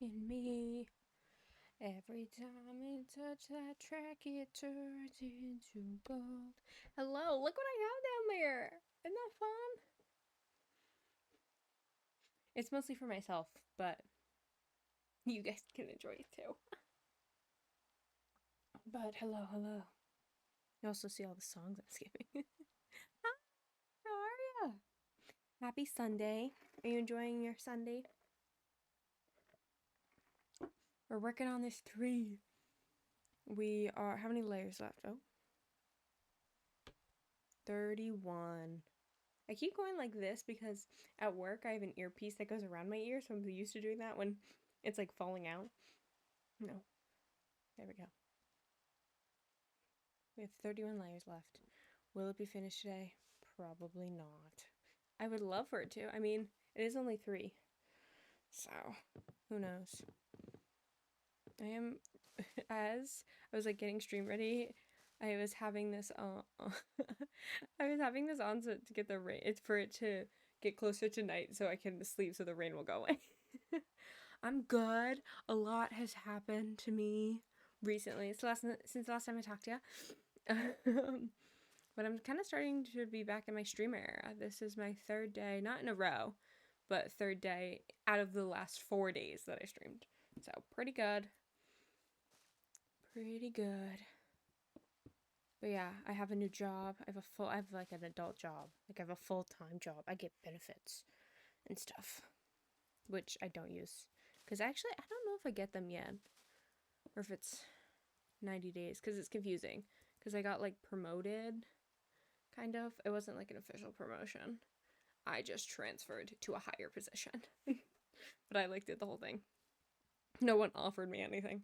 in me. Every time I touch that track, it turns into gold. Hello, look what I have down there. Isn't that fun? It's mostly for myself, but you guys can enjoy it too. But hello. You also see all the songs I'm skipping. Hi, how are you? Happy Sunday. Are you enjoying your Sunday? We're working on this tree. We are, how many layers left? Oh, 31. I keep going like this because at work I have an earpiece that goes around my ear, so I'm used to doing that when it's like falling out. No, there we go. We have 31 layers left. Will it be finished today? Probably not. I would love for it to. I mean, it is only 3, so who knows? I am, as I was like getting stream ready, I was having this I was having this on to get the rain. It's for it to get closer to night so I can sleep so the rain will go away. I'm good. A lot has happened to me recently. Since the last time I talked to you. But I'm kind of starting to be back in my stream era. This is my 3rd day, not in a row, but 3rd day out of the last 4 days that I streamed. So pretty good. Pretty good. But yeah, I have a new job. I have like an adult job. Like I have a full-time job. I get benefits and stuff, which I don't use. Because actually, I don't know if I get them yet. Or if it's 90 days. Because it's confusing. Because I got like promoted, kind of. It wasn't like an official promotion. I just transferred to a higher position. But I like did the whole thing. No one offered me anything.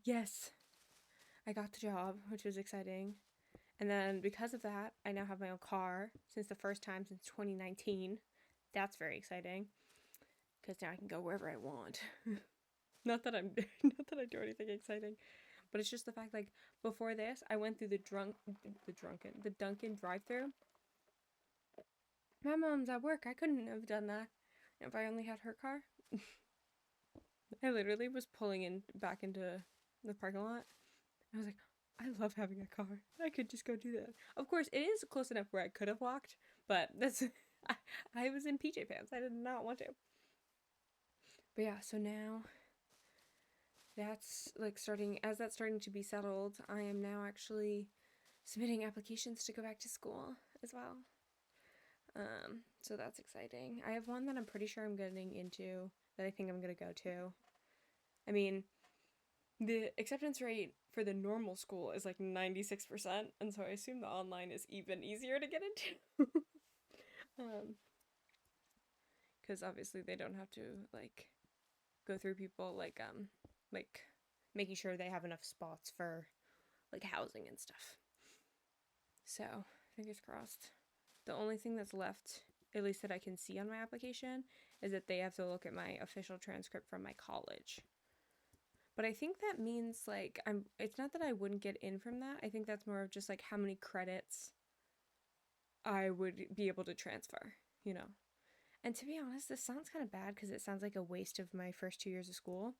Yes, I got the job, which was exciting. And then because of that, I now have my own car since the first time since 2019. That's very exciting because now I can go wherever I want. Not that I'm not that I do anything exciting, but it's just the fact like before this, I went through the Dunkin' drive-through. My mom's at work. I couldn't have done that if I only had her car. I literally was pulling in back into the parking lot. I was like, I love having a car. I could just go do that. Of course, it is close enough where I could have walked, but that's I was in PJ pants. I did not want to. But yeah, so now that's like that's starting to be settled. I am now actually submitting applications to go back to school as well. So that's exciting. I have one that I'm pretty sure I'm getting into that I think I'm gonna go to. I mean, the acceptance rate for the normal school is like 96%, and so I assume the online is even easier to get into. um, because obviously they don't have to like go through people like making sure they have enough spots for like housing and stuff. So, fingers crossed. The only thing that's left, at least that I can see on my application, is that they have to look at my official transcript from my college. But I think that means like it's not that I wouldn't get in from that. I think that's more of just like how many credits I would be able to transfer, you know. And to be honest, this sounds kind of bad because it sounds like a waste of my first 2 years of school.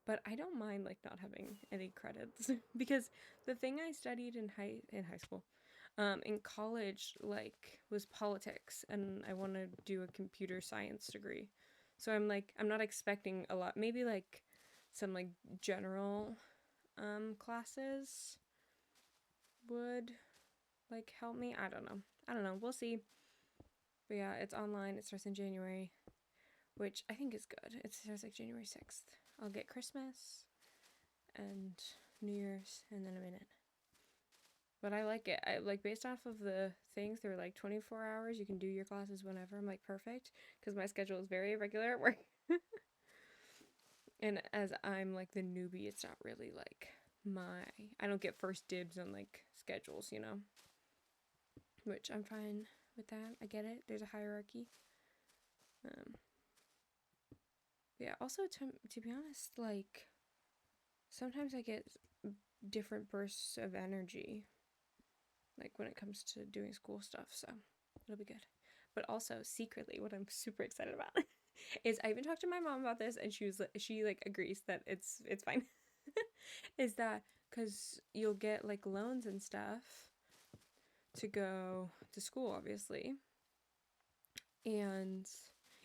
But I don't mind like not having any credits because the thing I studied in high school, in college, like was politics, and I want to do a computer science degree. So I'm not expecting a lot. Maybe like some like general classes would like help me. I don't know. We'll see. But yeah, it's online. It starts in January, which I think is good. It starts like January 6th. I'll get Christmas and New Year's, and then I'm in it. But I like it. I like based off of the things, they're like 24 hours. You can do your classes whenever. I'm like perfect because my schedule is very irregular at work. And as I'm like the newbie, it's not really like I don't get first dibs on like schedules, you know? Which I'm fine with that. I get it. There's a hierarchy. Um, yeah, also to be honest, like sometimes I get different bursts of energy like when it comes to doing school stuff, so it'll be good. But also secretly what I'm super excited about is I even talked to my mom about this, and she like agrees that it's fine. Is that because you'll get like loans and stuff to go to school, obviously, and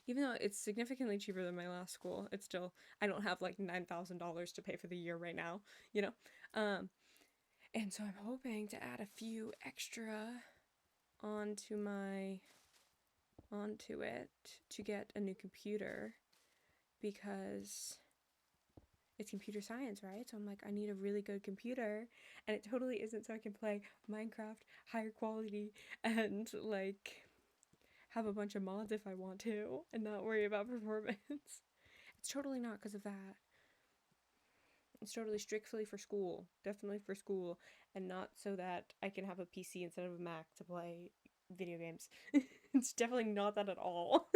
even though it's significantly cheaper than my last school, it's still I don't have like $9,000 to pay for the year right now, you know. Um, and so I'm hoping to add a few extra onto my onto it to get a new computer because it's computer science, right? So I'm like, I need a really good computer, and it totally isn't so I can play Minecraft higher quality and like have a bunch of mods if I want to and not worry about performance. It's totally not because of that. It's totally strictly for school, definitely for school, and not so that I can have a PC instead of a Mac to play video games. It's definitely not that at all.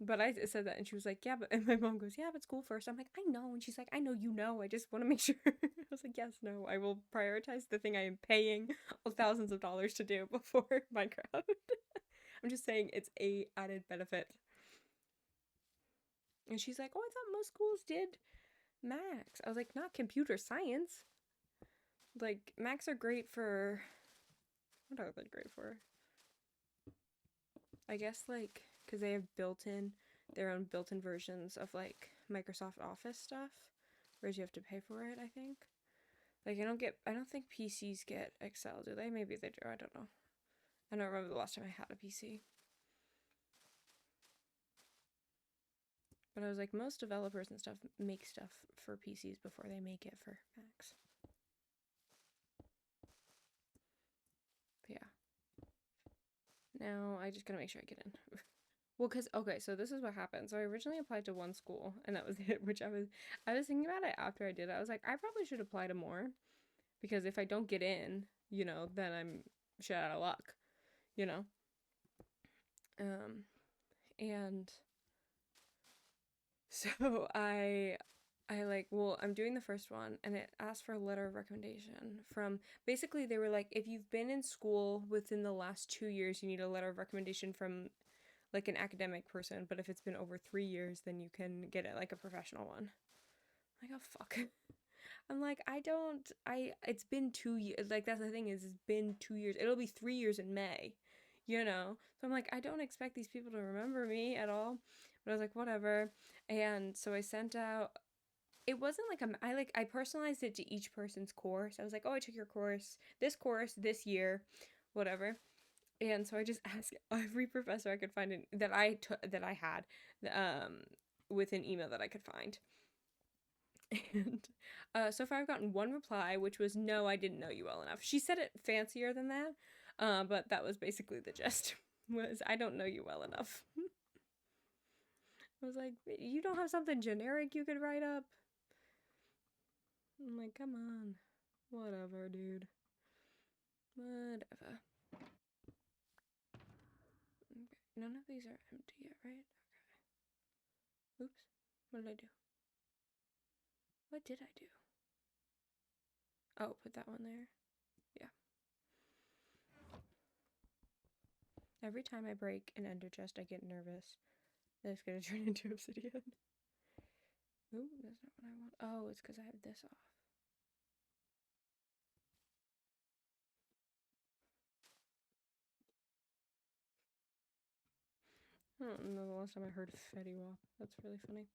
But I said that, and she was like, "Yeah," but and my mom goes, "Yeah, but school first." I'm like, "I know," and she's like, "I know you know. I just want to make sure." I was like, "Yes, no, I will prioritize the thing I am paying thousands of dollars to do before Minecraft." I'm just saying it's a added benefit. And she's like, "Oh, I thought most schools did Macs." I was like, "Not computer science. Like Macs are great for what are they great for? I guess like because they have built-in their own built-in versions of like Microsoft Office stuff, whereas you have to pay for it. I think. Like I don't think PCs get Excel, do they? Maybe they do. I don't know. I don't remember the last time I had a PC. But I was like, most developers and stuff make stuff for PCs before they make it for Macs. But yeah. Now I just gotta make sure I get in. Well, cause okay, so this is what happened. So I originally applied to one school, and that was it. Which I was thinking about it after I did it. I was like, I probably should apply to more, because if I don't get in, you know, then I'm shit out of luck, you know. Um, and so I like, well, I'm doing the first one, and it asked for a letter of recommendation from basically they were like, if you've been in school within the last 2 years, you need a letter of recommendation from like an academic person, but if it's been over 3 years, then you can get it like a professional one. I'm like, oh fuck. I'm like, it's been 2 years. Like, that's the thing is, it's been 2 years. It'll be 3 years in May, you know? So I'm like, I don't expect these people to remember me at all. But I was like, whatever. And so I sent out, it wasn't like, I personalized it to each person's course. I was like, oh, I took your course, this year, whatever. And so I just asked every professor I could find that I had, um, with an email that I could find. And so far I've gotten one reply, which was, no, I didn't know you well enough. She said it fancier than that, but that was basically the gist. Was I don't know you well enough. I was like, you don't have something generic you could write up? I'm like, come on. Whatever, dude. Whatever. Okay. None of these are empty yet, right? Okay. Oops. What did I do? What did I do? Oh, put that one there. Yeah. Every time I break an ender chest, I get nervous that it's gonna turn into obsidian. Ooh, that's not what I want. Oh, it's because I have this off. I don't know the last time I heard Fetty Wap. That's really funny.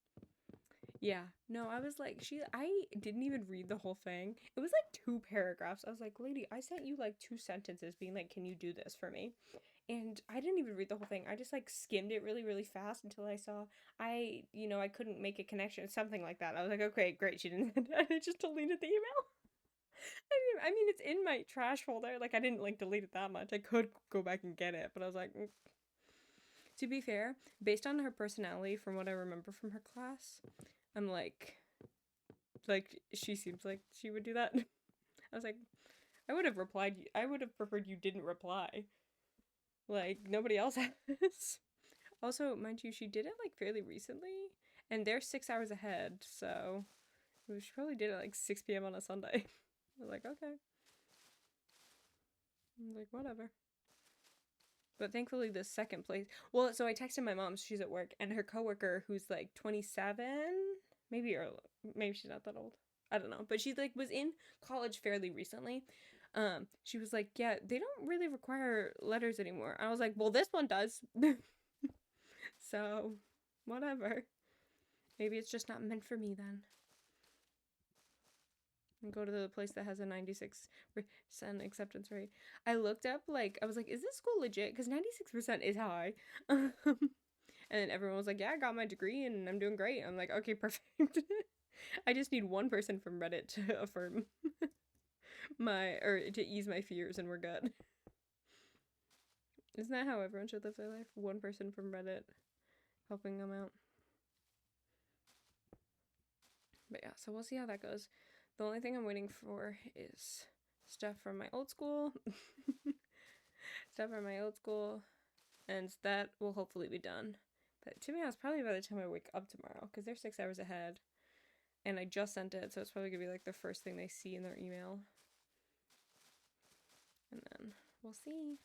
Yeah. No, I was like, I didn't even read the whole thing. It was like 2 paragraphs. I was like, lady, I sent you like 2 sentences being like, can you do this for me? And I didn't even read the whole thing. I just like skimmed it really, really fast until I saw I couldn't make a connection, something like that. I was like, okay, great. She didn't. I just deleted the email. I mean, it's in my trash folder. Like, I didn't like delete it that much. I could go back and get it, but I was like, to be fair, based on her personality, from what I remember from her class, I'm like she seems like she would do that. I was like, I would have replied. I would have preferred you didn't reply. Like nobody else has. Also, mind you, she did it like fairly recently, and they're 6 hours ahead, so she probably did it like 6 p.m. on a Sunday. I was like, okay. I was like, whatever. But thankfully, the second place. Well, so I texted my mom. She's at work, and her coworker, who's like 27, maybe or maybe she's not that old. I don't know, but she like was in college fairly recently. She was like, "Yeah, they don't really require letters anymore." I was like, "Well, this one does." So, whatever. Maybe it's just not meant for me then. And go to the place that has a 96% acceptance rate. I looked up, like, I was like, is this school legit? Because 96% is high. And then everyone was like, yeah, I got my degree and I'm doing great. I'm like, okay, perfect. I just need one person from Reddit to affirm or to ease my fears, and we're good. Isn't that how everyone should live their life? One person from Reddit helping them out. But yeah, so we'll see how that goes. The only thing I'm waiting for is stuff from my old school. Stuff from my old school. And that will hopefully be done. But to be honest, probably by the time I wake up tomorrow, because they're 6 hours ahead. And I just sent it, so it's probably gonna be like the first thing they see in their email. And then we'll see.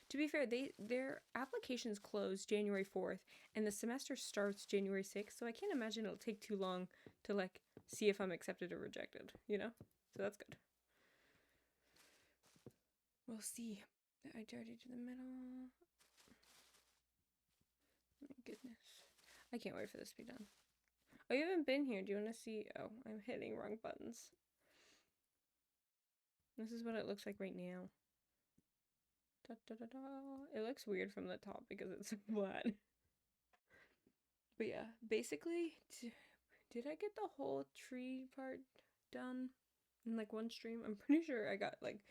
To be fair, their applications close January 4th, and the semester starts January 6th, so I can't imagine it'll take too long to like see if I'm accepted or rejected, you know? So that's good. We'll see. I dirty to the middle. My goodness. I can't wait for this to be done. Oh, you haven't been here. Do you want to see? Oh, I'm hitting wrong buttons. This is what it looks like right now. Da, da, da, da. It looks weird from the top because it's flat. But yeah, basically, did I get the whole tree part done in like one stream? I'm pretty sure I got like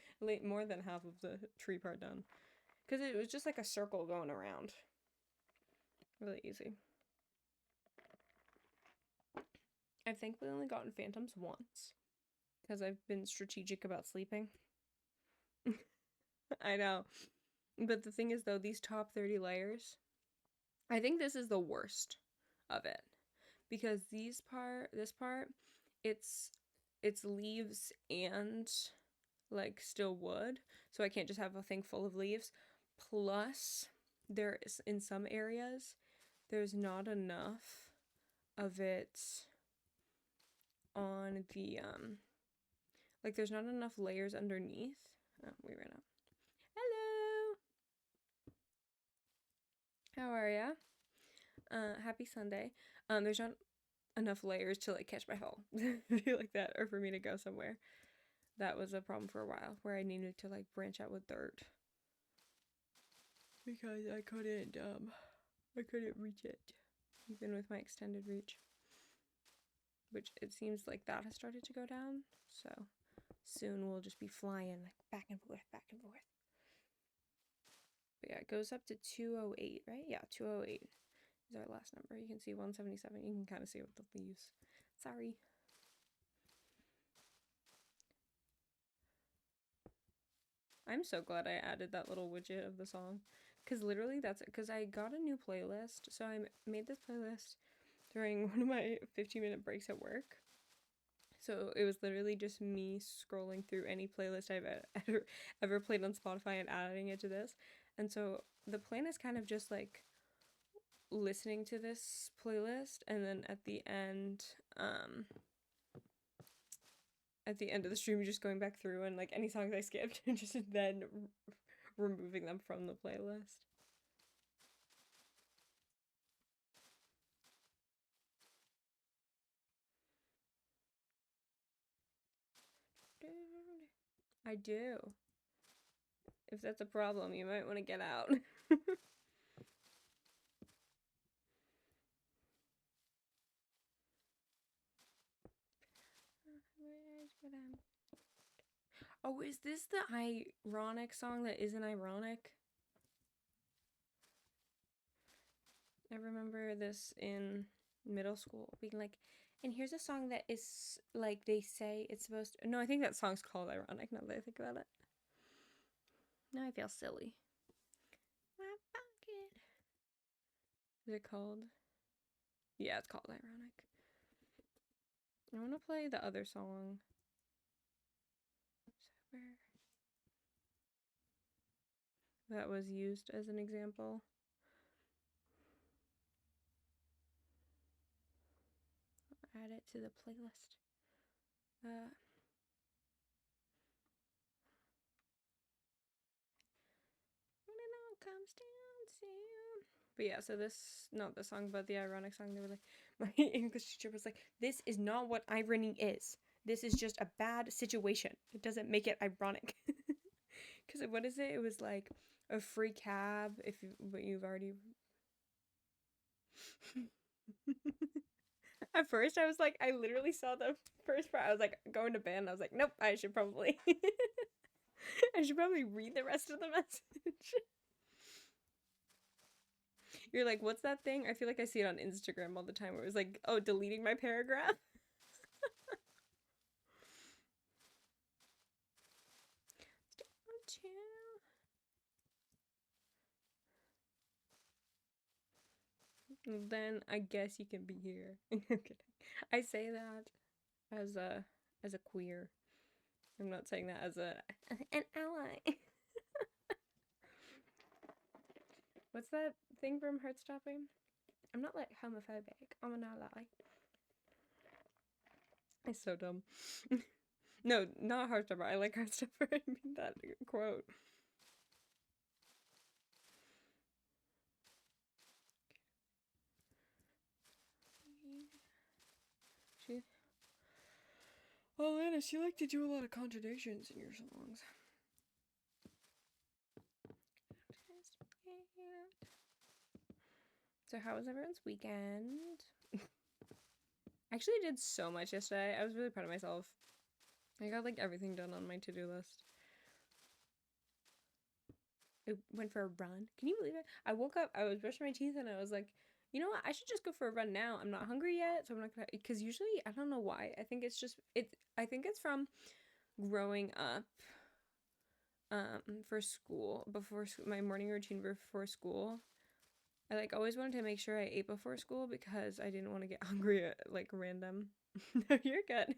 more than half of the tree part done. Because it was just like a circle going around. Really easy. I've thankfully only gotten phantoms once. Because I've been strategic about sleeping. I know. But the thing is, though, these top 30 layers, I think this is the worst of it. Because this part, it's leaves and like still wood. So I can't just have a thing full of leaves. Plus, there is, in some areas, there's not enough of it on the, like there's not enough layers underneath. Oh, we ran out. Hello! How are ya? Happy Sunday. There's not enough layers to like catch my fall. Like that, or for me to go somewhere. That was a problem for a while, where I needed to like branch out with dirt. Because I couldn't reach it. Even with my extended reach. Which it seems like that has started to go down. So soon we'll just be flying like back and forth, back and forth. But yeah, it goes up to 208, right? Yeah, 208 is our last number. You can see 177. You can kind of see with the leaves. Sorry. I'm so glad I added that little widget of the song. Because literally because I got a new playlist. So I made this playlist during one of my 15-minute breaks at work. So it was literally just me scrolling through any playlist I've ever played on Spotify and adding it to this. And so the plan is kind of just like listening to this playlist, and then at the end of the stream just going back through and like any songs I skipped and just then removing them from the playlist. I do. If that's a problem, you might want to get out. Oh, is this the ironic song that isn't ironic? I remember this in middle school being like, and here's a song that is like they say it's supposed to. No, I think that song's called Ironic now that I think about it. Now I feel silly. My pocket. Is it called? Yeah, it's called Ironic. I want to play the other song. that was used as an example. I'll add it to the playlist. When it all comes down to. But yeah, so this, not the song, but the ironic song, they were like, my English teacher was like, this is not what irony is. This is just a bad situation. It doesn't make it ironic. Because what is it? It was like a free cab if you, but you've already. At first, I was like, I literally saw the first part. I was like, going to bed. And I was like, nope, I should probably. I should probably read the rest of the message. You're like, what's that thing? I feel like I see it on Instagram all the time where it was like, oh, deleting my paragraph. Then I guess you can be here. I'm kidding. I say that as a queer. I'm not saying that as an ally. What's that thing from Heartstopping? I'm not like homophobic. I'm an ally. It's so dumb. No, not Heartstopper. I like Heartstopper. I mean that quote. Oh, Anna, she liked to do a lot of contradictions in your songs. So how was everyone's weekend? I actually did so much yesterday. I was really proud of myself. I got like everything done on my to-do list. I went for a run. Can you believe it? I woke up, I was brushing my teeth, and I was like, you know what? I should just go for a run now. I'm not hungry yet, so I'm not gonna. Because usually, I don't know why. I think it's just it. I think it's from growing up. For school, before my morning routine before school, I like always wanted to make sure I ate before school because I didn't want to get hungry at like random. No, you're good.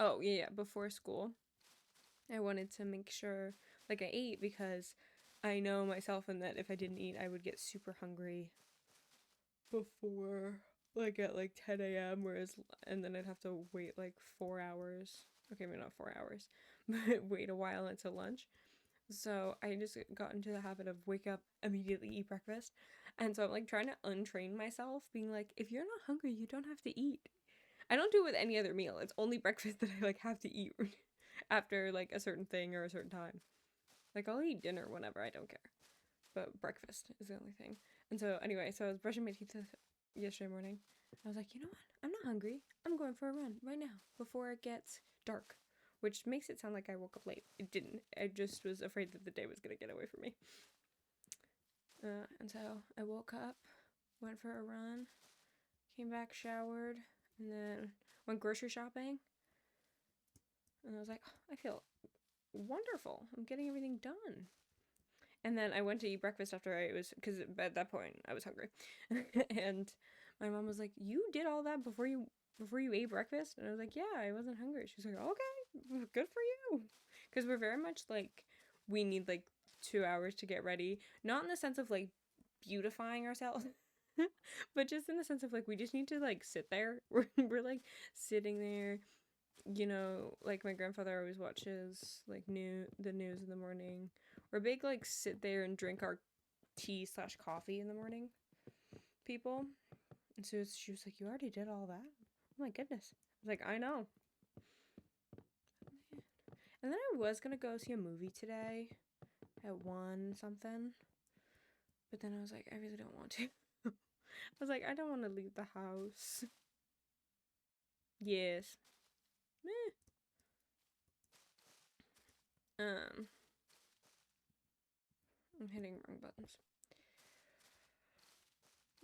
Oh yeah, before school, I wanted to make sure like I ate because I know myself and that if I didn't eat, I would get super hungry before like at like 10 a.m. whereas and then I'd have to wait like 4 hours. Okay, maybe not 4 hours, but wait a while until lunch. So I just got into the habit of wake up, immediately eat breakfast. And so I'm like trying to untrain myself, being like, if you're not hungry, you don't have to eat. I don't do it with any other meal. It's only breakfast that I like have to eat after like a certain thing or a certain time. Like I'll eat dinner whenever, I don't care. But breakfast is the only thing. And so anyway, so I was brushing my teeth yesterday morning. I was like, you know what? I'm not hungry. I'm going for a run right now before it gets dark. Which makes it sound like I woke up late. It didn't. I just was afraid that the day was going to get away from me. And so I woke up, went for a run, came back, showered, and then went grocery shopping. And I was like, oh, I feel wonderful. I'm getting everything done. And then I went to eat breakfast after I was, because at that point I was hungry. And my mom was like, you did all that before you ate breakfast? And I was like, yeah, I wasn't hungry. She was like, okay, good for you. Because we're very much like, we need like 2 hours to get ready. Not in the sense of like beautifying ourselves, but just in the sense of like, we just need to like sit there. We're like sitting there, you know, like my grandfather always watches like the news in the morning. We're big like sit there and drink our tea/coffee in the morning people. And so she was like, you already did all that? Oh my goodness. I was like, I know. And then I was gonna go see a movie today at 1 something. But then I was like, I really don't want to. I was like, I don't want to leave the house. Yes. Meh. I'm hitting wrong buttons.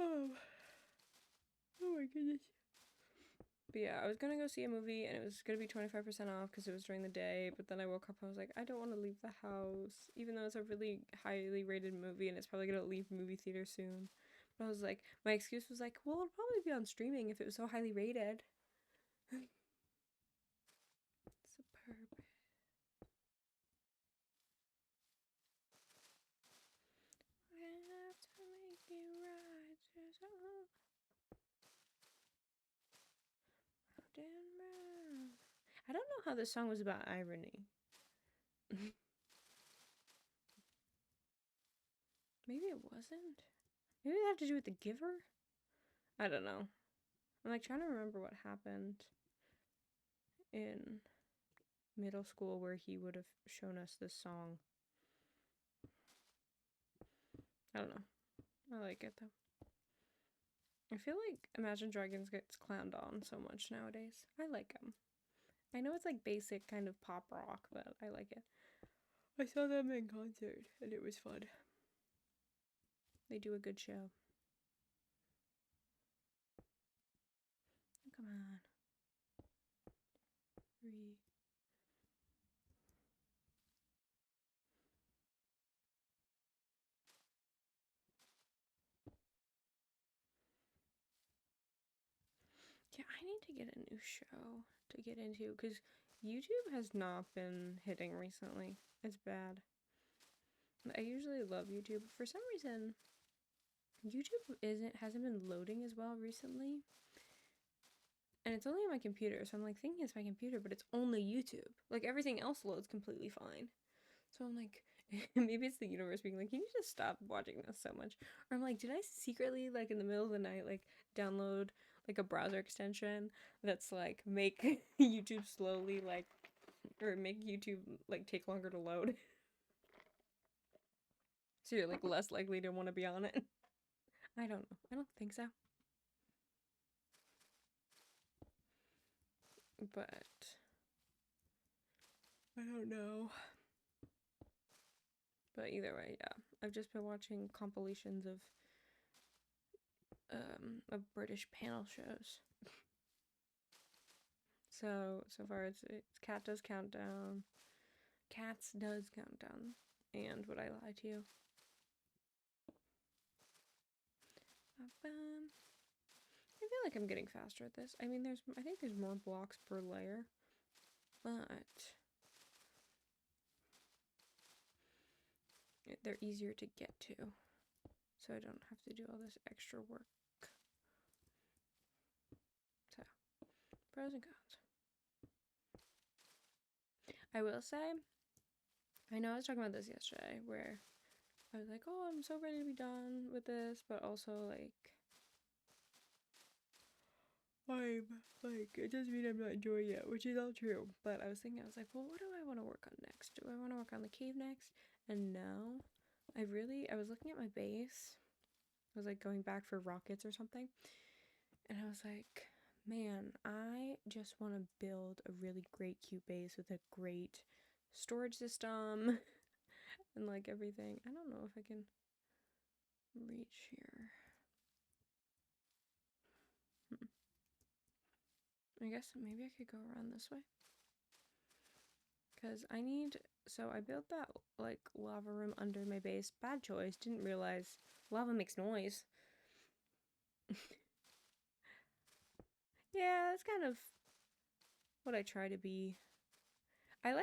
Oh my goodness. But yeah, I was gonna go see a movie and it was gonna be 25% off because it was during the day. But then I woke up and I was like, I don't want to leave the house, even though it's a really highly rated movie and it's probably gonna leave movie theater soon. But I was like, my excuse was like, well, it'll probably be on streaming if it was so highly rated. Superb. I have to make it right. I don't know how this song was about irony. Maybe it wasn't. Maybe it had to do with The Giver? I don't know. I'm like trying to remember what happened in middle school where he would have shown us this song. I don't know. I like it though. I feel like Imagine Dragons gets clowned on so much nowadays. I like them. I know it's like basic kind of pop rock, but I like it. I saw them in concert and it was fun. They do a good show. Come on. 3. Yeah, I need to get a new show to get into because YouTube has not been hitting recently. It's bad. I usually love YouTube, but for some reason, YouTube hasn't been loading as well recently. And it's only on my computer, so I'm like thinking it's my computer, but it's only YouTube. Like everything else loads completely fine. So I'm like, maybe it's the universe being like, you need to stop watching this so much. Or I'm like, did I secretly, like in the middle of the night, like download like a browser extension that's like make YouTube slowly, like, or make YouTube like take longer to load? So you're like less likely to want to be on it. I don't know. I don't think so. But I don't know. But either way, yeah. I've just been watching compilations of British panel shows. So far it's Cat Does Countdown, Cats Does Countdown, and Would I Lie to You? I feel like I'm getting faster at this. I mean, I think there's more blocks per layer, but they're easier to get to, so I don't have to do all this extra work. So, pros and cons. I will say, I know I was talking about this yesterday, where I was like, oh, I'm so ready to be done with this, but also, like, it doesn't mean I'm not enjoying it, which is all true. But I was like, well, what do I want to work on next? Do I want to work on the cave next? And no, I was looking at my base. I was like going back for rockets or something. And I was like, man, I just want to build a really great, cute base with a great storage system and like everything. I don't know if I can reach here. I guess maybe I could go around this way. Because I built that like lava room under my base. Bad choice. Didn't realize lava makes noise. Yeah, that's kind of what I try to be. I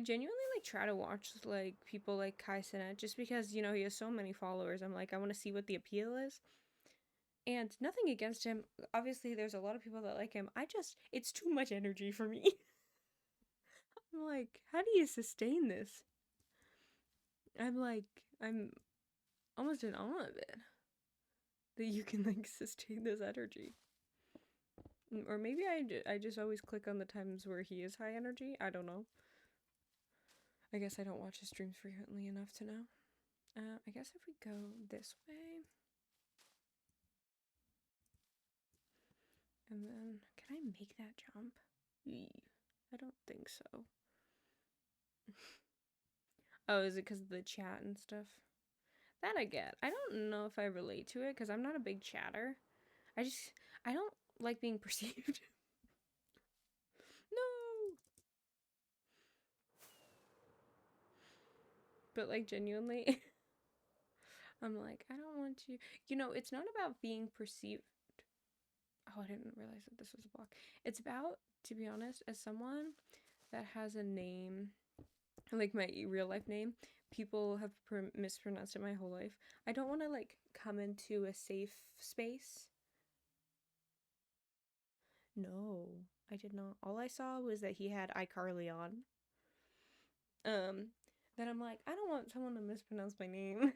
genuinely like try to watch like people like Kai Cenat just because, you know, he has so many followers. I'm like, I want to see what the appeal is. And nothing against him. Obviously, there's a lot of people that like him. It's too much energy for me. I'm like, how do you sustain this? I'm almost in awe of it. That you can like sustain this energy. Or maybe I just always click on the times where he is high energy. I don't know. I guess I don't watch his streams frequently enough to know. I guess if we go this way. And then, can I make that jump? I don't think so. Oh, is it because of the chat and stuff? That I get. I don't know if I relate to it because I'm not a big chatter. I don't like being perceived. No! But like genuinely, I'm like, I don't want to. You know, it's not about being perceived. Oh, I didn't realize that this was a block. It's about, to be honest, as someone that has a name, like my real life name, people have mispronounced it my whole life. I don't want to like come into a safe space. No, I did not. All I saw was that he had iCarly on. Then I'm like, I don't want someone to mispronounce my name.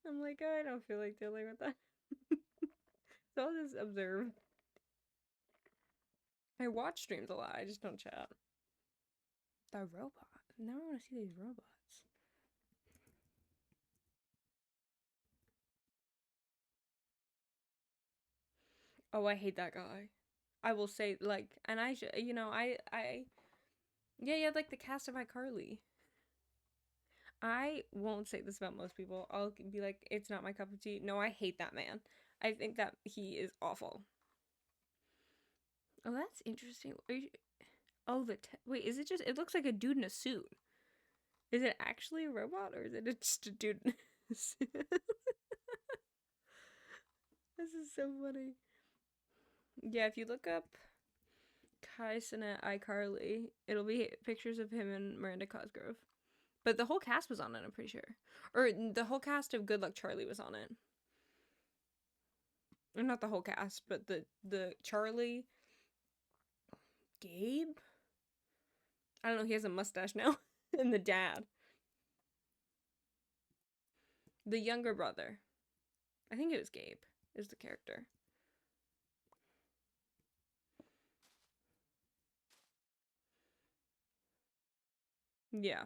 I'm like, I don't feel like dealing with that. So I'll just observe. I watch streams a lot, I just don't chat. The robot. Now I want to see these robots. Oh, I hate that guy. I will say, like, and yeah, like the cast of iCarly. I won't say this about most people. I'll be like, it's not my cup of tea. No, I hate that man. I think that he is awful. Oh, that's interesting. Oh, wait, is it just, it looks like a dude in a suit. Is it actually a robot or is it just a dude in a suit? This is so funny. Yeah, if you look up Kai Cenat iCarly, it'll be pictures of him and Miranda Cosgrove. But the whole cast was on it, I'm pretty sure. Or the whole cast of Good Luck Charlie was on it. Or not the whole cast, but the Charlie, Gabe? I don't know, he has a mustache now. And the dad. The younger brother. I think it was Gabe, is the character. Yeah.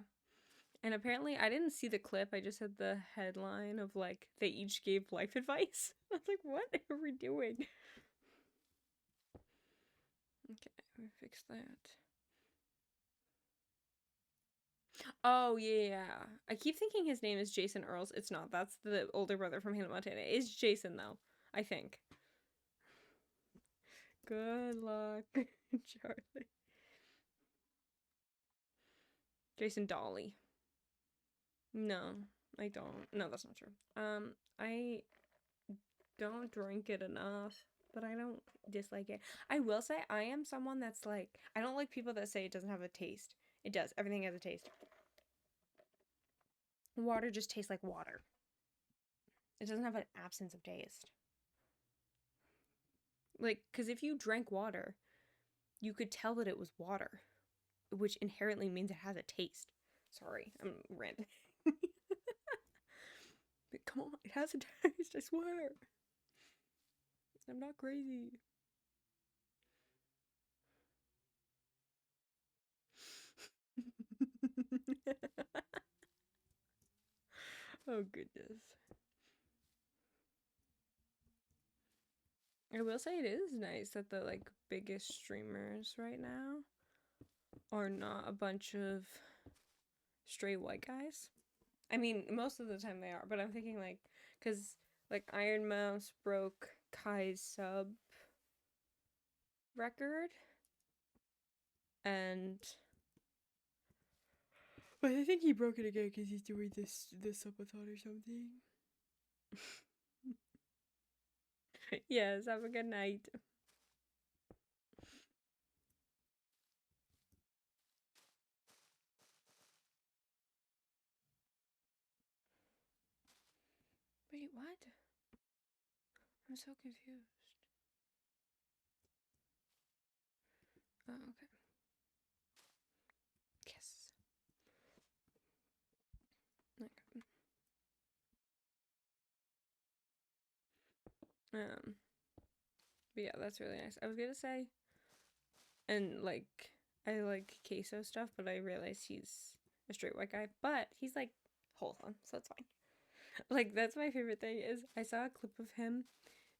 And apparently, I didn't see the clip. I just had the headline of like they each gave life advice. I was like, what are we doing? Okay, let me fix that. Oh yeah, I keep thinking his name is Jason Earls. It's not. That's the older brother from Hannah Montana. It is Jason though, I think. Good luck, Charlie. Jason Dolly. No, I don't. No, that's not true. I don't drink it enough, but I don't dislike it. I will say I am someone that's like, I don't like people that say it doesn't have a taste. It does. Everything has a taste. Water just tastes like water. It doesn't have an absence of taste. Like, because if you drank water, you could tell that it was water, which inherently means it has a taste. Sorry, I'm ranting. But come on, it has a taste, I swear. I'm not crazy. Oh, goodness. I will say it is nice that the like biggest streamers right now are not a bunch of straight white guys. I mean, most of the time they are, but I'm thinking like, because like Iron Mouse broke Kai's sub record, and but I think he broke it again because he's doing this subathon or something. Yes, have a good night. Wait, what? I'm so confused. Oh, okay. Yes. Okay. But yeah, that's really nice. I was gonna say, and like, I like queso stuff, but I realized he's a straight white guy. But he's like wholesome, so it's fine. Like that's my favorite thing is I saw a clip of him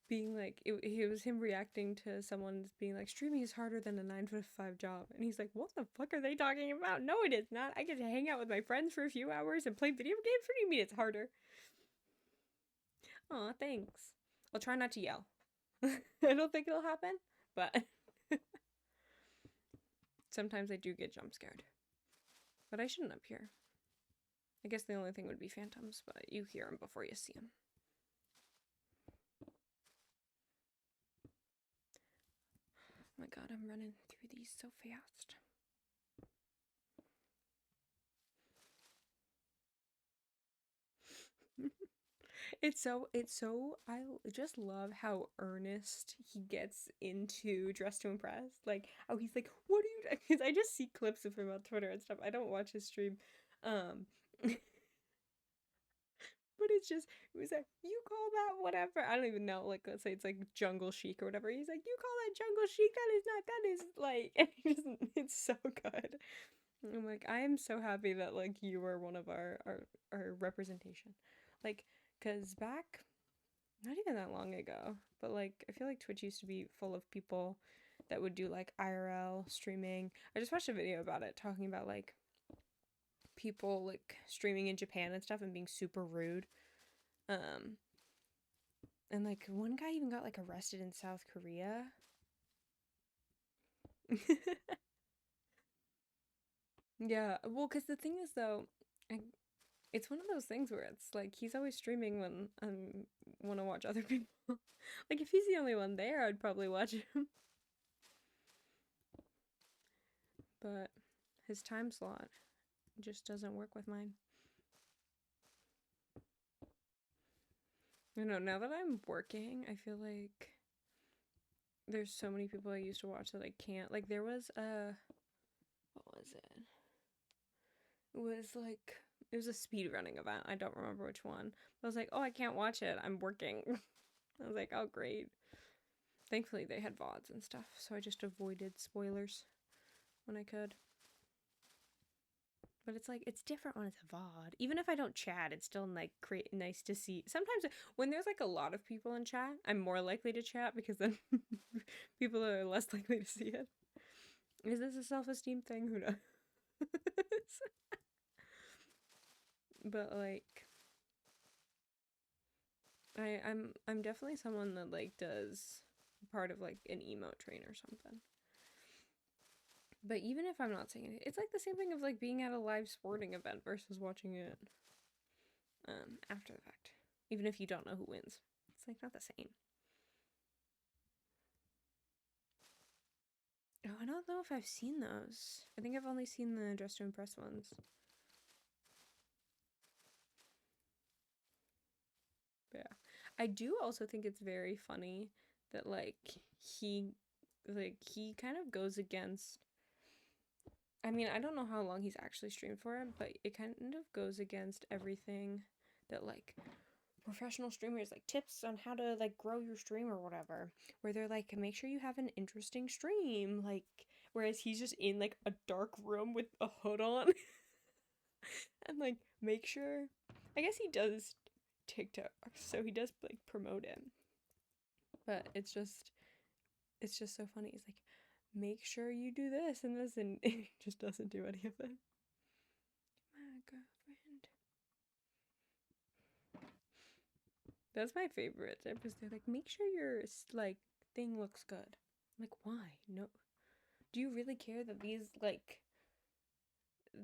being like it was him reacting to someone being like streaming is harder than a 9 to 5 job, and he's like, what the fuck are they talking about? No, it is not. I get to hang out with my friends for a few hours and play video games. What do you mean it's harder? Aw, thanks. I'll try not to yell. I don't think it'll happen, but sometimes I do get jump scared. But I shouldn't appear. I guess the only thing would be phantoms, but you hear them before you see them. my god, I'm running through these so fast. I just love how earnest he gets into Dress to Impress. Like, oh, he's like, what are you, because I just see clips of him on Twitter and stuff. I don't watch his stream. But it's just, it was like, you call that whatever. I don't even know, like, let's say it's like jungle chic or whatever. He's like, you call that jungle chic? That is like, and it's so good. I'm like, I am so happy that like you are one of our representation. Like, cause back not even that long ago, but like I feel like Twitch used to be full of people that would do like IRL streaming. I just watched a video about it talking about like people like streaming in Japan and stuff and being super rude. And like one guy even got like arrested in South Korea. Yeah, well, because the thing is though, it's one of those things where it's like he's always streaming when I want to watch other people. Like if he's the only one there, I'd probably watch him. But his time slot just doesn't work with mine. You know, now that I'm working, I feel like there's so many people I used to watch that I can't. Like there was what was it? It was a speed running event. I don't remember which one. I was like, oh, I can't watch it. I'm working. I was like, oh, great. Thankfully, they had VODs and stuff, so I just avoided spoilers when I could. But it's like, it's different when it's a VOD. Even if I don't chat, it's still like nice to see. Sometimes when there's like a lot of people in chat, I'm more likely to chat because then people are less likely to see it. Is this a self-esteem thing? Who knows? But like I'm definitely someone that like does part of like an emote train or something. But even if I'm not saying it, it's like the same thing of like being at a live sporting event versus watching it after the fact. Even if you don't know who wins. It's like not the same. Oh, I don't know if I've seen those. I think I've only seen the Dress to Impress ones. But yeah. I do also think it's very funny that like he kind of goes against, I mean, I don't know how long he's actually streamed for it, but it kind of goes against everything that like professional streamers, like tips on how to like grow your stream or whatever, where they're like, make sure you have an interesting stream, like, whereas he's just in like a dark room with a hood on. And like make sure, I guess he does TikTok, so he does like promote it, but it's just so funny. He's like, make sure you do this and this, and he just doesn't do any of it. My girlfriend. That's my favorite tip. Is they're like, make sure your like thing looks good. I'm like, why? No. Do you really care that these like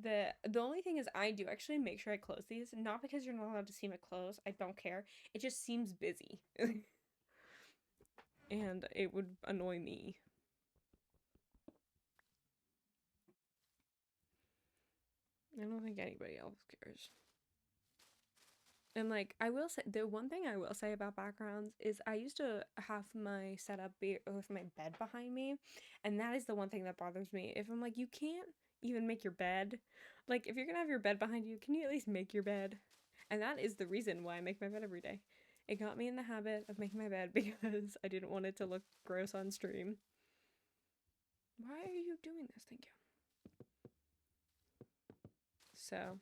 the only thing is I do actually make sure I close these, not because you're not allowed to see them close. I don't care. It just seems busy. And it would annoy me. I don't think anybody else cares. And like I will say, the one thing I will say about backgrounds is I used to have my setup be with my bed behind me, and that is the one thing that bothers me. If I'm like, you can't even make your bed, like if you're gonna have your bed behind you, can you at least make your bed? And that is the reason why I make my bed every day. It got me in the habit of making my bed because I didn't want it to look gross on stream. Why are you doing this? Thank you. So,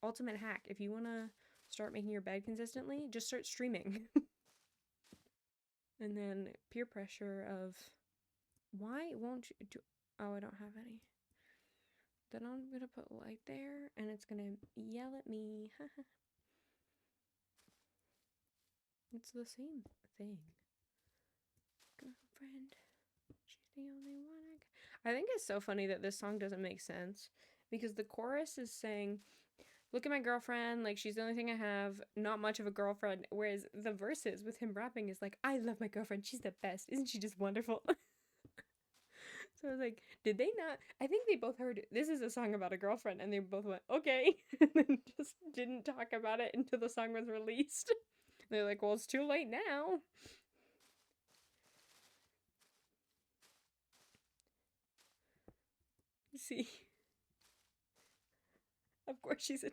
ultimate hack. If you want to start making your bed consistently, just start streaming. And then peer pressure of, why won't you do, oh, I don't have any. Then I'm going to put light there and it's going to yell at me. It's the same thing. Girlfriend, she's the only one I think it's so funny that this song doesn't make sense because the chorus is saying, look at my girlfriend, like she's the only thing I have, not much of a girlfriend, whereas the verses with him rapping is like, I love my girlfriend, she's the best, isn't she just wonderful? So I was like, did they not? I think they both heard this is a song about a girlfriend, and they both went, okay, and then just didn't talk about it until the song was released. They're like, well, it's too late now. See, of course she's a.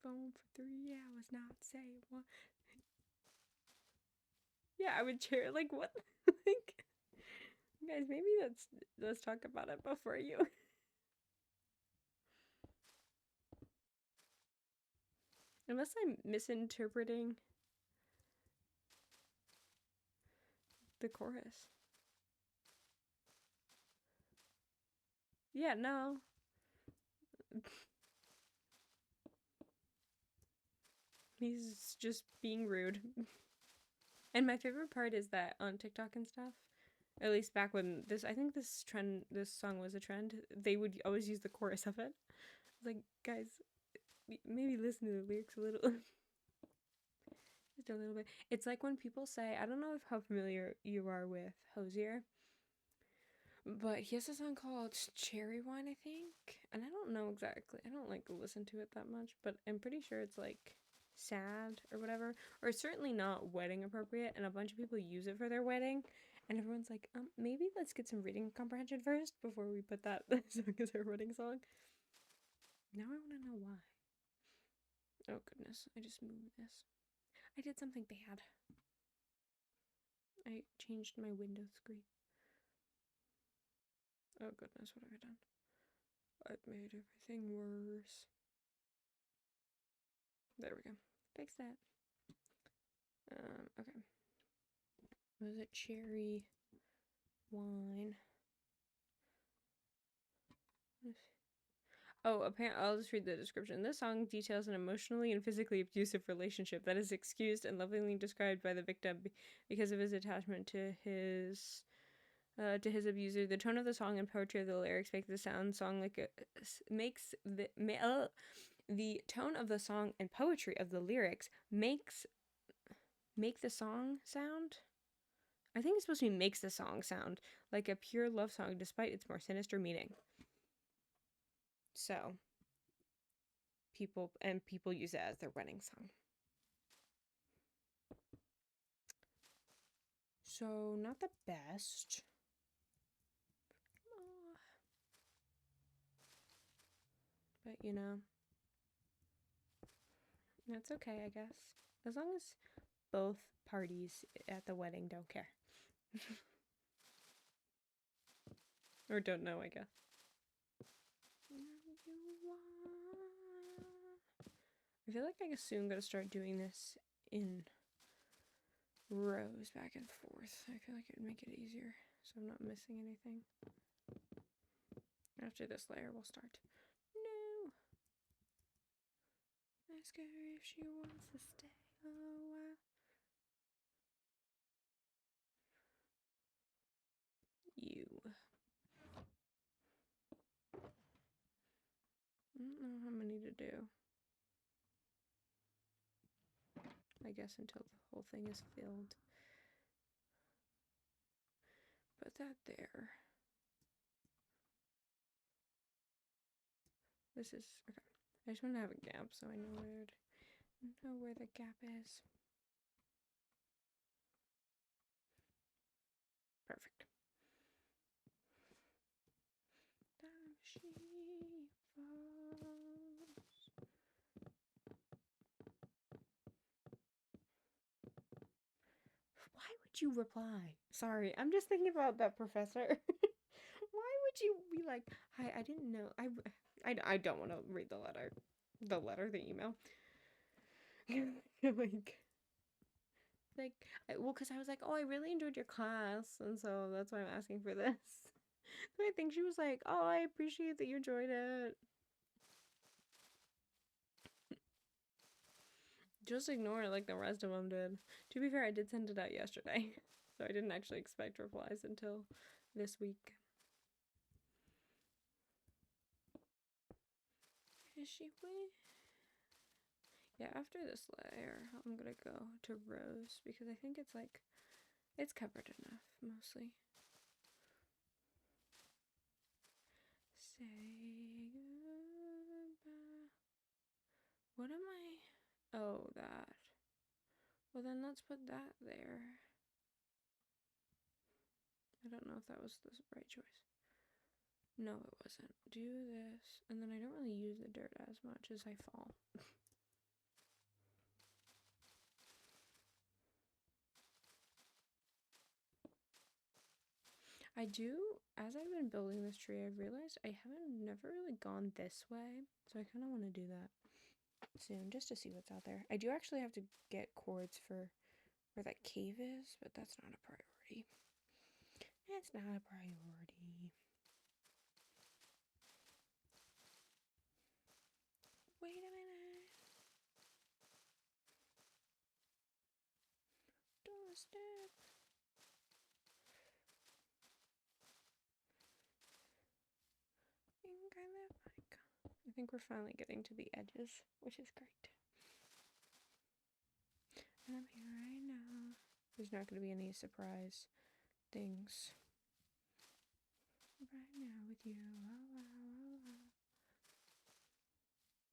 Phone for 3 hours, not say one. Yeah, I would cheer. Like, what? Like, guys, maybe let's talk about it before you. Unless I'm misinterpreting the chorus. Yeah, no. He's just being rude. And my favorite part is that on TikTok and stuff, at least back when I think this song was a trend, they would always use the chorus of it. Like, guys, maybe listen to the lyrics a little. Just a little bit. It's like when people say, I don't know how familiar you are with Hosier, but he has a song called Cherry Wine, I think. And I don't know exactly. I don't like listen to it that much, but I'm pretty sure it's like sad or whatever. Or it's certainly not wedding appropriate, and a bunch of people use it for their wedding. And everyone's like, maybe let's get some reading comprehension first before we put that song as our wedding song. Now I want to know why. Oh goodness, I just moved this. I did something bad. I changed my window screen. Oh goodness, what have I done? I've made everything worse. There we go. Fix that. Okay. Was it cherry wine? Oh, apparently, I'll just read the description. This song details an emotionally and physically abusive relationship that is excused and lovingly described by the victim because of his attachment to his abuser. The tone of the song and poetry of the lyrics make the song like the tone of the song and poetry of the lyrics make the song sound. I think it's supposed to be makes the song sound like a pure love song despite its more sinister meaning. So, people use it as their wedding song. So, not the best. But, you know, that's okay, I guess. As long as both parties at the wedding don't care. Or don't know, I guess. I feel like I soon gotta start doing this in rows back and forth. I feel like it would make it easier so I'm not missing anything. After this layer, we'll start. No! Ask her if she wants to stay a while. You. I don't know how many to do. I guess until the whole thing is filled. Put that there. This is okay. I just want to have a gap so I know where the gap is. Perfect. Down she falls. Why would you reply? Sorry, I'm just thinking about that professor. Why would you be like, hi, I didn't know. I don't want to read the letter. The email. Well, because I was like, oh, I really enjoyed your class, and so that's why I'm asking for this. So I think she was like, oh, I appreciate that you enjoyed it. Just ignore it like the rest of them did. To be fair, I did send it out yesterday, so I didn't actually expect replies until this week. Is she with? Yeah, after this layer, I'm gonna go to rose because I think it's like, it's covered enough, mostly. Say goodbye. What am I? Oh, that. Well, then let's put that there. I don't know if that was the right choice. No, it wasn't. Do this, and then I don't really use the dirt as much as I fall. I do, as I've been building this tree, I've realized I haven't never really gone this way, so I kind of want to do that soon, just to see what's out there. I do actually have to get cords for where that cave is, but that's not a priority. It's not a priority. Wait a minute. Don't step. I think we're finally getting to the edges, which is great. And I'm here right now. There's not going to be any surprise things. Right now with you.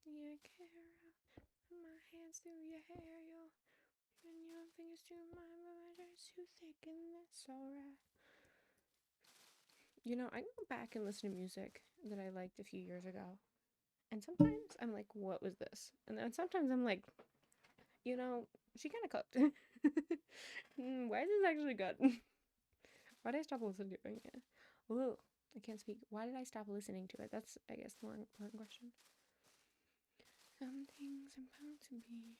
You care. My hands through your hair, and your fingers through mine, but my dress too thick, and that's alright. You know, I can go back and listen to music that I liked a few years ago, and sometimes I'm like, what was this? And then sometimes I'm like, you know, she kind of cooked. Why is this actually good? Why did I stop listening to it? Ooh, I can't speak. Why did I stop listening to it? That's, I guess, the more important question. Some things are bound to be.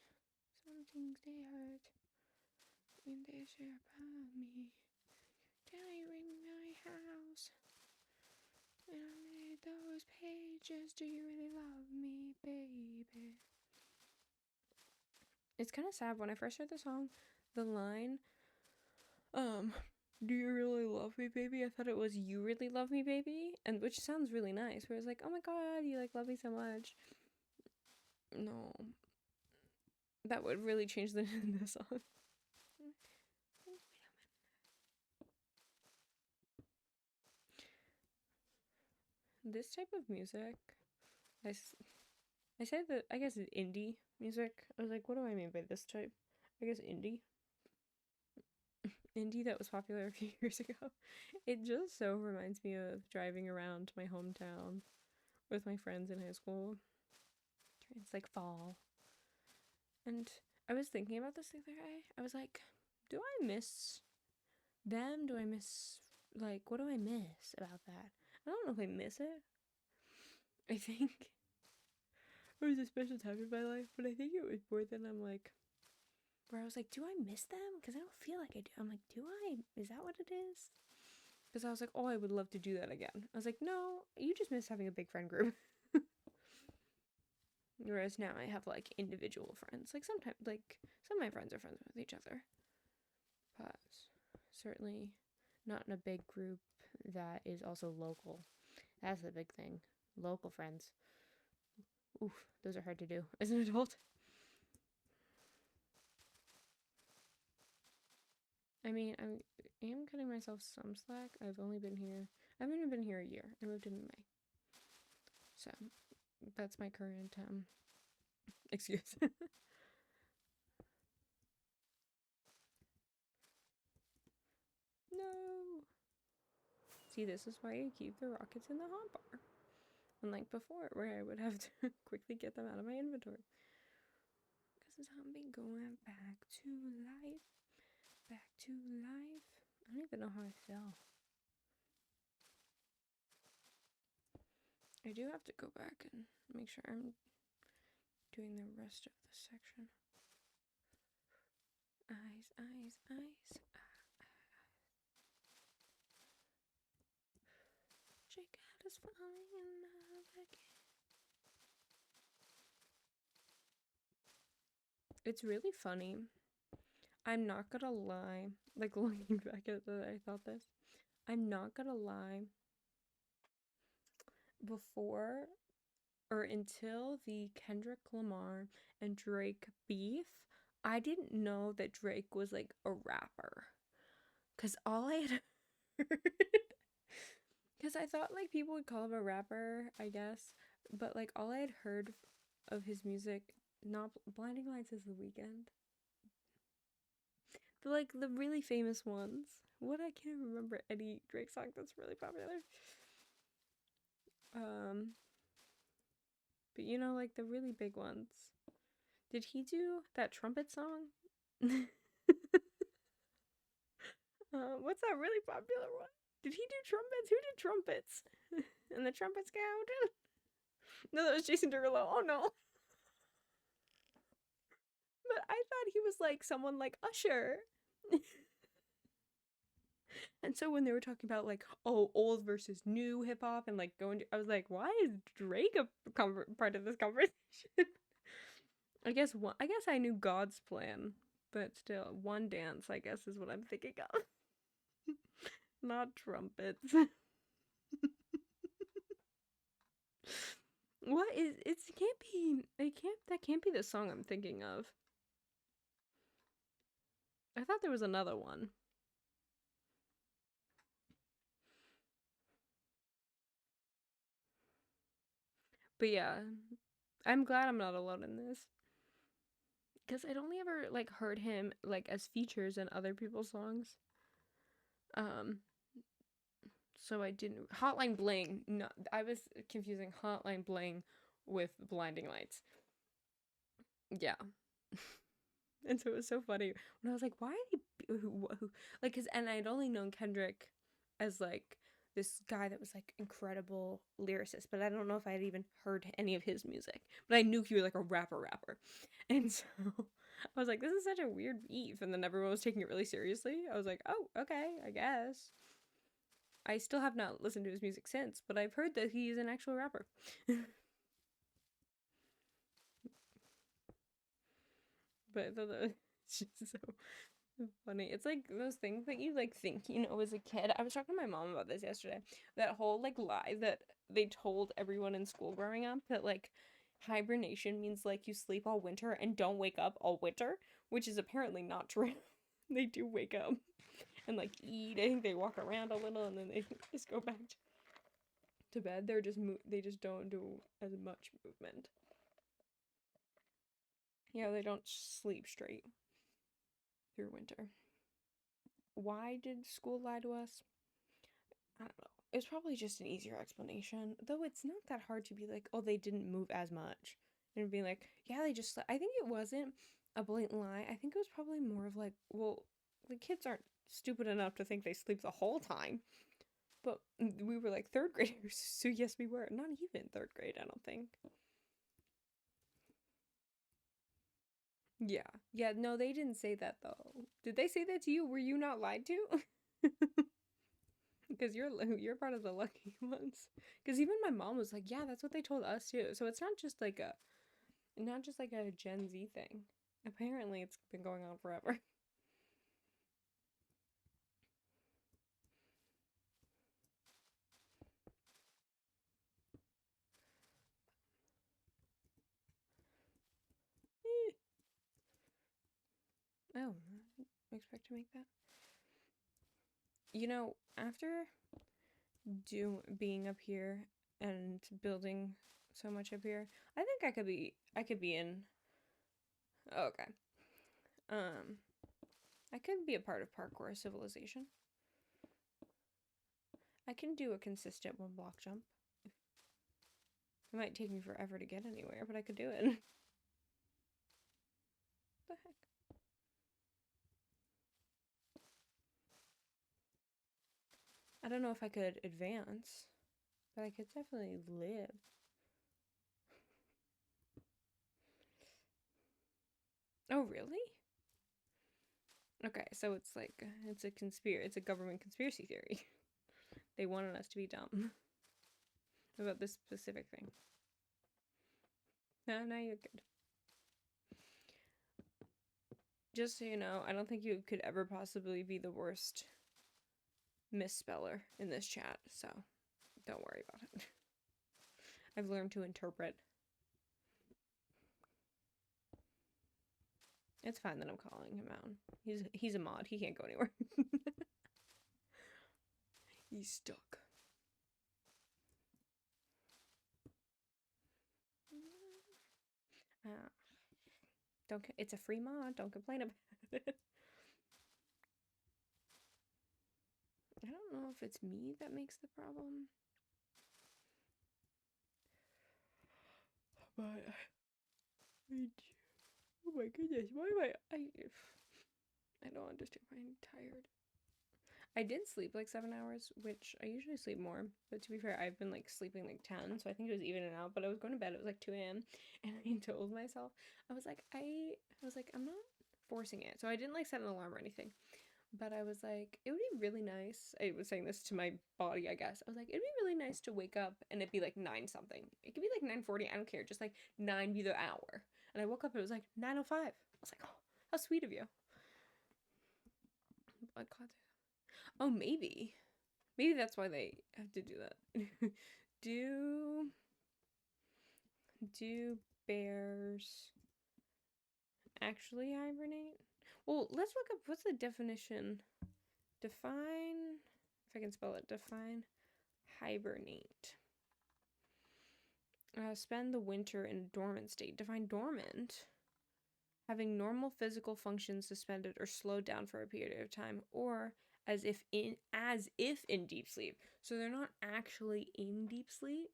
Some things they hurt when they share about me. Till you ring my house, and I made those pages. Do you really love me, baby? It's kind of sad. When I first heard the song, the line, do you really love me, baby? I thought it was you really love me, baby, and which sounds really nice. Where it's like, oh my god, you like love me so much. No, that would really change the song. This type of music, I say that, I guess it's indie music. I was like, what do I mean by this type? I guess indie. Indie that was popular a few years ago. It just so reminds me of driving around my hometown with my friends in high school. It's like fall. And I was thinking about this the other day. I was like, do I miss them? Do I miss, like, what do I miss about that? I don't know if I miss it. I think it was a special time in my life, but I think it was more than I'm like, where I was like, do I miss them? Because I don't feel like I do. I'm like, do I? Is that what it is? Because I was like, oh, I would love to do that again. I was like, no, you just miss having a big friend group. Whereas now I have like individual friends. Like sometimes, like some of my friends are friends with each other, but certainly not in a big group that is also local. That's the big thing. Local friends. Oof, those are hard to do as an adult. I mean, I am cutting myself some slack. I've only been here. I've only been here a year. I moved in May, so that's my current excuse. No. See, this is why I keep the rockets in the hotbar. Unlike before, where I would have to quickly get them out of my inventory. Because zombie going back to life. Back to life. I don't even know how I fell. I do have to go back and make sure I'm doing the rest of the section. Eyes, eyes, eyes. Jake is falling in love again. It's really funny. I'm not gonna lie. Like, looking back at that, I thought this. I'm not gonna lie. Before or until the Kendrick Lamar and Drake beef, I didn't know that Drake was like a rapper. Cause all I had heard, cause I thought like people would call him a rapper, I guess, but like all I had heard of his music, not Blinding Lights is The Weekend, but like the really famous ones. What I can't remember any Drake song that's really popular. Um, but you know, like the really big ones. Did he do that trumpet song? What's that really popular one? Did he do trumpets? Who did trumpets? And the trumpets go out. No, that was Jason Derulo. Oh no. But I thought he was like someone like Usher. And so when they were talking about like, oh, old versus new hip hop and like going to, I was like, why is Drake a part of this conversation? I guess I knew God's Plan, but still, One Dance, I guess, is what I'm thinking of. Not trumpets. What is that can't be the song I'm thinking of. I thought there was another one. But yeah, I'm glad I'm not alone in this. Because I'd only ever like heard him like as features in other people's songs. Um so I didn't Hotline Bling. No, I was confusing Hotline Bling with Blinding Lights. Yeah. And so it was so funny when I was like, why did he who like cuz and I'd only known Kendrick as like this guy that was like incredible lyricist, but I don't know if I had even heard any of his music. But I knew he was like a rapper. And so I was like, this is such a weird beef. And then everyone was taking it really seriously. I was like, oh, okay, I guess. I still have not listened to his music since, but I've heard that he is an actual rapper. But I thought that was just so funny. It's like those things that you like think you know as a kid. I was talking to my mom about this yesterday. That whole like lie that they told everyone in school growing up that like hibernation means like you sleep all winter and don't wake up all winter, which is apparently not true. They do wake up and like eat. I think they walk around a little and then they just go back to bed. They just don't do as much movement. Yeah, they don't sleep straight through winter. Why did school lie to us? I don't know. It's probably just an easier explanation, though it's not that hard to be like, oh, they didn't move as much. And be like, yeah, they just, I think it wasn't a blatant lie. I think it was probably more of like, well, the kids aren't stupid enough to think they sleep the whole time. But we were like third graders, so yes, we were. Not even third grade, I don't think. Yeah. Yeah, no, they didn't say that though. Did they say that to you? Were you not lied to? Because you're part of the lucky ones. Because even my mom was like, yeah, that's what they told us too. So it's not just like a Gen Z thing. Apparently, it's been going on forever. Oh, I expect to make that. You know, after being up here and building so much up here, I think I could be in. Oh, okay. Um, I could be a part of parkour civilization. I can do a consistent one block jump. It might take me forever to get anywhere, but I could do it. The heck? I don't know if I could advance, but I could definitely live. Oh, really? Okay, so it's like it's a government conspiracy theory. They wanted us to be dumb about this specific thing. No, you're good. Just so you know, I don't think you could ever possibly be the worst misspeller in this chat, so don't worry about it. I've learned to interpret. It's fine that I'm calling him out. He's a mod. He can't go anywhere. He's stuck. Don't. It's a free mod. Don't complain about it. I don't know if it's me that makes the problem. But oh my goodness, why am I don't understand. I'm tired. I did sleep like 7 hours, which I usually sleep more. But to be fair, I've been like sleeping like 10, so I think it was evening out. But I was going to bed. It was like 2 a.m. and I told myself, I was like, I'm not forcing it. So I didn't like set an alarm or anything. But I was like, it would be really nice. I was saying this to my body, I guess. I was like, it'd be really nice to wake up and it'd be like 9 something. It could be like 9:40. I don't care. Just like 9 be the hour. And I woke up and it was like 9:05. I was like, oh, how sweet of you. Blood clots. Oh, maybe. Maybe that's why they have to do that. Do bears actually hibernate? Well, let's look up what's the definition. Define, if I can spell it, define hibernate. Spend the winter in a dormant state. Define dormant. Having normal physical functions suspended or slowed down for a period of time, or as if in deep sleep. So they're not actually in deep sleep.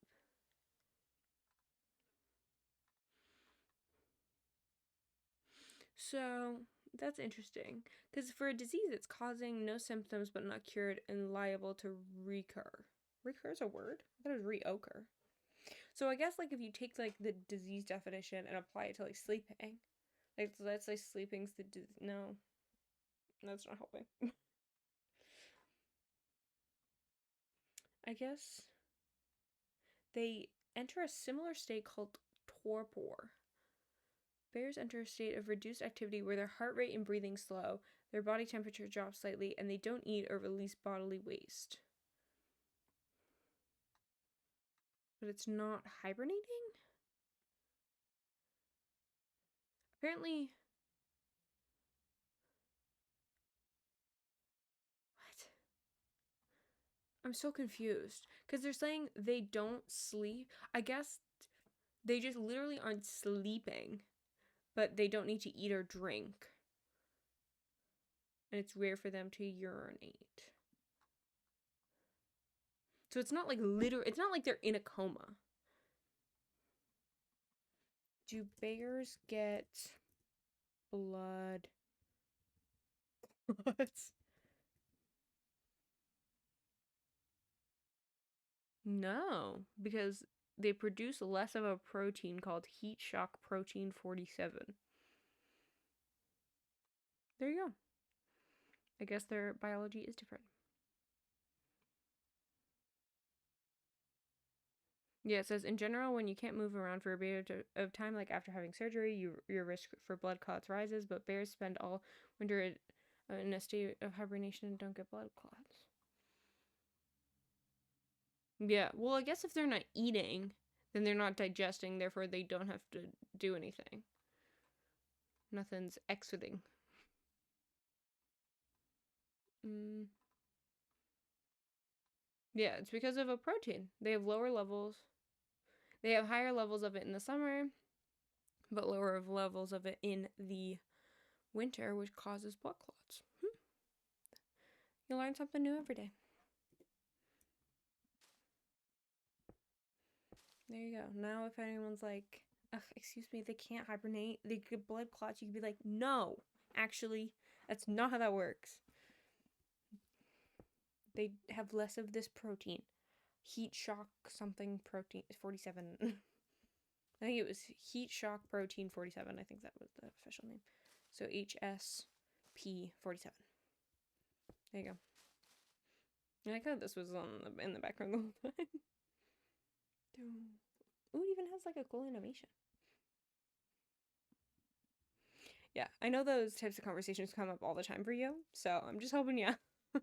So that's interesting, because for a disease it's causing no symptoms but not cured and liable to recur. Recur is a word? I thought it was reoccur. So I guess like if you take like the disease definition and apply it to like sleeping, like let's say sleeping's the no, that's not helping. I guess they enter a similar state called torpor. Bears enter a state of reduced activity where their heart rate and breathing slow, their body temperature drops slightly, and they don't eat or release bodily waste. But it's not hibernating? Apparently... What? I'm so confused. Because they're saying they don't sleep. I guess they just literally aren't sleeping, but they don't need to eat or drink. And it's rare for them to urinate. So it's not like it's not like they're in a coma. Do bears get blood clots? No, because they produce less of a protein called heat shock protein 47. There you go. I guess their biology is different. Yeah, it says, in general, when you can't move around for a period of time, like after having surgery, your risk for blood clots rises, but bears spend all winter in a state of hibernation and don't get blood clots. Yeah, well, I guess if they're not eating, then they're not digesting, therefore they don't have to do anything. Nothing's exiting. Yeah, it's because of a protein. They have lower levels. They have higher levels of it in the summer, but lower levels of it in the winter, which causes blood clots. You learn something new every day. There you go. Now if anyone's like, excuse me, they can't hibernate, they get blood clots, you could be like, no, actually, that's not how that works. They have less of this protein. Heat shock something protein 47. I think it was heat shock protein 47. I think that was the official name. So HSP 47. There you go. I like how this was in the background the whole time. Ooh, it even has like a cool animation. Yeah, I know those types of conversations come up all the time for you, so I'm just hoping, yeah. Ugh,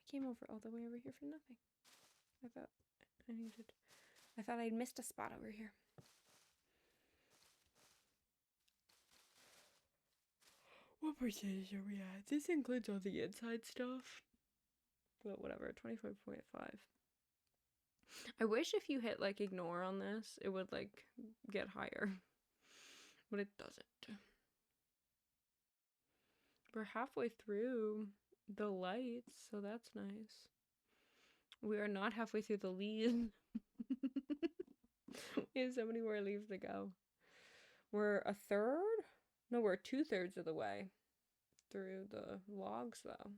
came over all the way over here for nothing. I thought I'd missed a spot over here. What percentage are we at? This includes all the inside stuff. But whatever, 24.5. I wish if you hit like ignore on this, it would like get higher. But it doesn't. We're halfway through the lights, so that's nice. We are not halfway through the leaves. We have so many more leaves to go. We're a third? No, we're 2/3 of the way through the logs, though.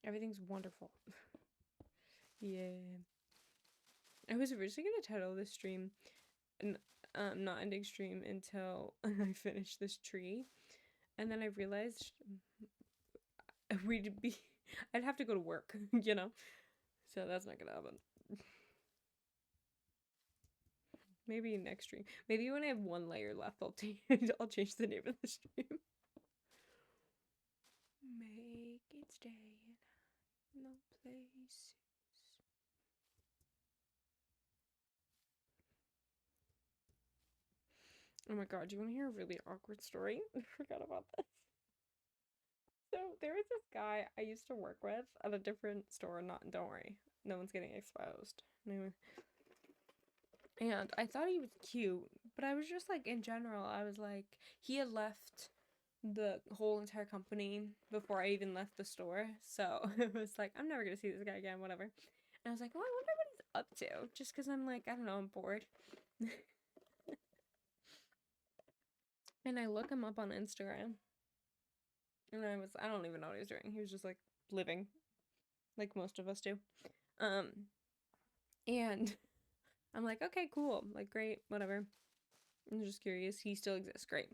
Everything's wonderful. Yeah. I was originally going to title this stream, not ending stream until I finish this tree. And then I realized I'd have to go to work, you know? So that's not gonna happen. Maybe next stream. Maybe when I have one layer left, I'll change the name of the stream. Make it stay in no places. Oh my god, do you want to hear a really awkward story? I forgot about this. So there was this guy I used to work with at a different store. Don't worry, no one's getting exposed. Anyway. And I thought he was cute, but I was just like, in general, I was like, he had left the whole entire company before I even left the store. So it was like, I'm never gonna see this guy again, whatever. And I was like, oh, I wonder what he's up to. Just because I'm like, I don't know, I'm bored. And I look him up on Instagram. And I don't even know what he was doing. He was just like living like most of us do. And I'm like, okay, cool. Like, great, whatever. I'm just curious. He still exists. Great.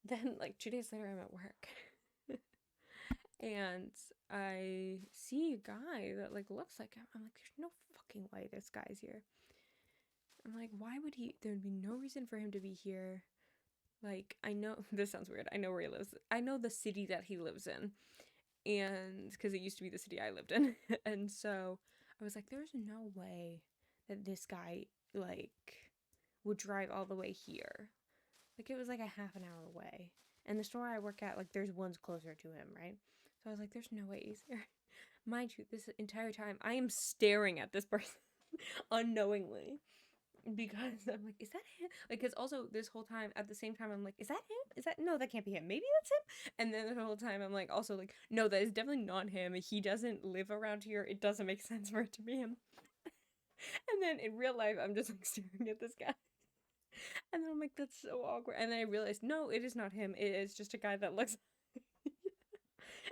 Then, like, 2 days later, I'm at work. And I see a guy that, like, looks like him. I'm like, there's no fucking way this guy's here. I'm like, why would he? There'd be no reason for him to be here. Like, I know, this sounds weird. I know where he lives. I know the city that he lives in. And, because it used to be the city I lived in. And so, I was like, there's no way that this guy, like, would drive all the way here. Like, it was like a half an hour away. And the store I work at, like, there's ones closer to him, right? So I was like, there's no way he's here. Mind you, this entire time, I am staring at this person unknowingly. Because I'm like, is that him? Like, because also this whole time, at the same time, I'm like, is that him? No, that can't be him. Maybe that's him. And then the whole time, I'm like, also like, no, that is definitely not him. He doesn't live around here. It doesn't make sense for it to be him. And then in real life, I'm just like staring at this guy. And then I'm like, that's so awkward. And then I realized, no, it is not him. It is just a guy that looks.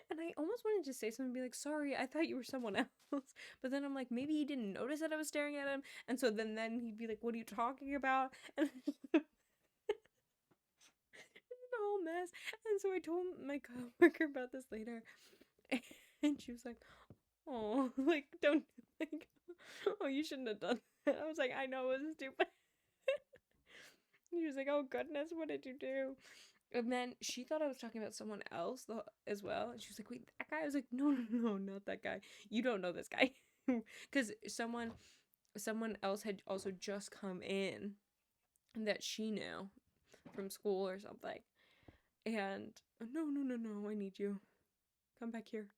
And I almost wanted to say something and be like, sorry, I thought you were someone else. But then I'm like, maybe he didn't notice that I was staring at him. And so then he'd be like, what are you talking about? And it's a whole mess. And so I told my coworker about this later. And she was like, oh, like, don't, like, oh, you shouldn't have done that. I was like, I know it was stupid. She was like, oh goodness, what did you do? And then she thought I was talking about someone else as well. And she was like, wait, that guy? I was like, no, not that guy. You don't know this guy. Because someone else had also just come in that she knew from school or something. And no, I need you. Come back here.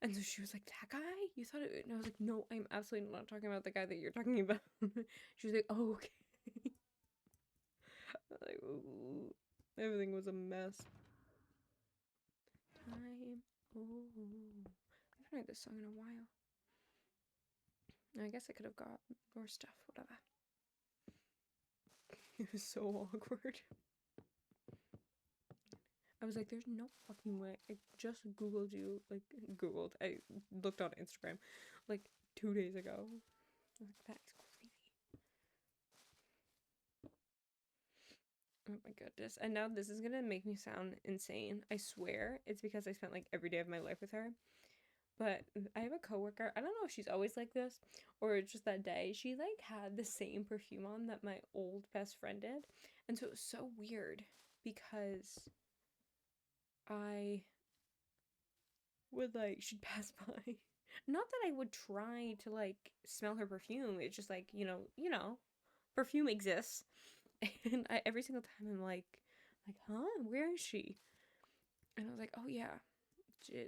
And so she was like, that guy? You thought it? And I was like, no, I'm absolutely not talking about the guy that you're talking about. She was like, oh, okay. Like, ooh, everything was a mess. Time. Oh, I haven't heard this song in a while. I guess I could have got more stuff. Whatever. It was so awkward. I was like, there's no fucking way. I just Googled you. Like, I looked on Instagram like 2 days ago. I was like, that is crazy. Oh my goodness. And now this is gonna make me sound insane. I swear it's because I spent like every day of my life with her. But I have a coworker. I don't know if she's always like this or it's just that day. She like had the same perfume on that my old best friend did. And so it was so weird because I would like she'd pass by. Not that I would try to like smell her perfume. It's just like, perfume exists. And every single time I'm like, huh? Where is she? And I was like, oh yeah.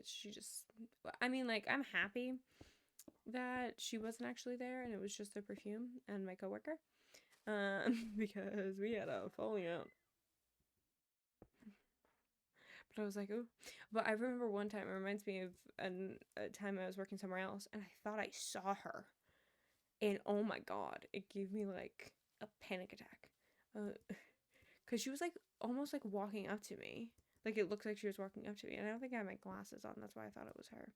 She just I mean, like, I'm happy that she wasn't actually there and it was just the perfume and my coworker. Because we had a falling out. But I was like, oh. But I remember one time, it reminds me of a time I was working somewhere else and I thought I saw her. And oh my God, it gave me like a panic attack. Because she was like almost like walking up to me. Like it looked like she was walking up to me. And I don't think I had my glasses on. That's why I thought it was her.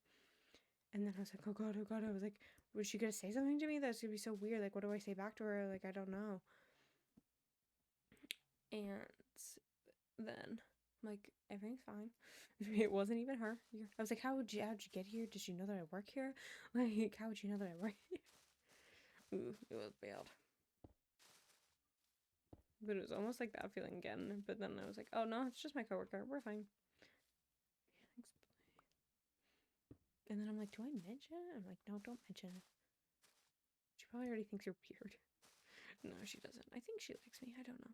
And then I was like, oh God, oh God. I was like, was she going to say something to me? That's going to be so weird. Like, what do I say back to her? Like, I don't know. And then I'm like, everything's fine. It wasn't even her. I was like, how'd you get here? Did she know that I work here? Like, how would you know that I work here? Ooh, it was bad. But it was almost like that feeling again. But then I was like, oh no, it's just my coworker. We're fine. And then I'm like, do I mention it? I'm like, no, don't mention it. She probably already thinks you're weird. No, she doesn't. I think she likes me. I don't know.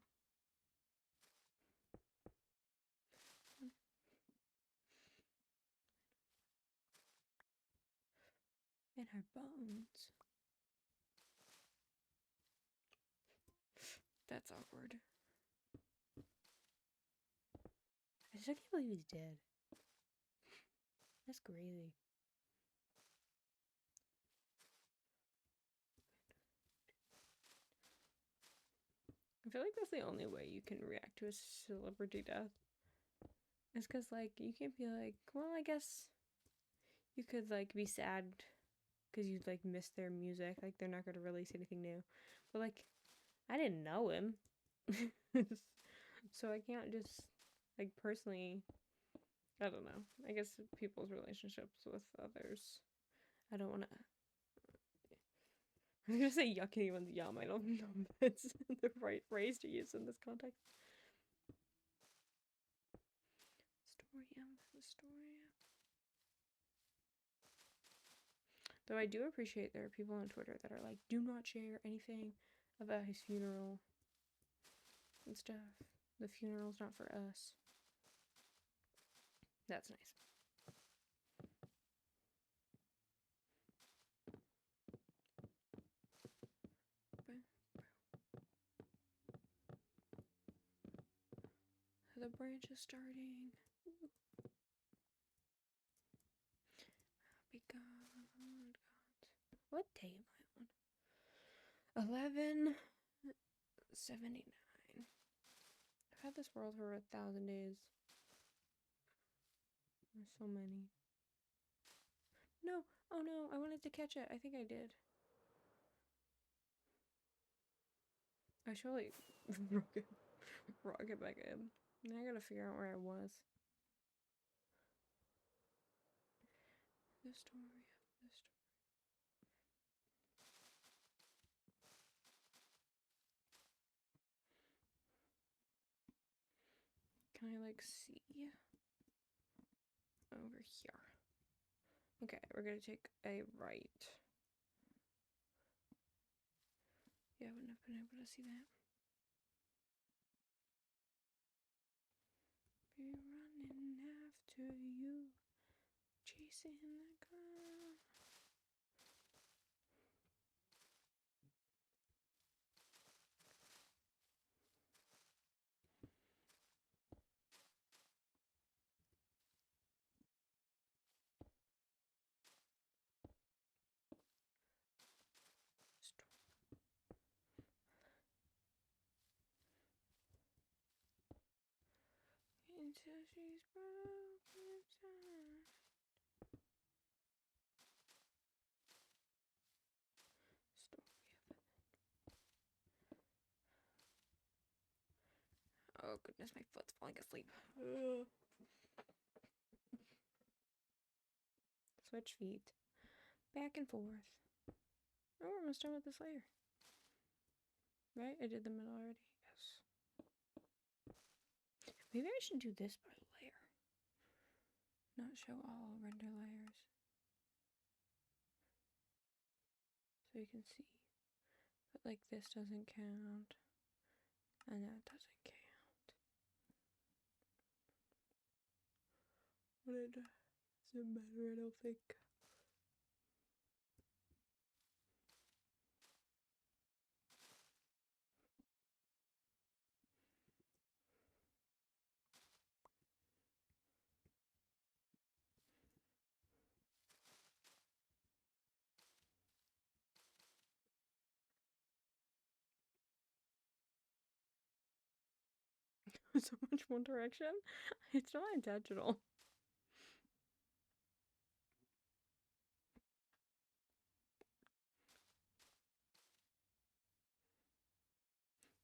In her bones. That's awkward. I just can't believe he's dead. That's crazy. I feel like that's the only way you can react to a celebrity death. It's because, like, you can't be like, well, I guess you could, like, be sad because you, like, missed their music. Like, they're not going to release anything new. But, like, I didn't know him. So I can't just, like, personally, I don't know. I guess people's relationships with others. I don't want to. I was going to say yuck anyone's yum. I don't know if that's the right phrase to use in this context. Story. Though I do appreciate there are people on Twitter that are like, do not share anything about his funeral and stuff. The funeral's not for us. That's nice. The branch is starting. Happy God. What day am I on? 11/79. I've had this world for 1,000 days. There's so many. No. Oh no, I wanted to catch it. I think I did. I should like rock it back in. Now I gotta figure out where I was. The story of the story. Can I like see over here? Okay, we're gonna take a right. Yeah, I wouldn't have been able to see that. Be running after you, chasing the car. Until she's broken inside. Oh goodness, my foot's falling asleep. So Switch feet. Back and forth. Oh, we're almost done with this layer. Right? I did the middle already. Yes. Maybe I should do this by layer. Not show all render layers. So you can see. But like this doesn't count. And that doesn't count. But it doesn't matter, I don't think. So much one direction. It's not intentional.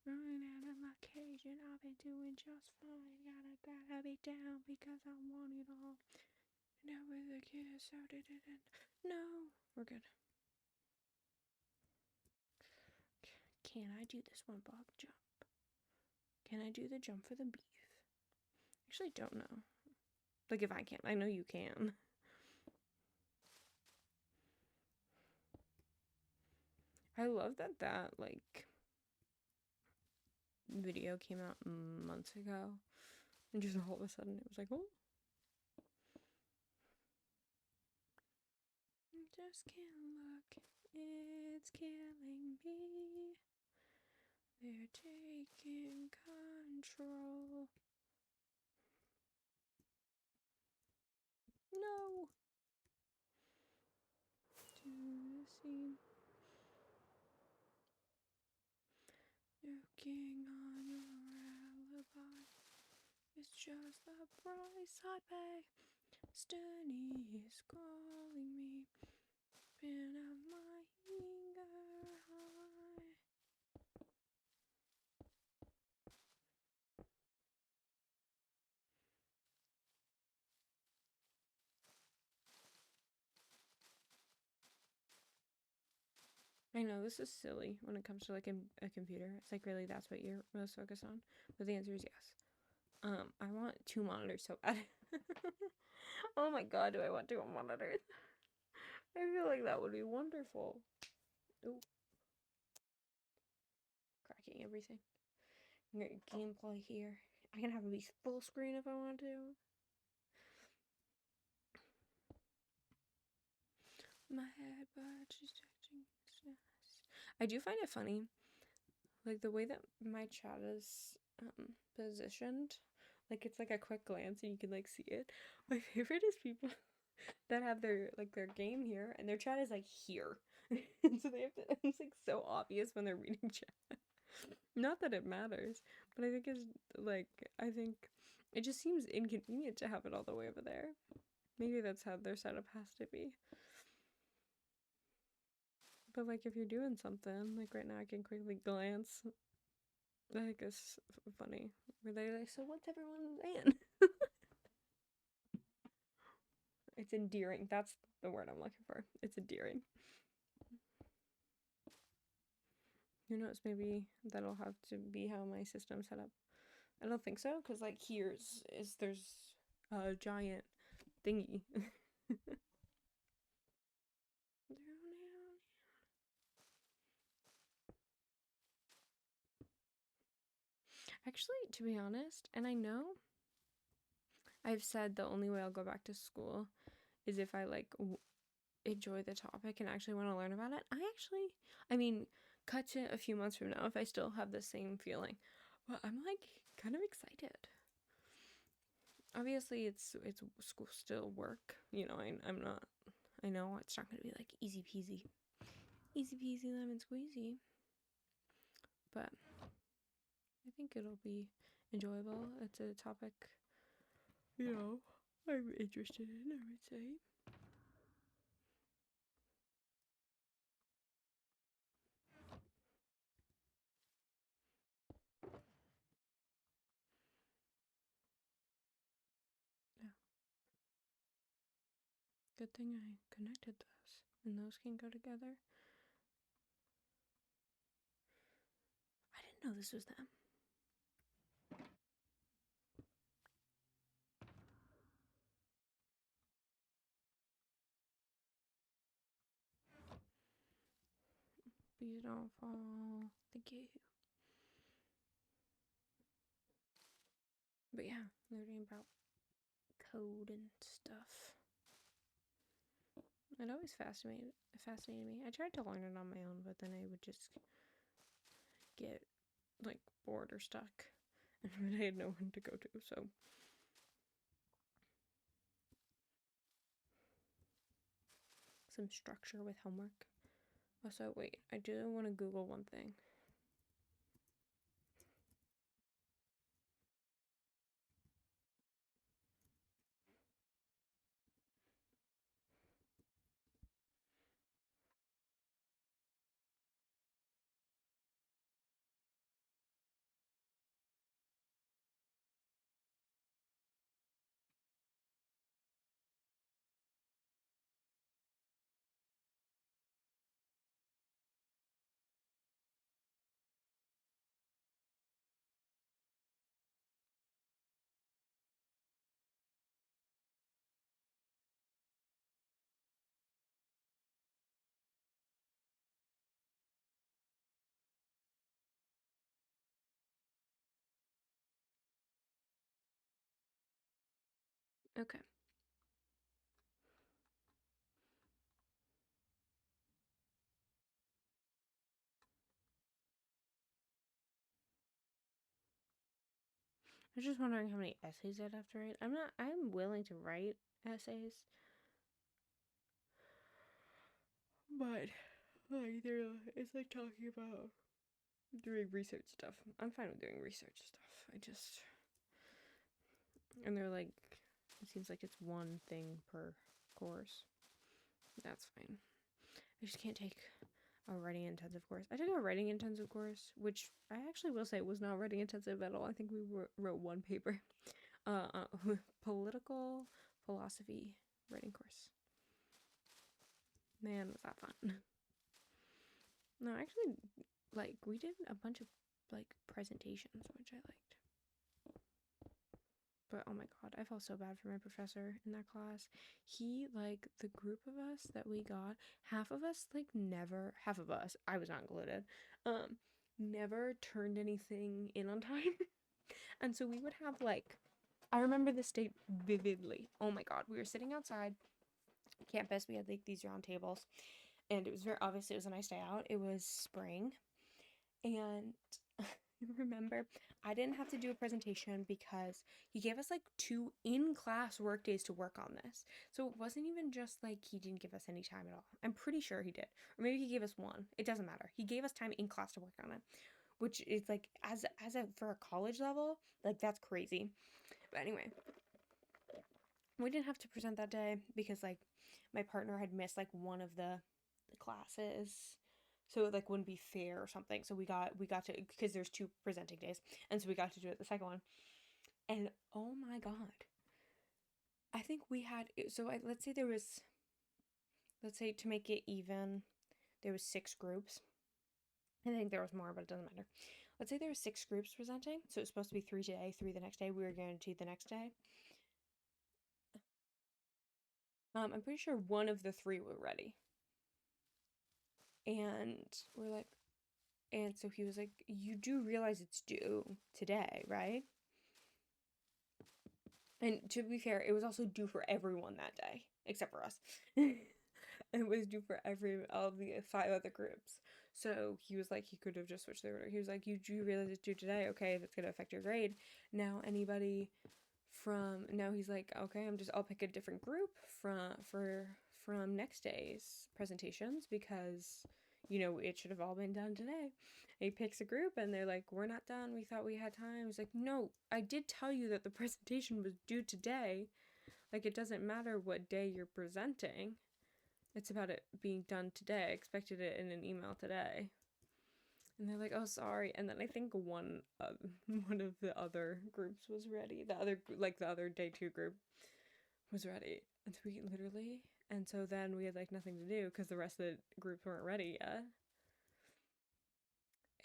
Running out of my cage and I've been doing just fine. Gotta be down because I want it all. Now with a kiss, how did it end? No, we're good. Can I do this one block jump? Can I do the jump for the beef? Actually, don't know. Like if I can, I know you can. I love that like video came out months ago, and just all of a sudden it was like, oh. Just can't look, it's killing me. They're taking control. No. To the scene. Joking on your alibi. It's just the price I pay. Stony is calling me. Been of my anger high. I know this is silly when it comes to like a computer. It's like, really, that's what you're most focused on? But the answer is yes. I want 2 monitors so bad. Oh my god, do I want 2 monitors? I feel like that would be wonderful. Ooh. Cracking everything. Gameplay here. I can have it be full screen if I want to. My head, but she's touching. I do find it funny, like the way that my chat is positioned. Like it's like a quick glance and you can like see it. My favorite is people that have their game here and their chat is like here. And so they have to, it's like so obvious when they're reading chat. Not that it matters, but I think it just seems inconvenient to have it all the way over there. Maybe that's how their setup has to be. But like if you're doing something, like right now I can quickly glance. Like it's funny. Were they like, so what's everyone saying? It's endearing. That's the word I'm looking for. It's endearing. Who knows, maybe that'll have to be how my system's set up. I don't think so, because like there's a giant thingy. Actually, to be honest, and I know I've said the only way I'll go back to school is if I like enjoy the topic and actually want to learn about it. I mean, cut to a few months from now if I still have the same feeling. Well, I'm like kind of excited. Obviously, it's school still work. You know, I'm not. I know it's not gonna be like easy peasy lemon squeezy. But I think it'll be enjoyable. It's a topic, you know, I'm interested in, I would say. Yeah. Good thing I connected those. And those can go together. I didn't know this was them. Please don't fall. Thank you. But yeah, learning about code and stuff. It always fascinated me. I tried to learn it on my own, but then I would just get like bored or stuck, and I had no one to go to. So some structure with homework. Also, wait, I do want to Google one thing. Okay. I was just wondering how many essays I'd have to write. I'm willing to write essays. But like it's like talking about doing research stuff. I'm fine with doing research stuff. And they're like, it seems like it's one thing per course. That's fine. I just can't take a writing intensive course. I took a writing intensive course, which I actually will say was not writing intensive at all. I think we wrote one paper. Political philosophy writing course. Man, was that fun. No, actually, like, we did a bunch of, like, presentations, which I liked. But, oh my god, I felt so bad for my professor in that class. He, like, the group of us that we got, half of us, I was not included, never turned anything in on time. And so we would have, like, I remember this day vividly. Oh my god, we were sitting outside campus. We had, like, these round tables. And it was it was a nice day out. It was spring. And remember, I didn't have to do a presentation because he gave us like 2 in-class work days to work on this. So it wasn't even just like he didn't give us any time at all. I'm pretty sure he did. Or maybe he gave us 1. It doesn't matter. He gave us time in class to work on it, which is like for a college level, like that's crazy. But anyway, we didn't have to present that day because like my partner had missed like one of the classes, so it like wouldn't be fair or something. So we got to, because there's 2 presenting days, and so we got to do it the second one. And oh my god, I think we had, so let's say to make it even, there was 6 groups. I think there was more, but it doesn't matter. Let's say there were 6 groups presenting, so it's supposed to be 3 today, 3 the next day. We were guaranteed the next day. I'm pretty sure one of the 3 were ready. And we're like, and so he was like, you do realize it's due today, right? And to be fair, it was also due for everyone that day, except for us. It was due for all the 5 other groups. So he was like, he could have just switched the order. He was like, you do realize it's due today? Okay, that's gonna affect your grade. Now he's like, okay, I'll pick a different group from next day's presentations because, it should have all been done today. And he picks a group and they're like, we're not done. We thought we had time. He's like, no, I did tell you that the presentation was due today. Like, it doesn't matter what day you're presenting. It's about it being done today. I expected it in an email today. And they're like, oh, sorry. And then I think one of the other groups was ready. The other day 2 group was ready. And we literally, And so then we had like nothing to do because the rest of the groups weren't ready yet.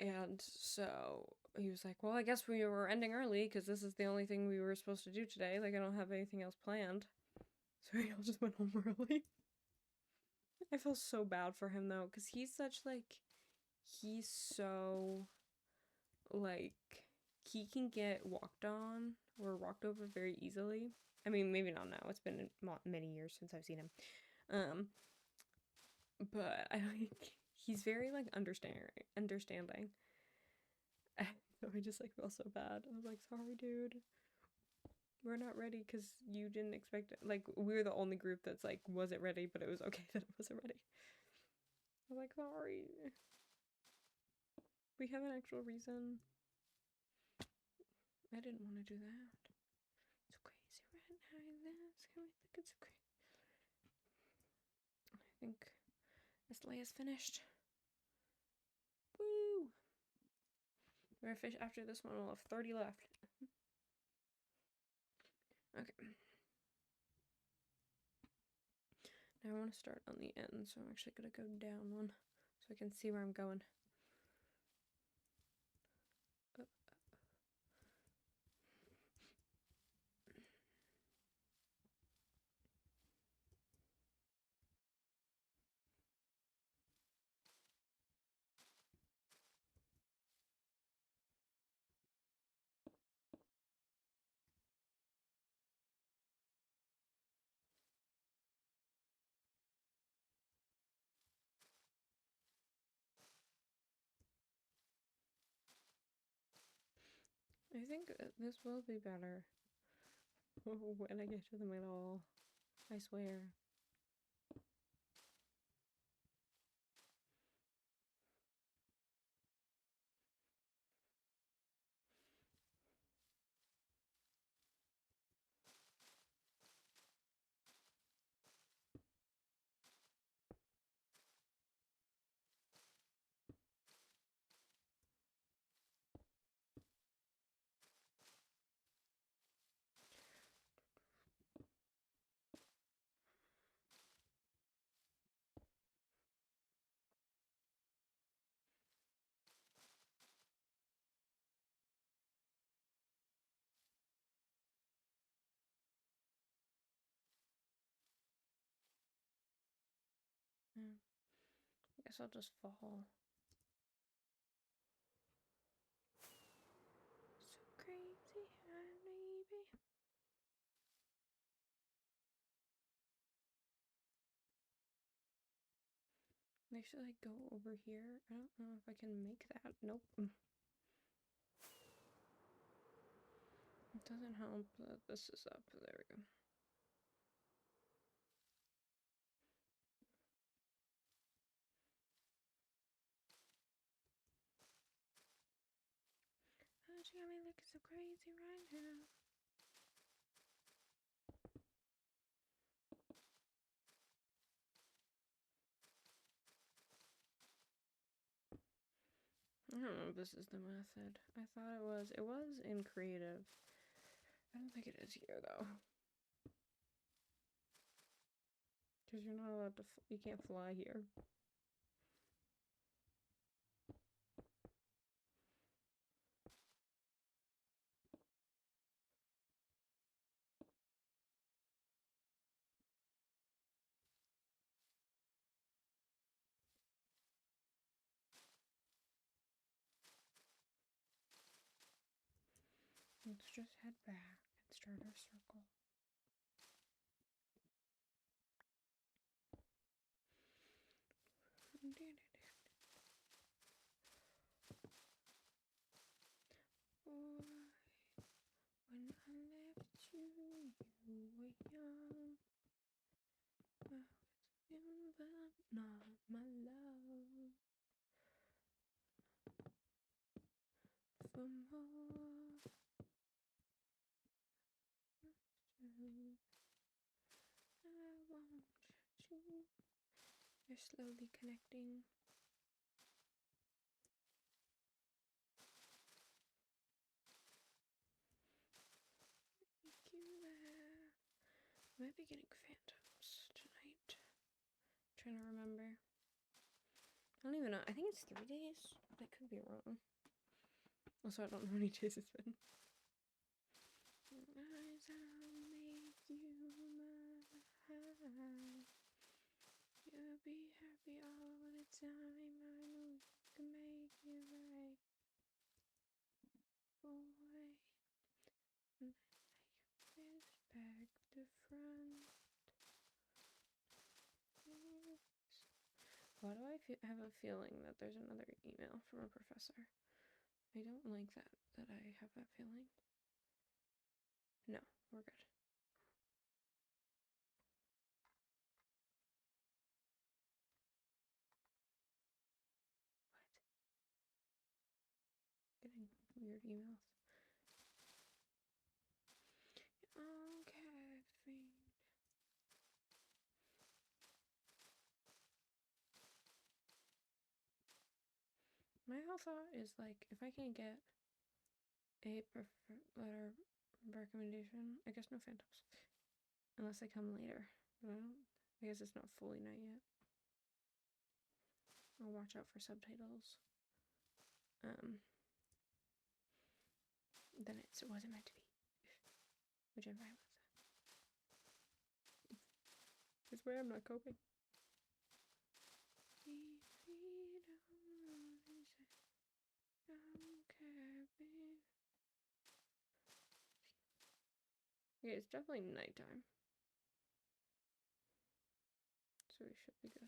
And so he was like, well, I guess we were ending early because this is the only thing we were supposed to do today. Like, I don't have anything else planned. So we all just went home early. I feel so bad for him though, because he's so, like, he can get walked on or walked over very easily. I mean, maybe not now. It's been many years since I've seen him. But he's very, like, understanding. So I just, like, feel so bad. I was like, sorry, dude. We're not ready because you didn't expect it. Like, we were the only group that's, like, wasn't ready, but it was okay that it wasn't ready. I was like, sorry. We have an actual reason. I didn't want to do that. It's crazy right now. It's crazy. I think this lay is finished. Woo! We're finished after this one. We'll have 30 left. Okay. Now I want to start on the end, so I'm actually going to go down one so I can see where I'm going. I think this will be better when I get to the middle. I swear. Yeah. I guess I'll just fall. So crazy, baby. Maybe should I go over here? I don't know if I can make that. Nope. It doesn't help that this is up. There we go. Oh, she got me looking so crazy right now. I don't know if this is the method. I thought it was. It was in creative. I don't think it is here though. Because you're not allowed to. You can't fly here. Let's just head back and start our circle. When I left you, you were young. I was young, but not my love. For more. I want you. You're slowly connecting. Thank you there. I might be getting phantoms tonight. trying to remember. I don't even know. I think it's 3 days. I could be wrong. Also, I don't know how many days it's been. Eyes, I'll make you my high. You'll be happy all the time. I know you can make it right. Boy, this back to front. Why do I have a feeling that there's another email from a professor? I don't like that I have that feeling. No, we're good. What? Getting weird emails. Okay, my whole thought is like, if I can get a letter recommendation, I guess no phantoms, unless they come later. But I guess it's not fully night yet. I'll watch out for subtitles. Then it wasn't meant to be, which I'm fine with. It's where I'm not coping. Okay, it's definitely nighttime, so we should be good.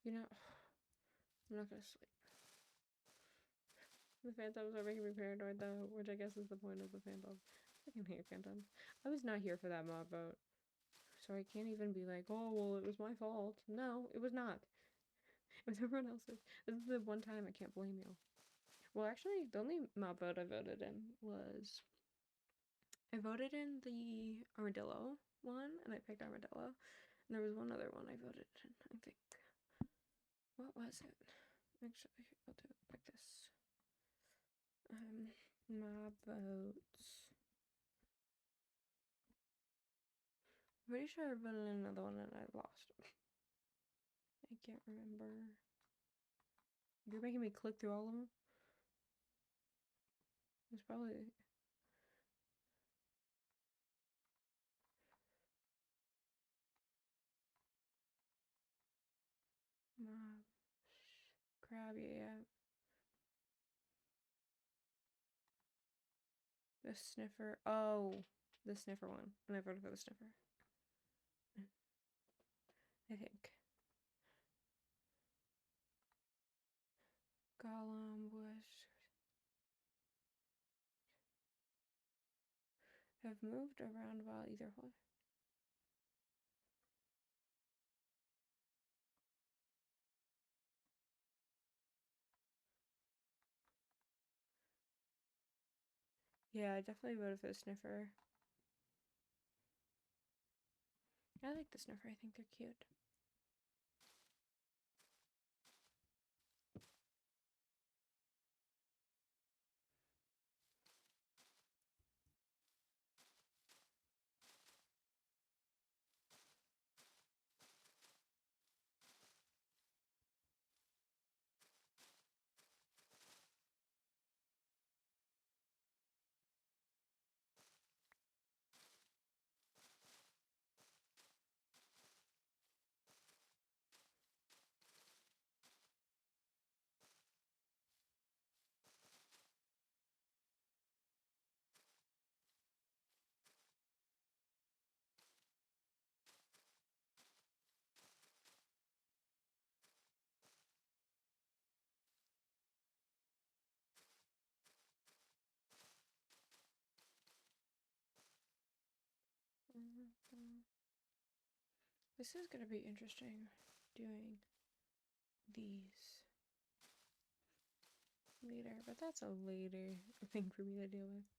You know, I'm not gonna sleep. The phantoms are making me paranoid though, which I guess is the point of the phantoms. I can hate phantoms. I was not here for that mob vote, so I can't even be like, oh, well, it was my fault. No, it was not. It was everyone else's. This is the one time I can't blame you. Well, actually, the only mob vote I voted in was... I voted in the armadillo one, and I picked armadillo. And there was one other one I voted in, I think. What was it? Actually, I'll pick this. Mob votes. I'm pretty sure I voted in another one and I lost. I can't remember. You're making me click through all of them? It's probably... Mob. Crab, yeah. The sniffer. Oh, the sniffer one. And I voted for the sniffer. I think. Golem, Bush. Have moved around while either one. Yeah, I definitely voted for the sniffer. I like the sniffer. I think they're cute. This is gonna be interesting doing these later, but that's a later thing for me to deal with.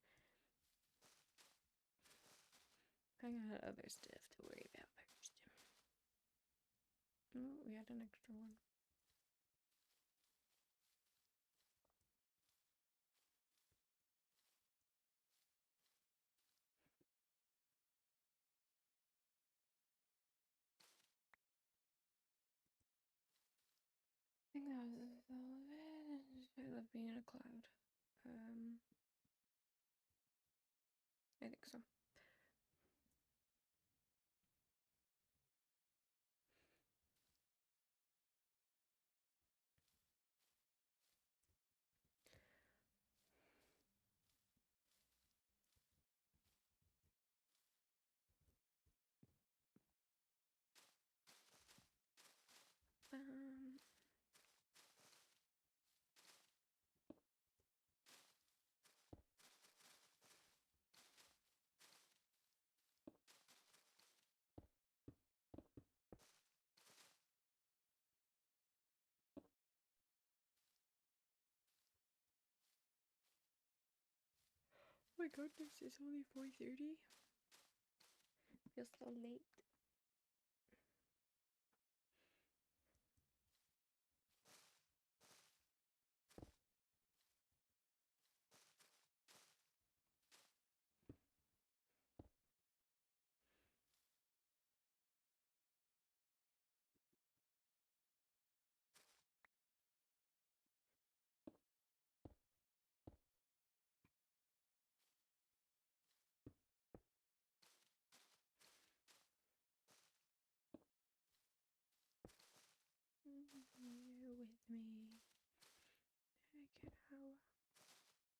I got other stuff to worry about first. Oh, we had an extra one. I love being in a cloud. I think so. Oh my goodness, it's only 4:30. Feels so late. You with me. I get how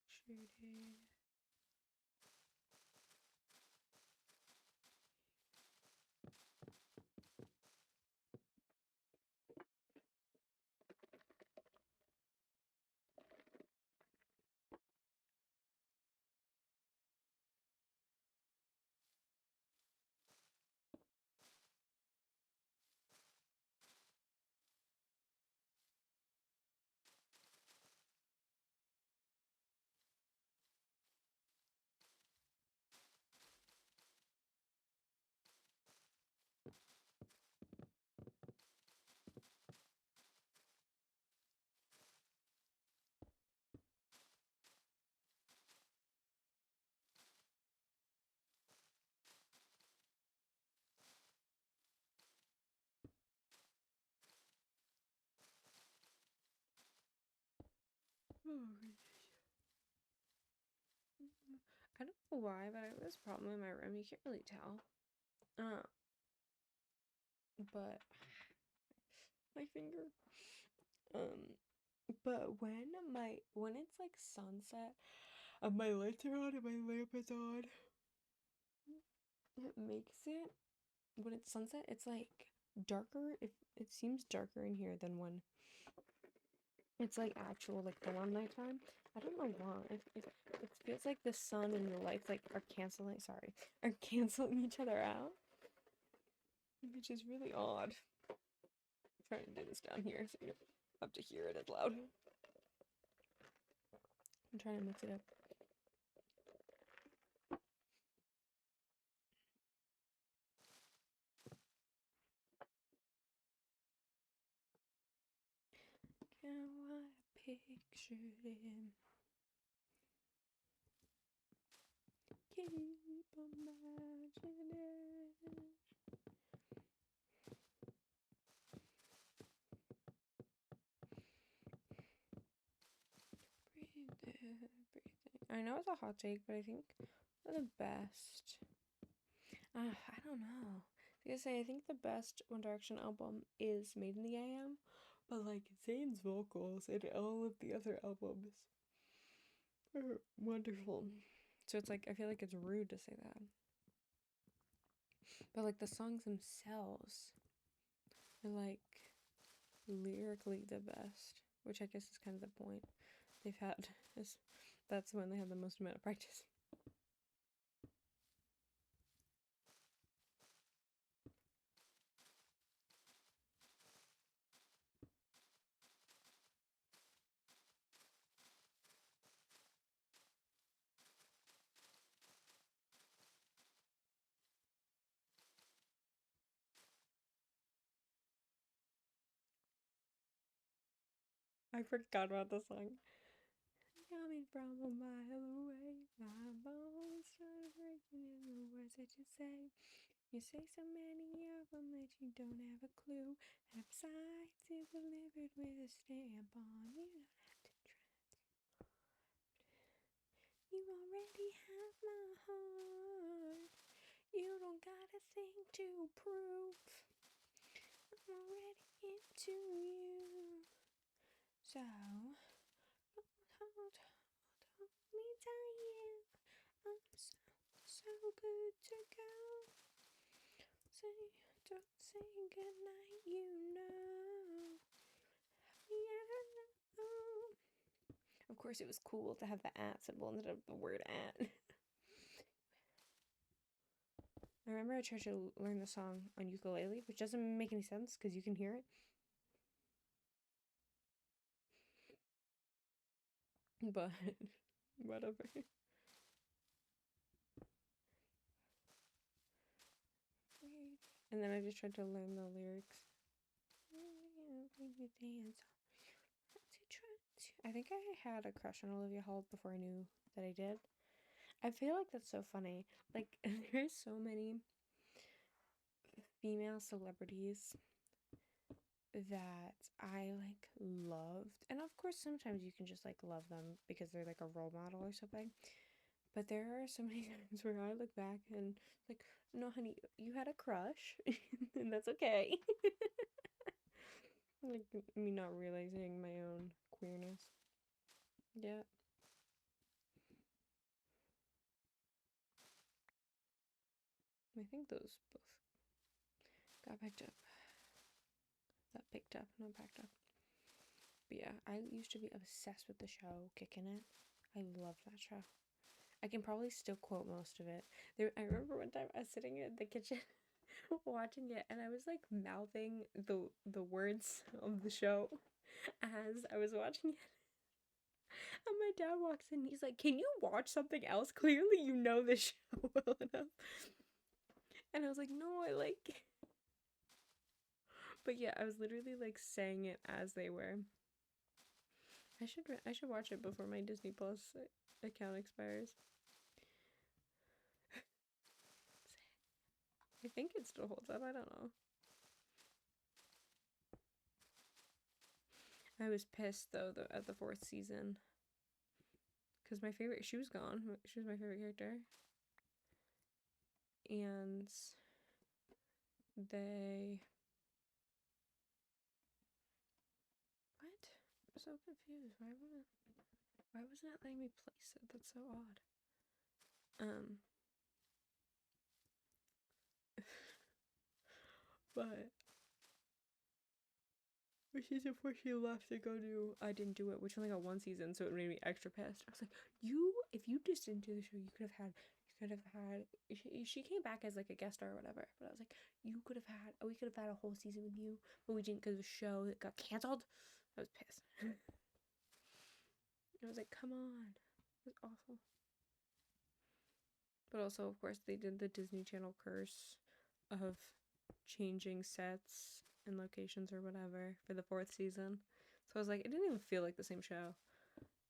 shooting. I don't know why, but I have this problem in my room. You can't really tell. But my finger. But when it's like sunset and my lights are on and my lamp is on, it makes it when it's sunset, it's like darker. If it seems darker in here than when it's like actual like full on nighttime. I don't know why. It feels like the sun and the lights like are canceling each other out, which is really odd. I'm trying to do this down here so you have to hear it as loud. I'm trying to mix it up. Can I picture him? Keep imagining. Breathing. I know it's a hot take, but I think they're the best. I don't know. I was gonna say I think the best One Direction album is Made in the AM, but like Zayn's vocals and all of the other albums are wonderful. So it's like I feel like it's rude to say that. But like the songs themselves are like lyrically the best, which I guess is kind of the point they've had. That's when they have the most amount of practice. I forgot about the song. Coming from a mile away, my bones started breaking in the words that you say. You say so many of them that you don't have a clue. And besides, it's delivered with a stamp on. You don't have to try. You already have my heart. You don't got a thing to prove. I'm already into you. So, hold me tight. I'm so good to go. Don't say goodnight, you know. Yeah. Of course, it was cool to have the at symbol instead of the word at. I remember I tried to learn the song on ukulele, which doesn't make any sense because you can hear it. But, whatever. And then I just tried to learn the lyrics. I think I had a crush on Olivia Hall before I knew that I did. I feel like that's so funny. Like, there's so many female celebrities that I like loved. And of course, sometimes you can just like love them because they're like a role model or something. But there are so many times where I look back and like, no, honey, you had a crush, and that's okay. Like me not realizing my own queerness. Yeah. I think those both got picked up. Got picked up, not packed up. But yeah, I used to be obsessed with the show Kickin' It. I love that show. I can probably still quote most of it. I remember one time I was sitting in the kitchen watching it, and I was like mouthing the words of the show as I was watching it. And my dad walks in, he's like, "Can you watch something else? Clearly you know the show well enough." And I was like, "No, I like it." But yeah, I was literally like saying it as they were. I should watch it before my Disney Plus account expires. I think it still holds up. I don't know. I was pissed though at the fourth season because she was gone. She was my favorite character, and they what? I'm so confused. Why wasn't it letting me place it? That's so odd. But season 4 she left to go do I Didn't Do It, which only got one season, so it made me extra pissed. I was like, if you just didn't do the show, you could have had she came back as like a guest star or whatever, but I was like, we could have had a whole season with you, but we didn't because the show that got canceled. I was pissed. I was like, come on. It was awful. But also, of course, they did the Disney Channel curse of changing sets and locations or whatever for the fourth season. So I was like, it didn't even feel like the same show.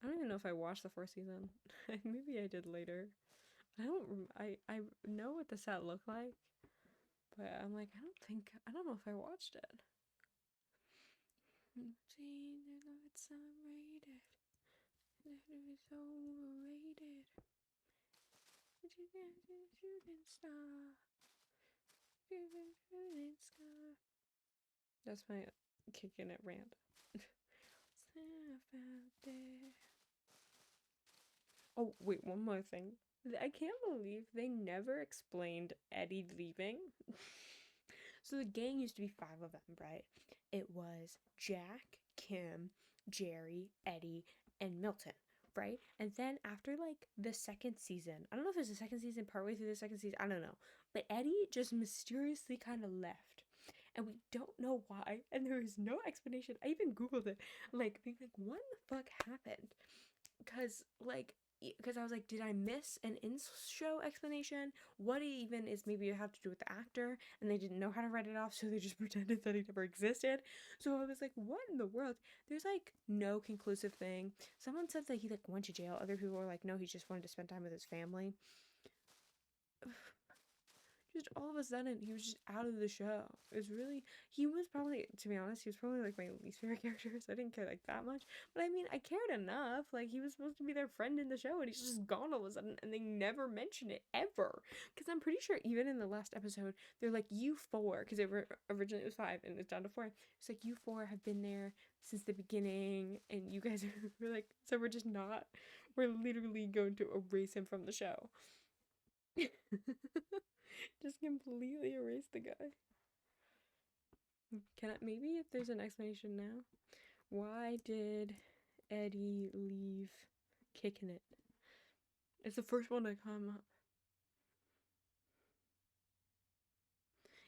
I don't even know if I watched the fourth season. Maybe I did later. I know what the set looked like, but I'm like, I don't know if I watched it. It's unrated. It's overrated. Shooting star. Shooting star. That's my Kicking It rant. Oh, wait, one more thing. I can't believe they never explained Eddie leaving. So the gang used to be 5 of them, right? It was Jack, Kim, Jerry, Eddie, and Milton, right? And then after like the second season, I don't know if it was the second season, partway through the second season, I don't know. But Eddie just mysteriously kind of left. And we don't know why. And there is no explanation. I even Googled it. Like, being like, what the fuck happened? Because I was like, did I miss an in-show explanation? What even is maybe it had to do with the actor, and they didn't know how to write it off, so they just pretended that he never existed. So I was like, what in the world? There's like no conclusive thing. Someone said that he like went to jail. Other people were like, no, he just wanted to spend time with his family. just all of a sudden he was just out of the show. It was really, he was probably, to be honest, he was probably like my least favorite character, so I didn't care like that much. But I mean, I cared enough. Like, he was supposed to be their friend in the show, and he's just gone all of a sudden, and they never mention it ever. Because I'm pretty sure even in the last episode, they're like, you four, because originally it was 5 and it's down to 4. It's like, you four have been there since the beginning, and you guys are like, so we're literally going to erase him from the show. Just completely erase the guy. Maybe if there's an explanation now? Why did Eddie leave Kicking It? It's the first one to come up.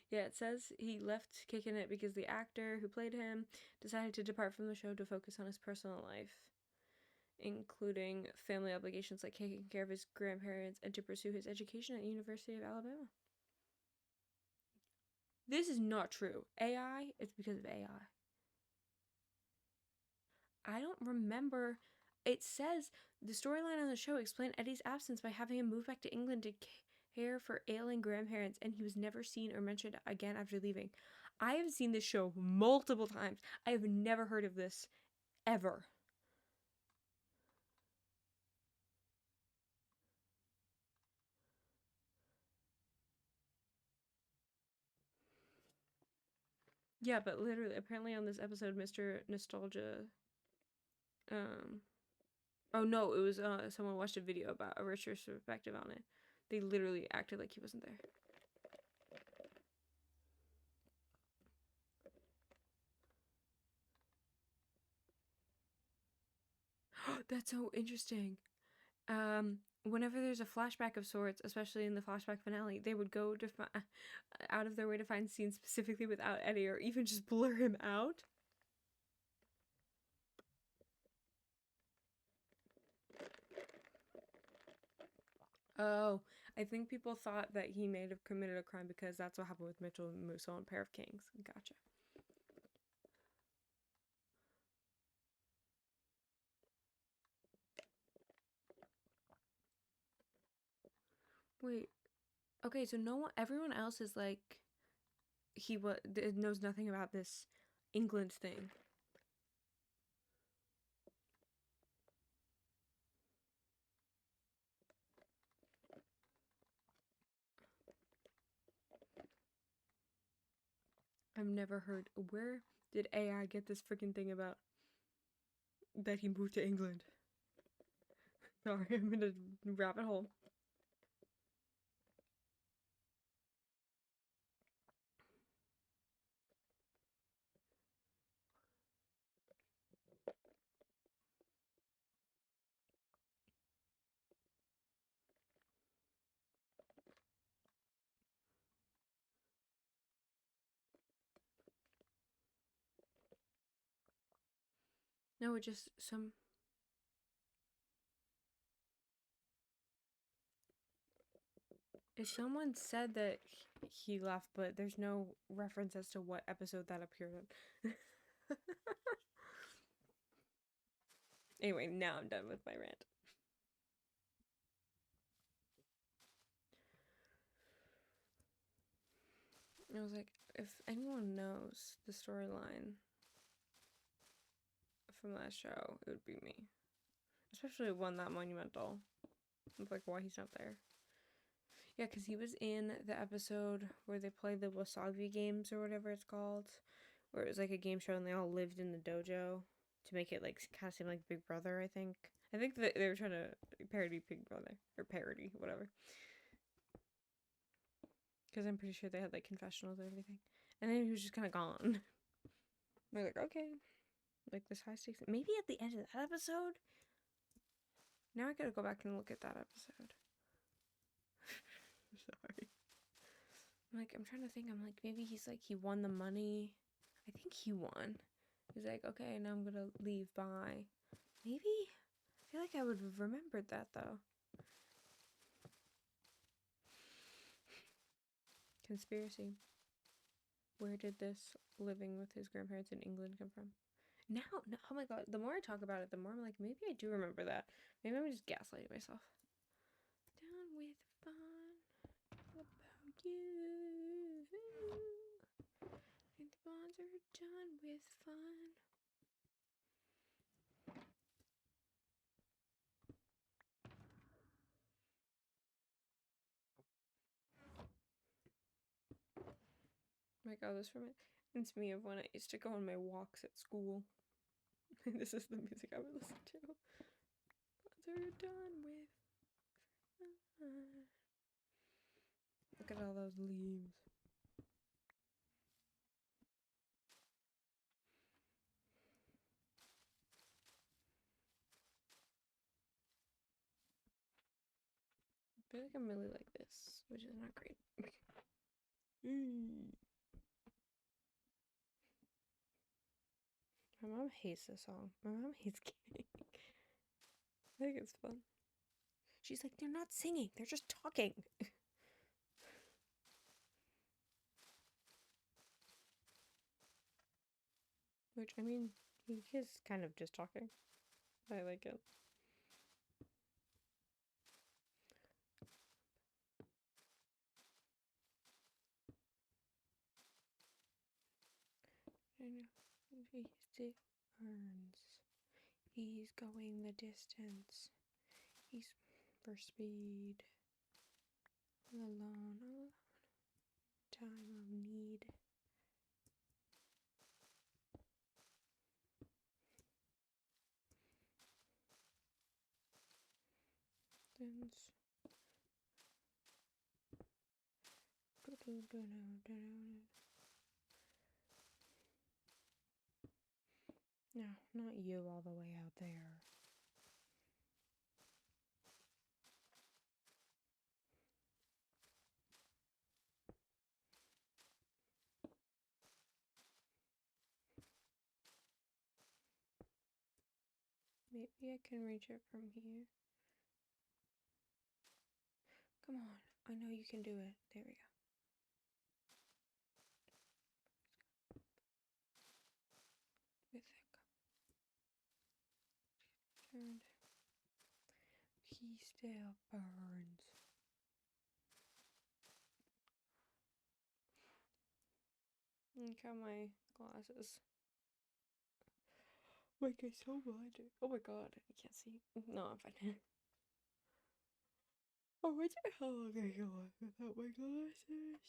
Yeah, it says he left Kicking It because the actor who played him decided to depart from the show to focus on his personal life, including family obligations like taking care of his grandparents and to pursue his education at University of Alabama. This is not true. AI, it's because of AI. I don't remember. It says the storyline on the show explained Eddie's absence by having him move back to England to care for ailing grandparents, and he was never seen or mentioned again after leaving. I have seen this show multiple times. I have never heard of this ever. Yeah, but literally, apparently on this episode, Mr. Nostalgia, oh no, it was, someone watched a video about a retrospective on it. They literally acted like he wasn't there. That's so interesting. Whenever there's a flashback of sorts, especially in the flashback finale, they would go to out of their way to find scenes specifically without Eddie, or even just blur him out. Oh, I think people thought that he may have committed a crime because that's what happened with Mitchell Musso and Pair of Kings. Gotcha. Wait. Okay, so everyone else is like, knows nothing about this England thing. I've never heard. Where did AI get this freaking thing about that he moved to England? Sorry, I'm in a rabbit hole. No, it just some. If someone said that he left, but there's no reference as to what episode that appeared in. Anyway, now I'm done with my rant. I was like, if anyone knows the storyline from that show, it would be me. Especially one that monumental. It's like, why he's not there. Yeah, because he was in the episode where they play the Wasabi games or whatever it's called. Where it was like a game show and they all lived in the dojo to make it like kind of seem like Big Brother, I think. I think that they were trying to parody Big Brother. Or parody, whatever. Because I'm pretty sure they had like confessionals and everything. And then he was just kind of gone. We're like, okay. Like this high stakes. Maybe at the end of that episode? Now I gotta go back and look at that episode. Sorry. I'm trying to think. I'm like, maybe he's like, he won the money. I think he won. He's like, okay, now I'm gonna leave. Bye. Maybe? I feel like I would have remembered that though. Conspiracy. Where did this living with his grandparents in England come from? Now, no, oh my god, the more I talk about it, the more I'm like, maybe I do remember that. Maybe I'm just gaslighting myself. Down with fun about you. done with fun. My god, this reminds me of when I used to go on my walks at school. This is the music I would listen to. Once we're done with fun. Look at all those leaves. I feel like I'm really like this, which is not great. My mom hates this song. My mom hates gaming. I think it's fun. She's like, they're not singing, they're just talking. Which, I mean, he is kind of just talking. I like it. I know. He still earns. He's going the distance. He's for speed. Alone. Time of need. Distance. No, not you all the way out there. Maybe I can reach it from here. Come on, I know you can do it. There we go. With it. Turned. He still burns. Look at my glasses. Like I so blinded. Oh my god, I can't see. No, I'm fine. Oh, what the hell am I going without my glasses?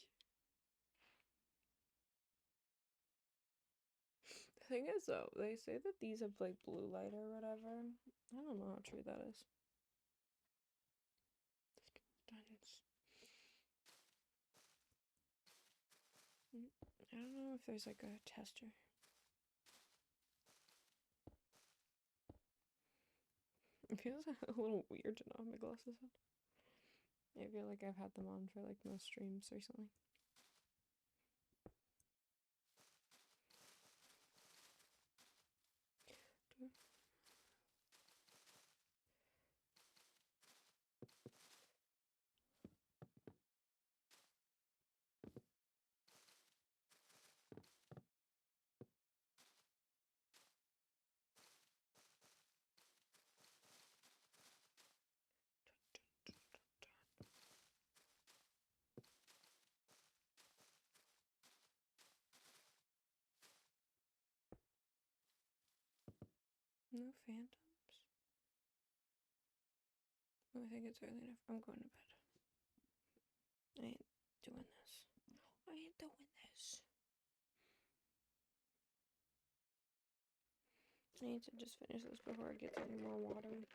The thing is, though, they say that these have like blue light or whatever. I don't know how true that is. I don't know if there's like a tester. It feels a little weird to not have my glasses on. I feel like I've had them on for like most streams recently. No phantoms? Oh, I think it's early enough. I'm going to bed. I ain't doing this. I ain't doing this. I need to just finish this before it gets any more water.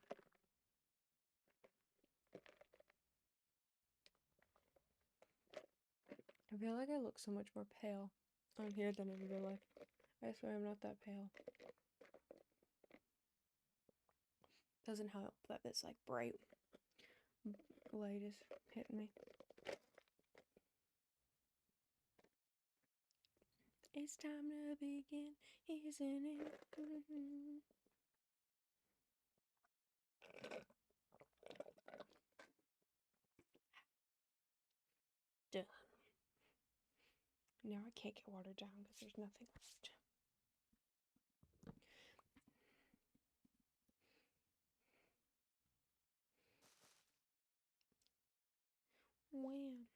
I feel like I look so much more pale on here than in real life. I swear I'm not that pale. Doesn't help that this like bright light is hitting me. It's time to begin, isn't it? Done. Now I can't get watered down because there's nothing left. Wham.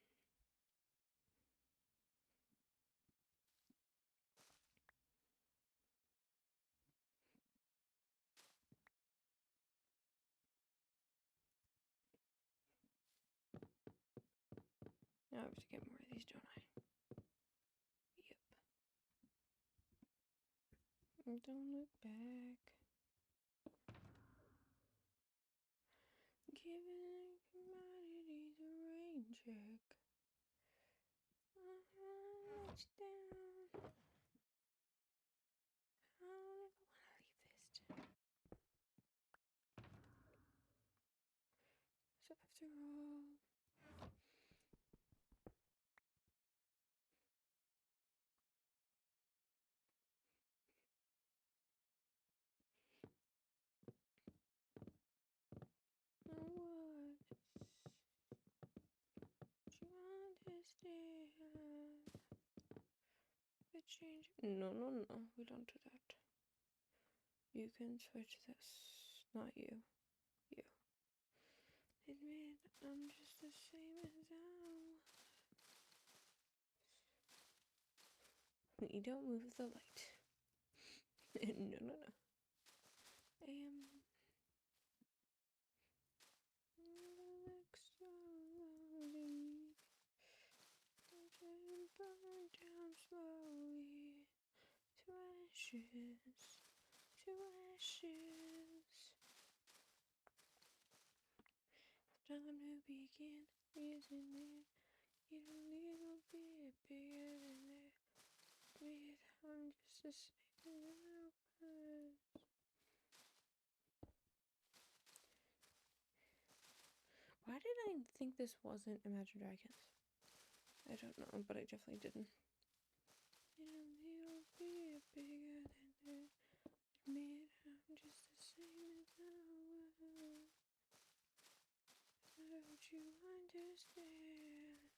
Now I have to get more of these, don't I? Yep. Don't look back. Giving commodities a rain check. Let you down. I don't ever want to leave this. So after all, what you understand? The change. No, we don't do that. You can switch this. Not you. You. Admit I'm just the same as I was. You don't move the light. No. I am. Look slowly. Burn down slowly. To ashes. To ashes. Time to begin. Isn't it? Get a little bit bigger than that. Admit I'm just the same as I was. Why did I think this wasn't Imagine Dragons? I don't know, but I definitely didn't. Get a little bit bigger than that. Admit I'm just the same as I was. Don't you understand?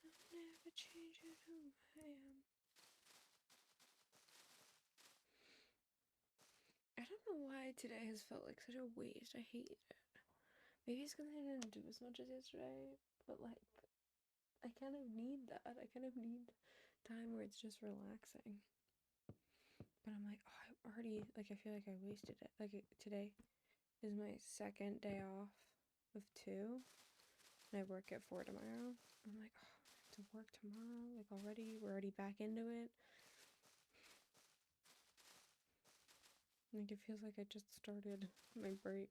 I'll never change it who I am. I don't know why today has felt like such a waste. I hate it. Maybe it's because I didn't do as much as yesterday, but like, I kind of need that. I kind of need time where it's just relaxing. But I'm like, oh, I already, like, I feel like I wasted it. Like, today is my second day off of 2, and I work at 4 tomorrow. I'm like, oh, I have to work tomorrow. Like, already, we're already back into it. Like, it feels like I just started my break.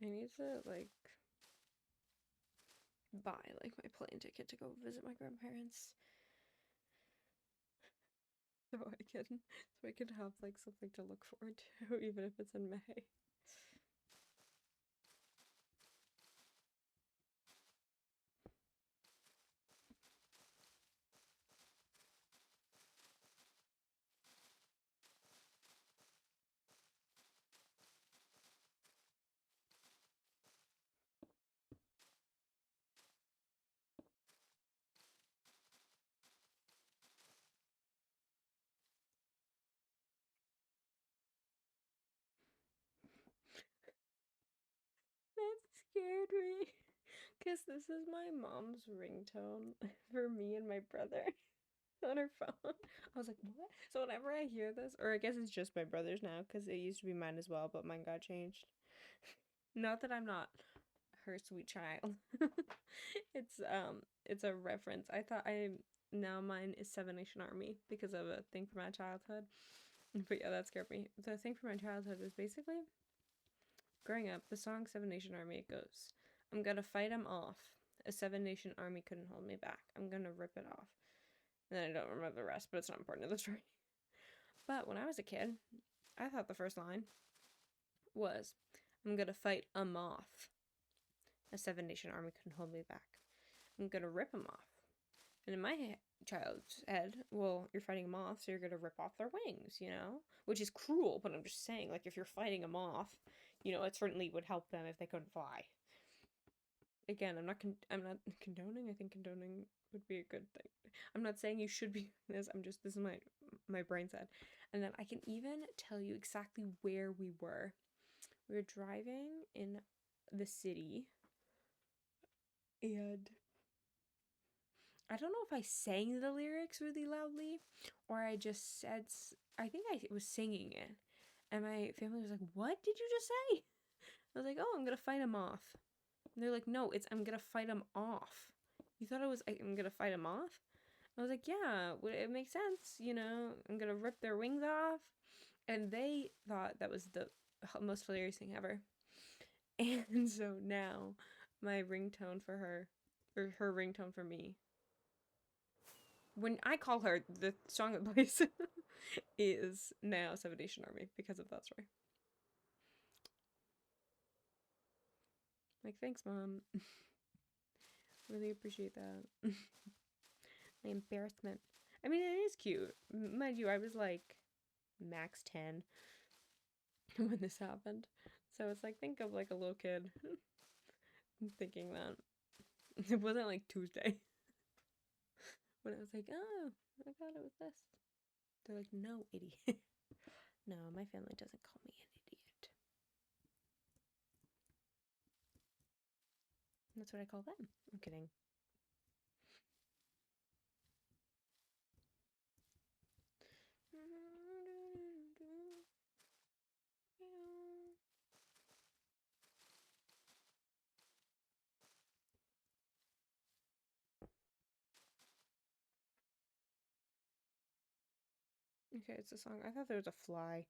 I need to, like, buy, like, my plane ticket to go visit my grandparents. So I can have, like, something to look forward to, even if it's in May. That scared me. Because this is my mom's ringtone for me and my brother on her phone. I was like, what? So whenever I hear this, or I guess it's just my brother's now, because it used to be mine as well, but mine got changed. Not that I'm not her sweet child. It's a reference. Now mine is Seven Nation Army because of a thing from my childhood. But yeah, that scared me. The thing from my childhood was basically growing up, the song Seven Nation Army, it goes, I'm gonna fight 'em off. A 7 Nation army couldn't hold me back. I'm gonna rip it off. And then I don't remember the rest, but it's not important to the story. But when I was a kid, I thought the first line was, I'm gonna fight a moth. A 7 Nation army couldn't hold me back. I'm gonna rip them off. And in my child's head, well, you're fighting a moth, so you're gonna rip off their wings, you know? Which is cruel, but I'm just saying, like, if you're fighting a moth, you know, it certainly would help them if they couldn't fly. Again, I'm not condoning. I think condoning would be a good thing. I'm not saying you should be doing this. This is my brain said. And then I can even tell you exactly where we were. We were driving in the city, and I don't know if I sang the lyrics really loudly or I just said, I think I was singing it. And my family was like, "What did you just say?" I was like, "Oh, I'm gonna fight him off." And they're like, "No, it's I'm gonna fight him off." You thought it was I'm gonna fight him off? I was like, "Yeah, it makes sense. You know, I'm gonna rip their wings off." And they thought that was the most hilarious thing ever. And so now my ringtone for her, or her ringtone for me, when I call her, the song that plays is now Seven Nation Army because of that story. Like, thanks, Mom. Really appreciate that. My embarrassment. I mean, it is cute. Mind you, I was like max 10 when this happened. So it's like, think of like a little kid thinking that. It wasn't like Tuesday when I was like, oh, I thought it was this. They're like, no, idiot. No, my family doesn't call me an idiot. That's what I call them. I'm kidding. Okay, it's a song. I thought there was a fly.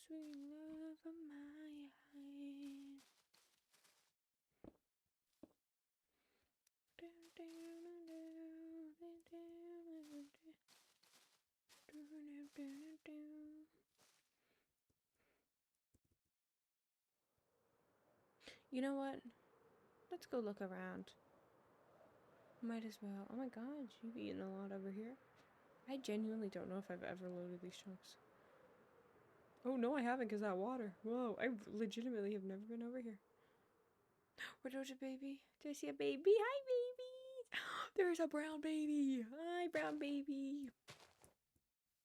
Sweet love of mine. You know what? Let's go look around. Might as well. Oh my god, you've eaten a lot over here. I genuinely don't know if I've ever loaded these chunks. Oh no, I haven't because that water. Whoa, I legitimately have never been over here. Where's a baby? Do I see a baby? Hi, babies! There's a brown baby! Hi, brown baby!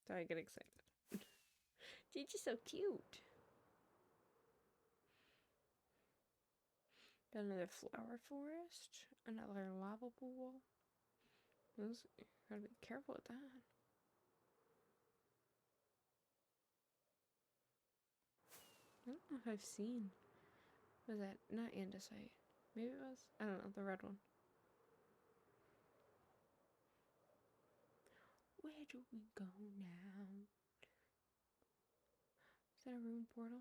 Sorry, I get excited. She's just so cute. Got another flower forest. Another lava pool. Those, gotta be careful with that. I don't know if I've seen. Was that not andesite? Maybe it was. I don't know. The red one. Where do we go now? Is that a ruined portal?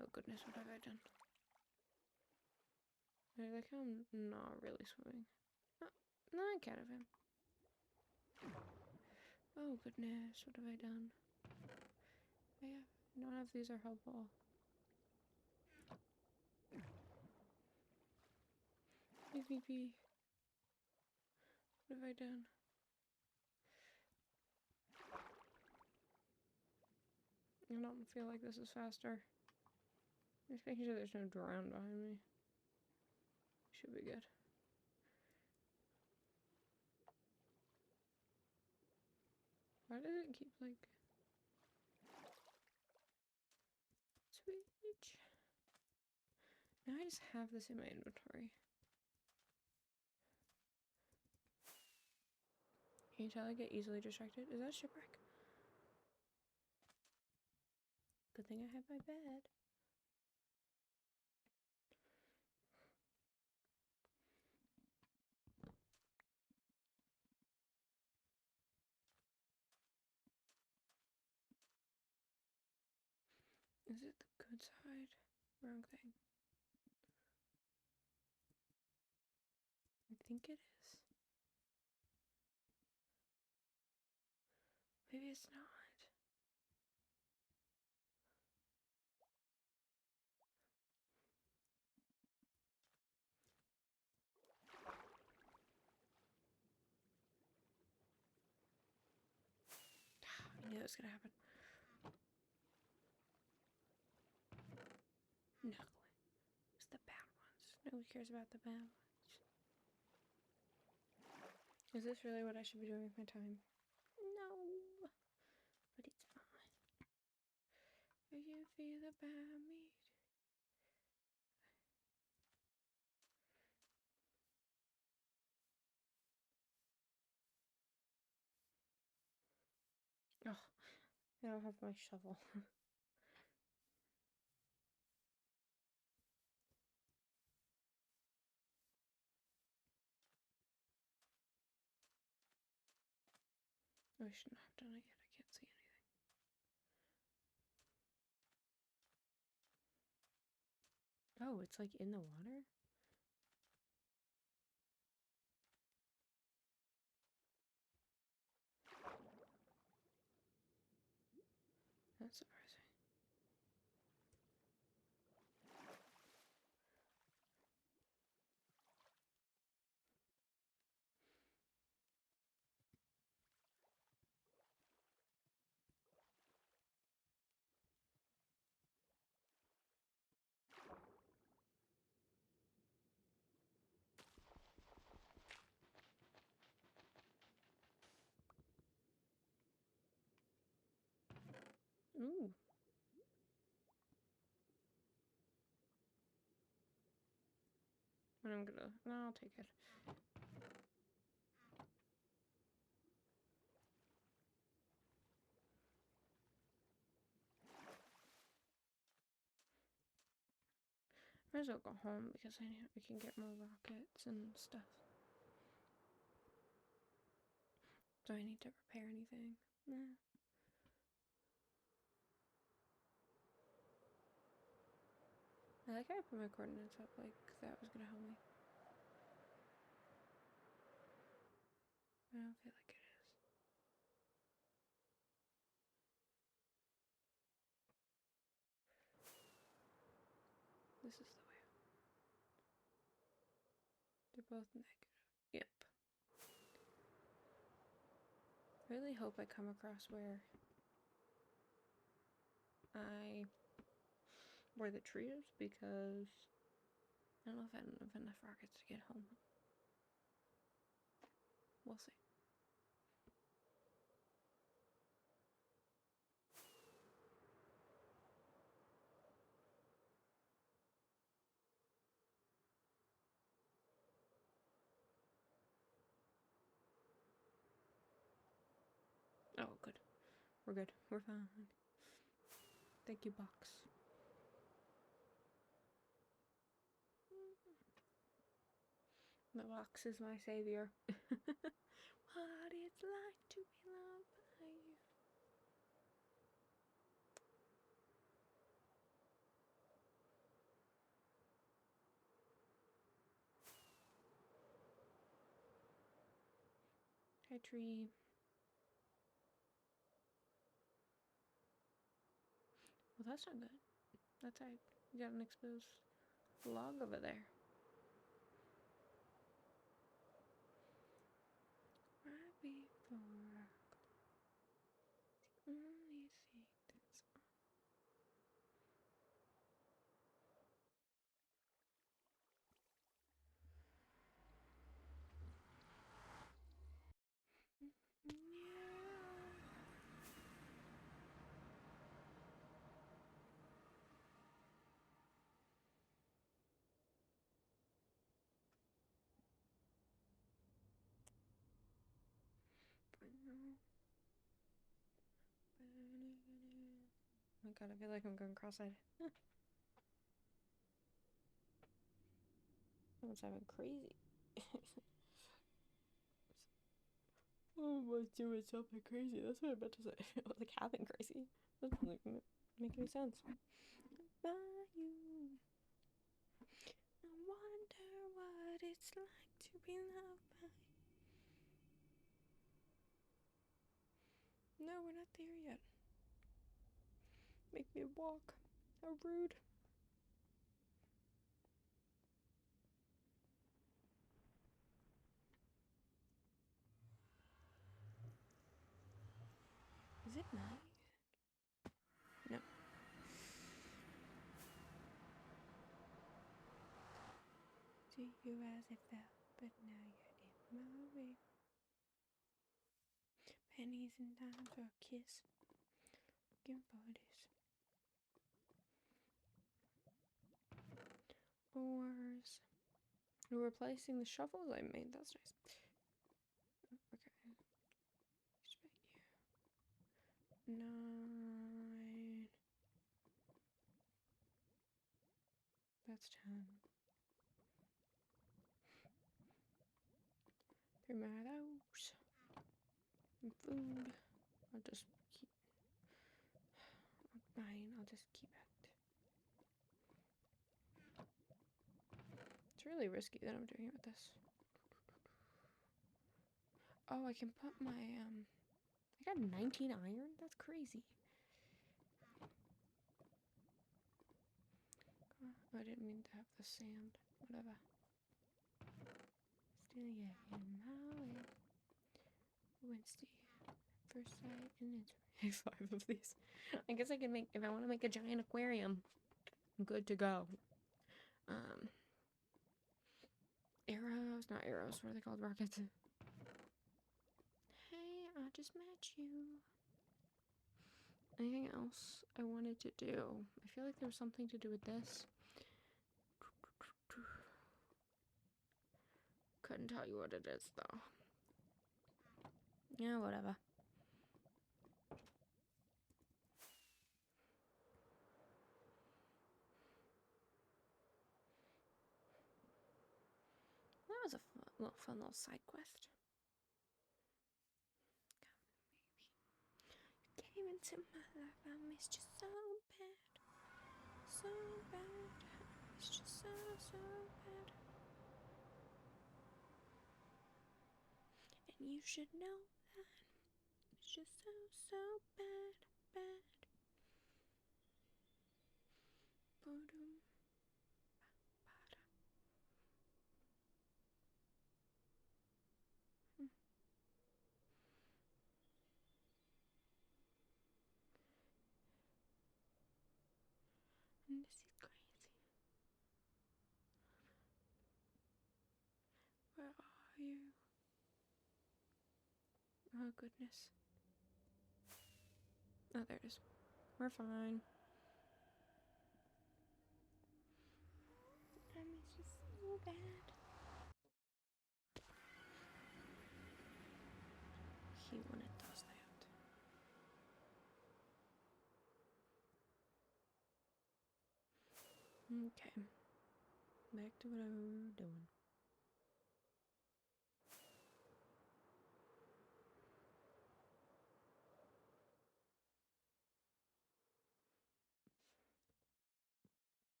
Oh goodness, what have I done? I like how I'm not really swimming. Oh, no, I kind of am. Oh goodness, what have I done? Oh, yeah, none of these are helpful. PvP. What have I done? I don't feel like this is faster. Just making sure there's no drown behind me. Should be good. Why does it keep like... Switch. Now I just have this in my inventory. Can you tell I get easily distracted? Is that a shipwreck? Good thing I have my bed. Is it the good side? Wrong thing. I think it is. Maybe it's not. knew that was gonna happen. No. It's the bad ones. Nobody cares about the bad ones. Is this really what I should be doing with my time? No. But it's fine. Are you feel about me? Oh, I don't have my shovel. I shouldn't have done it yet. I can't see anything. Oh, it's like in the water? That's surprising. Ooh. And I'm gonna. No, I'll take it. Might as well go home because I can get more rockets and stuff. Do I need to repair anything? Nah. I like how I put my coordinates up like that was gonna help me. I don't feel like it is. This is the way. They're both negative. Yep. I really hope I come across where the tree is, because I don't know if I have enough rockets to get home. We'll see. Oh, good. We're good. We're fine. Thank you, box. The box is my savior. What it's like to be loved by you. Hi, tree. Well, that's not good. That's right. You got an exposed log over there. Right before I only see this. Oh my god, I feel like I'm going cross-eyed. Someone's having crazy. Oh, what's doing something crazy? That's what I meant to say. Like having crazy. That doesn't make any sense. By you. I wonder what it's like to be loved by. No, we're not there yet. Make me walk. How rude. Is it night? to you as it felt, but now you're in my way. Pennies and dimes for a kiss. Looking for this. Oars. We're replacing the shovels I made. That's nice. Okay. Expect you. 9. That's 10. 3 meadows. And food. I'll just keep. Fine, I'll just keep it. It's really risky that I'm doing it with this. Oh, I can put my, I got 19 iron? That's crazy. Oh, I didn't mean to have the sand. Whatever. Still, yeah, in my way. Wednesday. First sight, and it's 5 of these. I guess I can make, if I want to make a giant aquarium, I'm good to go. Arrows, not arrows, what are they called? Rockets. Hey, I just met you. Anything else I wanted to do? I feel like there was something to do with this. Couldn't tell you what it is, though. Yeah, whatever. That was a fun little side quest. You came into my life, I missed you so bad. So bad. I missed you so bad. And you should know that. It's just so bad. Boom. And this is crazy. Where are you? Oh, goodness. Oh, there it is. We're fine. I miss you so bad. He wanted does that. Okay. Back to what I was doing.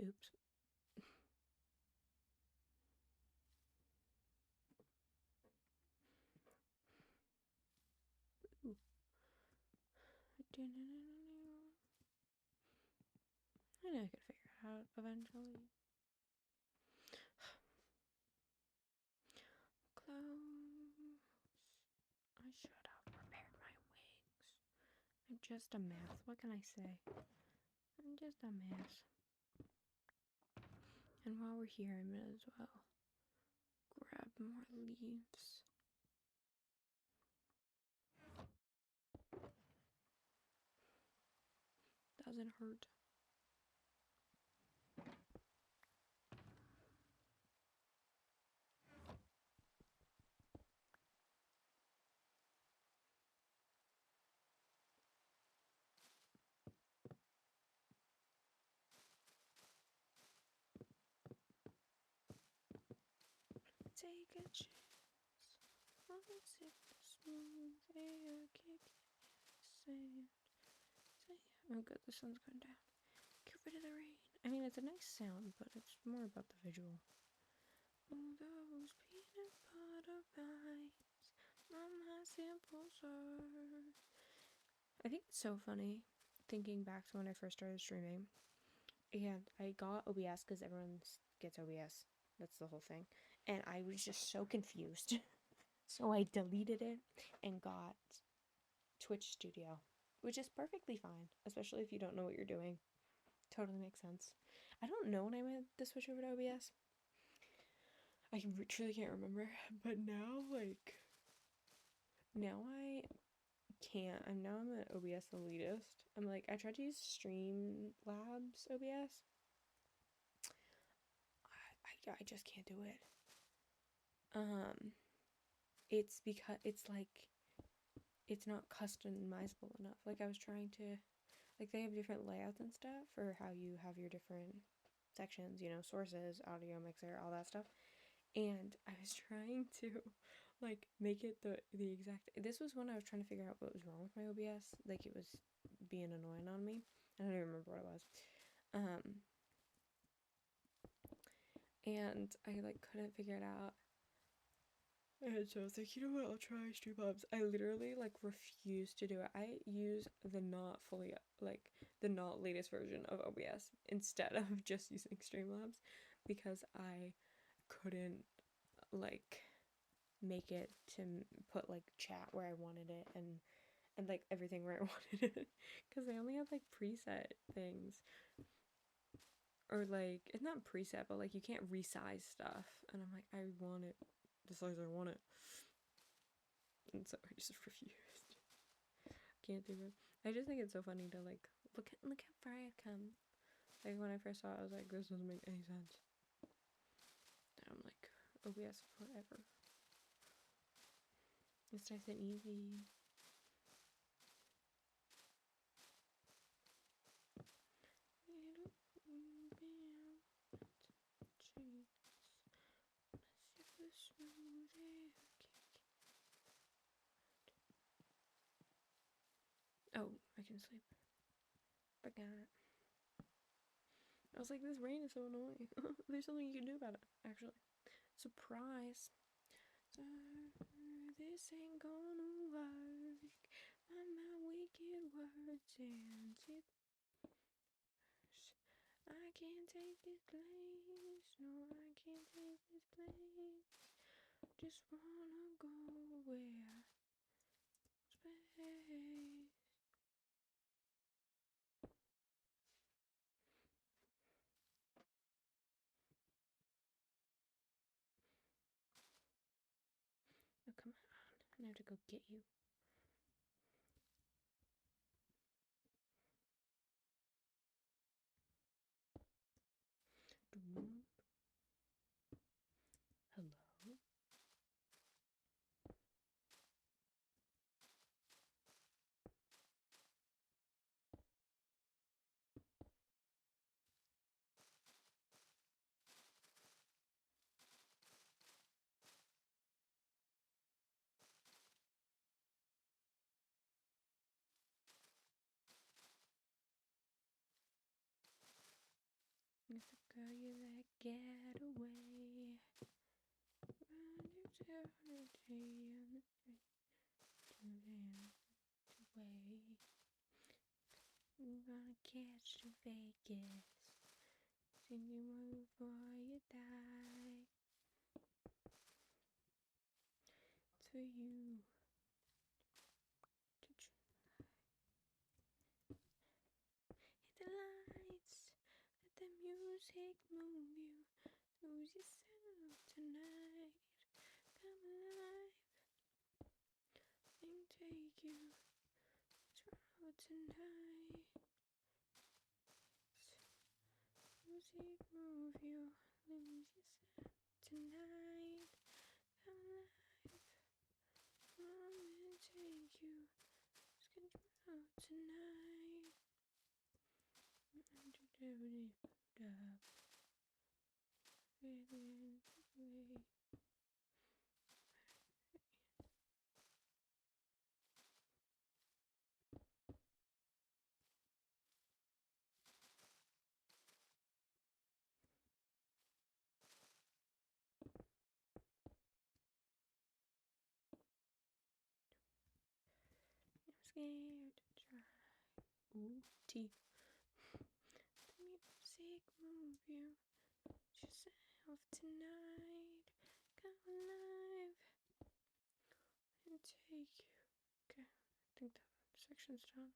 Oops. Ooh. I know I could figure it out eventually. Clothes. I should have prepared my wigs. I'm just a mess. What can I say? I'm just a mess. And while we're here, I might as well grab more leaves. Doesn't hurt. Take a chance. Once it smooth air kick sand. Oh good, the sun's going down. Get rid of the rain. I mean, it's a nice sound, but it's more about the visual. Oh, those peanut butter vibes from my simple soul. I think it's so funny thinking back to when I first started streaming. And I got OBS because everyone gets OBS. That's the whole thing. And I was just so confused. So I deleted it and got Twitch Studio. which is perfectly fine, especially if you don't know what you're doing. Totally makes sense. I don't know when I made the switch over to OBS. I truly can't remember, but now I can't. I'm an OBS elitist. I'm like, I tried to use Streamlabs OBS. I just can't do it. It's because it's not customizable enough. Like I was trying to, like they have different layouts and stuff for how you have your different sections, you know, sources, audio mixer, all that stuff. And I was trying to like make it the exact, this was when I was trying to figure out what was wrong with my OBS. Like it was being annoying on me. I don't even remember what it was. And I like couldn't figure it out. And so I was like, you know what, I'll try Streamlabs. I literally like refuse to do it. I use the not latest version of OBS instead of just using Streamlabs because I couldn't like make it to put like chat where I wanted it and like everything where I wanted it because they only have like preset things. Or like it's not preset, but like you can't resize stuff, and I'm like, I want it the size I want it, and so I just refused. Can't do it. I just think it's so funny to like look how far I've come. Like when I first saw it, I was like, this doesn't make any sense. And I'm like, OBS forever. It's nice and easy. Oh, I can sleep. Forgot. I was like, this rain is so annoying. There's something you can do about it, actually. Surprise. This ain't gonna work. My wicked words and it. I can't take this place. No, I can't take this place. Just wanna go where space. Oh, come on. I have to go get you. Hello? It's the girl you let get away. Run eternity on the street to away. I'm gonna catch the Vegas. Sing you before you die. It's for you to try. Hit the lights, let the music move you. Lose yourself tonight. Come alive and take you out tonight. Music move you. Lose yourself tonight. Come alive. Come and take you. Lose control tonight. I'm scared to try. Ooh, tea. The music move you. Yourself tonight. Come alive and take you. Okay, I think that section's done.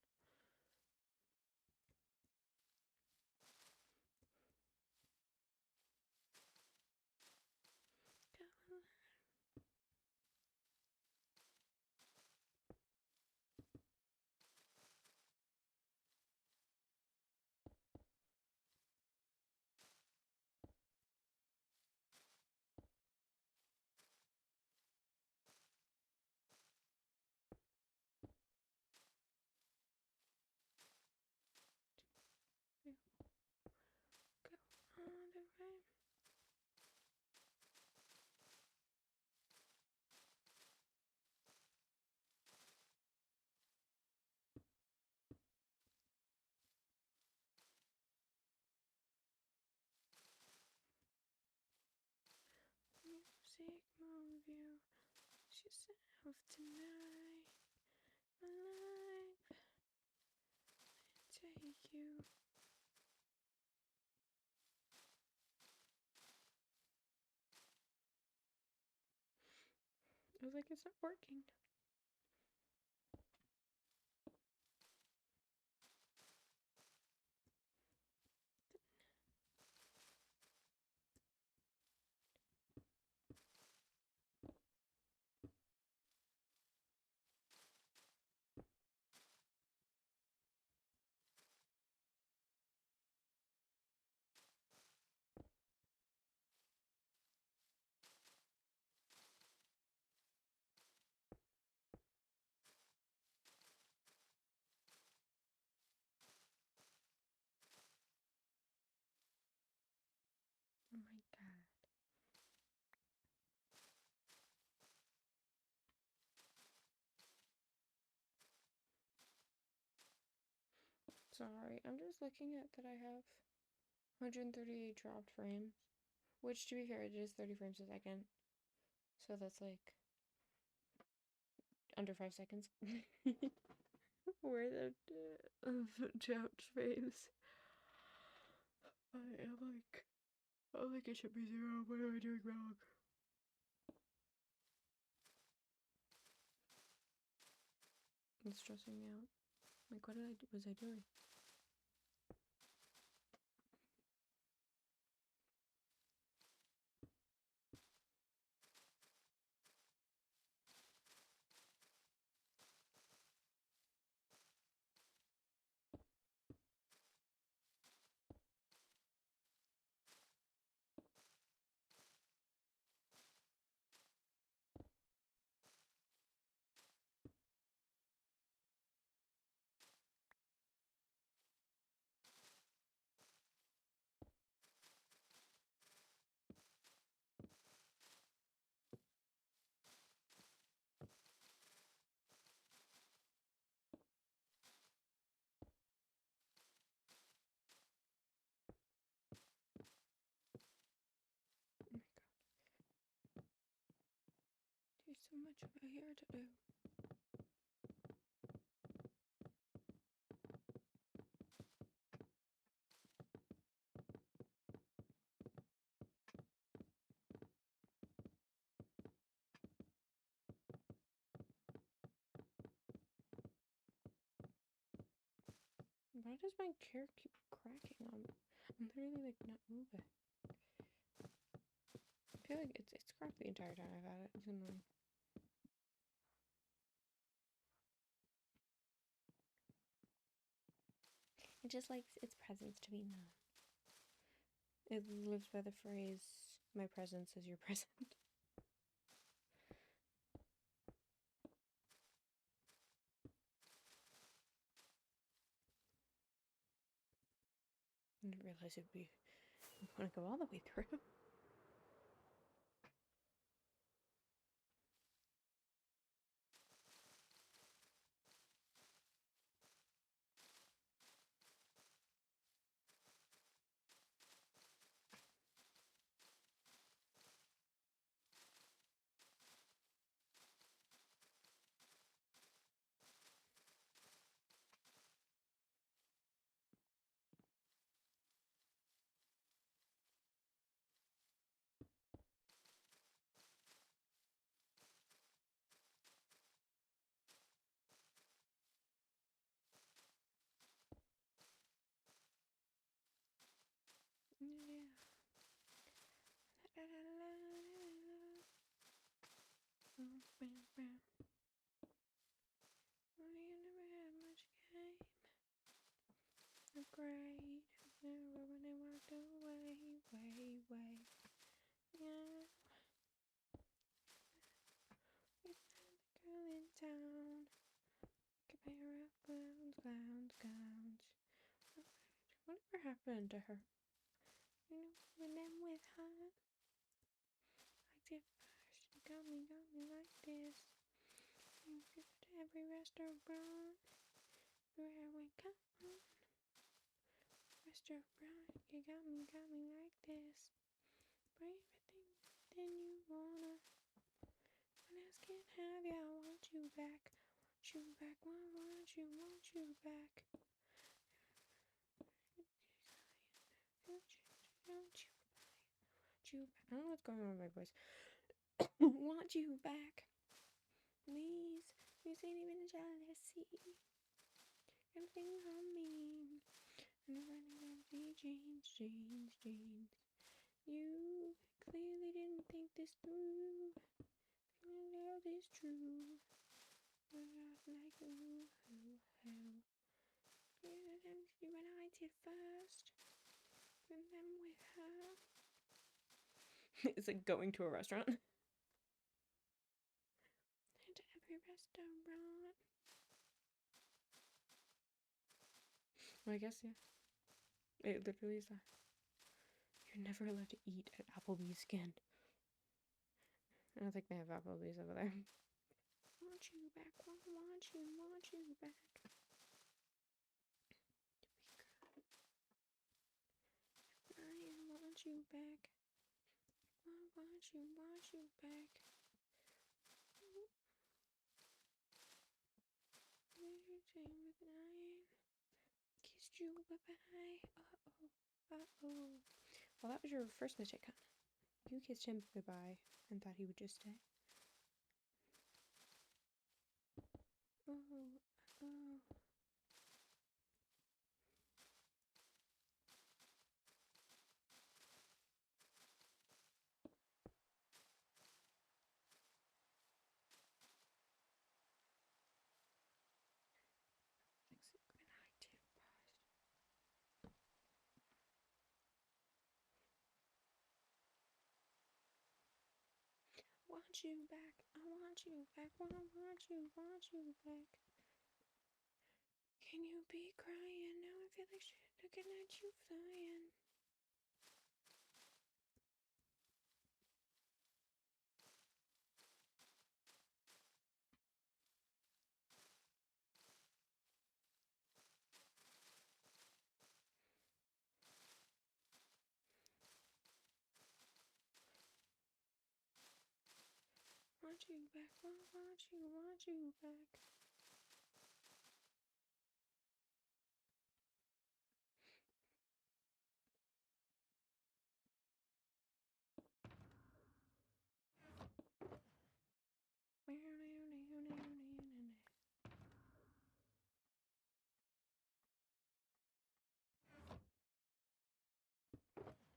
sick move you. Yourself tonight. My life take you. I was like, it's not working. Oh my god. Sorry, I'm just looking at that I have 138 dropped frames. Which, to be fair, it is 30 frames a second. So that's like under 5 seconds. Where the dropped frames? I am like, oh, like it should be 0. What am I doing wrong? It's stressing me out. Like, what was I doing? There's so much over here to do. Why does my chair keep cracking on me? I'm literally like not moving. I feel like it's cracked the entire time I've had it. It's annoying. It just likes its presence to be known. It lives by the phrase, my presence is your present. I didn't realize it'd be want to go all the way through. Yeah. I never had much game. Great. Never when they walked away, way. Yeah. We found the girl in town. Compare up clowns. Whatever happened to her? You know, when I'm with her. Like it first. You got me like this. You go to every restaurant. Where we come. Restaurant, you got me like this. For everything and you wanna. When else can have ya? I want you back. Want you back. Want you back. I don't know what's going on with my voice. Want you back. Please. This ain't even jealousy. Everything on me. Change. You clearly didn't think this through. Now this true. But I was like, ooh. When I did first. And then with her. It's like going to a restaurant. To every restaurant. Well, I guess, yeah. It literally is that. You're never allowed to eat at Applebee's again. I don't think they have Applebee's over there. Want you back, want you back. I want you back. Want you back. Kissed you, bye-bye. Uh-oh. Well, that was your first mistake, huh? You kissed him goodbye and thought he would just stay. Oh. Want you back. I want you back. Want you back. Can you be crying? Now I feel like shit looking at you flying. Want you back. Want you back.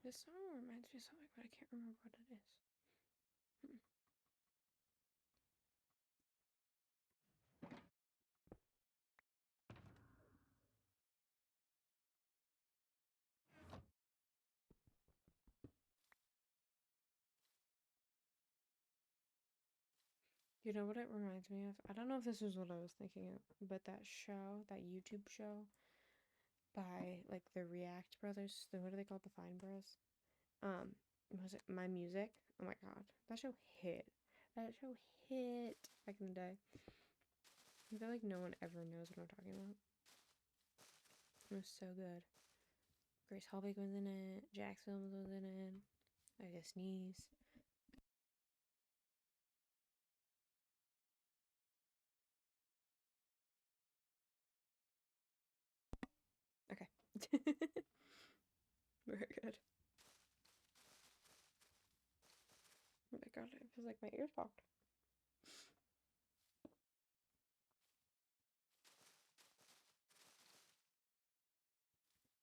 This song reminds me of something, but I can't remember what it is. You know what it reminds me of? I don't know if this is what I was thinking of, but that show, that YouTube show by like the React brothers, what are they called? The Fine Bros. Was it My Music? Oh my god, that show hit. That show hit back in the day. I feel like no one ever knows what I'm talking about. It was so good. Grace Helbig was in it. Jax Films was in it. I just sneeze. Okay. Very good. Oh my god, it feels like my ears popped.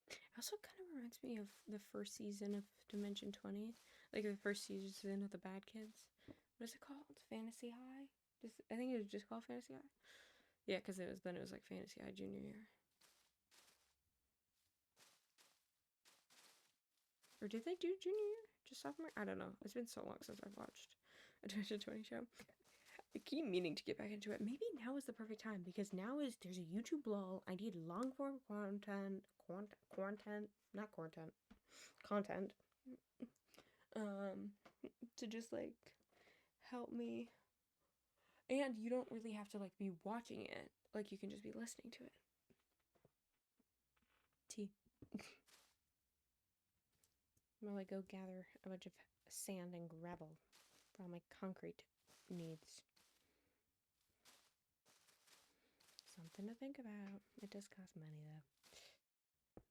It also kind of reminds me of the first season of Dimension 20. Like the first season of The Bad Kids. What is it called? Fantasy High? I think it was just called Fantasy High. Yeah, because it was like Fantasy High junior year. Or did they do junior year? Just sophomore? I don't know. It's been so long since I've watched a Dimension 20 show. I keep meaning to get back into it. Maybe now is the perfect time because there's a YouTube lull. I need long form content, to just like help me. And you don't really have to like be watching it. Like you can just be listening to it. Tea. I'm gonna like go gather a bunch of sand and gravel. for all my concrete needs. Something to think about. It does cost money though.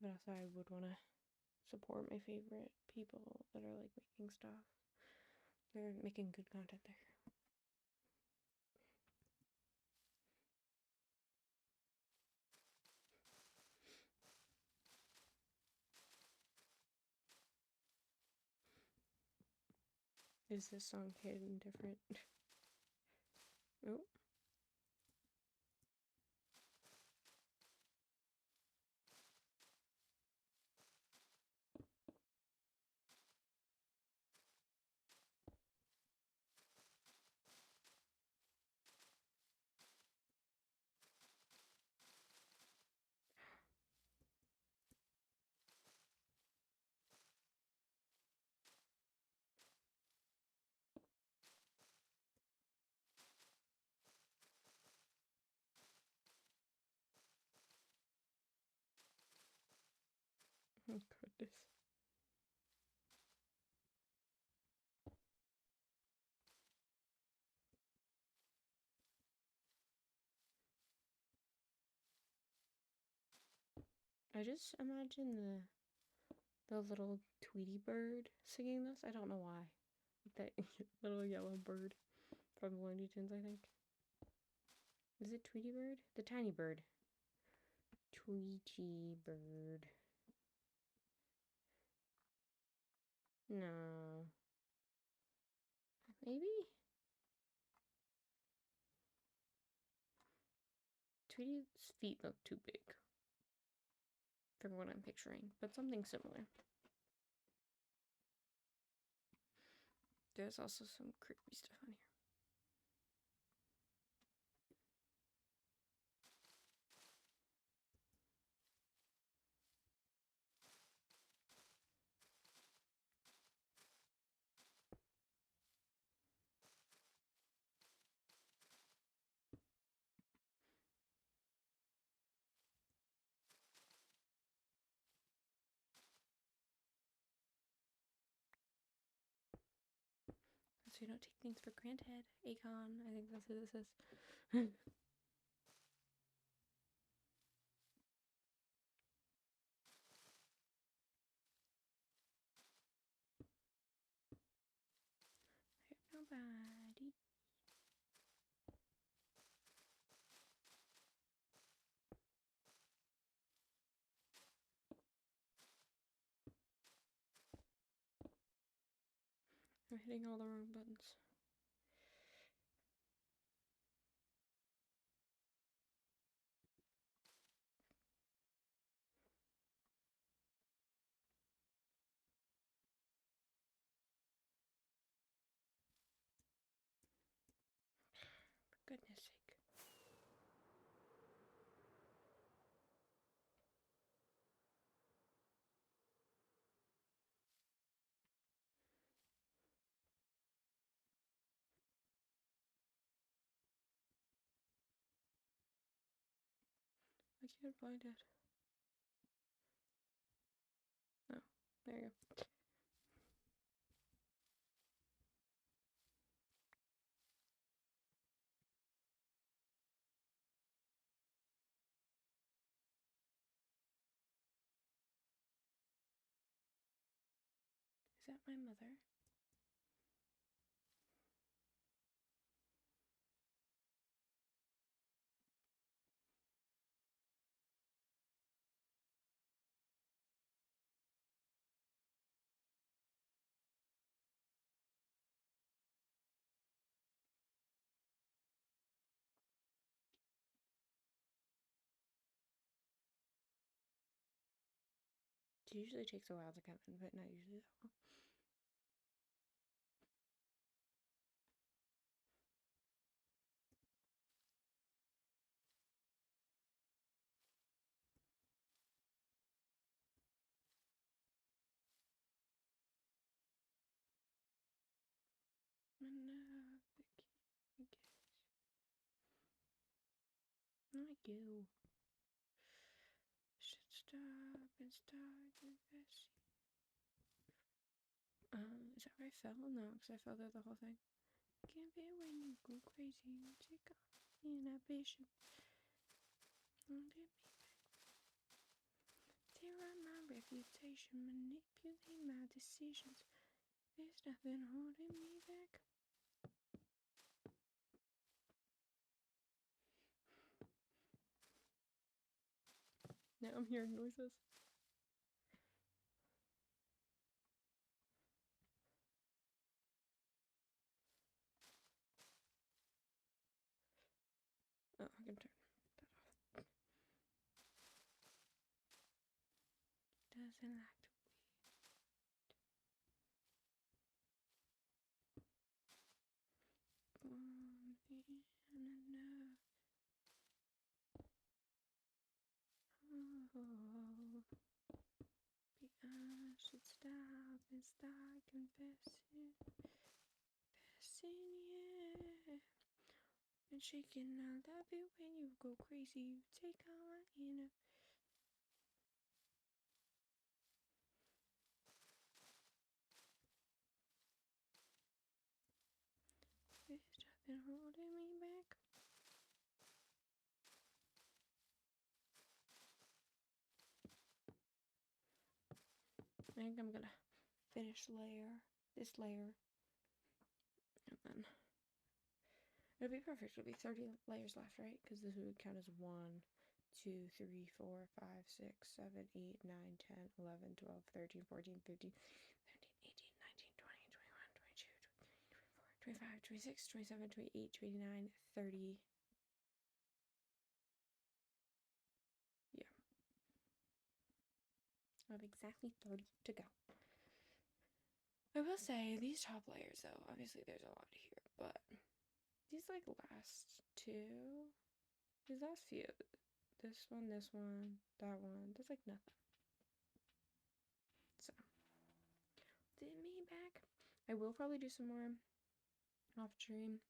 But also I would want to support my favorite people that are like making stuff. They're making good content there. Is this song hidden different? Oh. Oh goodness. I just imagine the little Tweety bird singing this. I don't know why. That little yellow bird from Looney Tunes, I think. Is it Tweety bird? The tiny bird. Tweety bird. No. Maybe? Tweety's feet look too big from what I'm picturing, but something similar. There's also some creepy stuff on here. So you don't take things for granted. Akon, I think that's who this is. Nobody. I'm hitting all the wrong buttons. For goodness sake. I can't find it. Oh, there you go. Is that my mother? It usually takes a while to come in, but not usually that long. Not you. Should stop and start investing. Is that where I fell? No, because I fell there the whole thing. Can't be when you go crazy. You take off inhibition. Don't get me back. Tear up my reputation. Manipulate my decisions. There's nothing holding me back. Now I'm hearing noises. Oh, I can turn that off. Doesn't like to I should stop and start confessing, yeah. And shaking, I love it when you go crazy. You take all my inner. There's nothing holding me back. I think I'm gonna finish this layer, and then it'll be perfect. It'll be 30 layers left, right? Because this would count as 1, 2, 3, 4, 5, 6, 7, 8, 9, 10, 11, 12, 13, 14, 15, 17, 18, 19, 20, 21, 22, 23, 24, 25, 26, 27, 28, 29, 30. Yeah. I have exactly 30 to go. I will say, these top layers, though, obviously there's a lot here, but these, like, last two, these last few, this one, that one, there's, like, nothing. So, did me back. I will probably do some more off stream.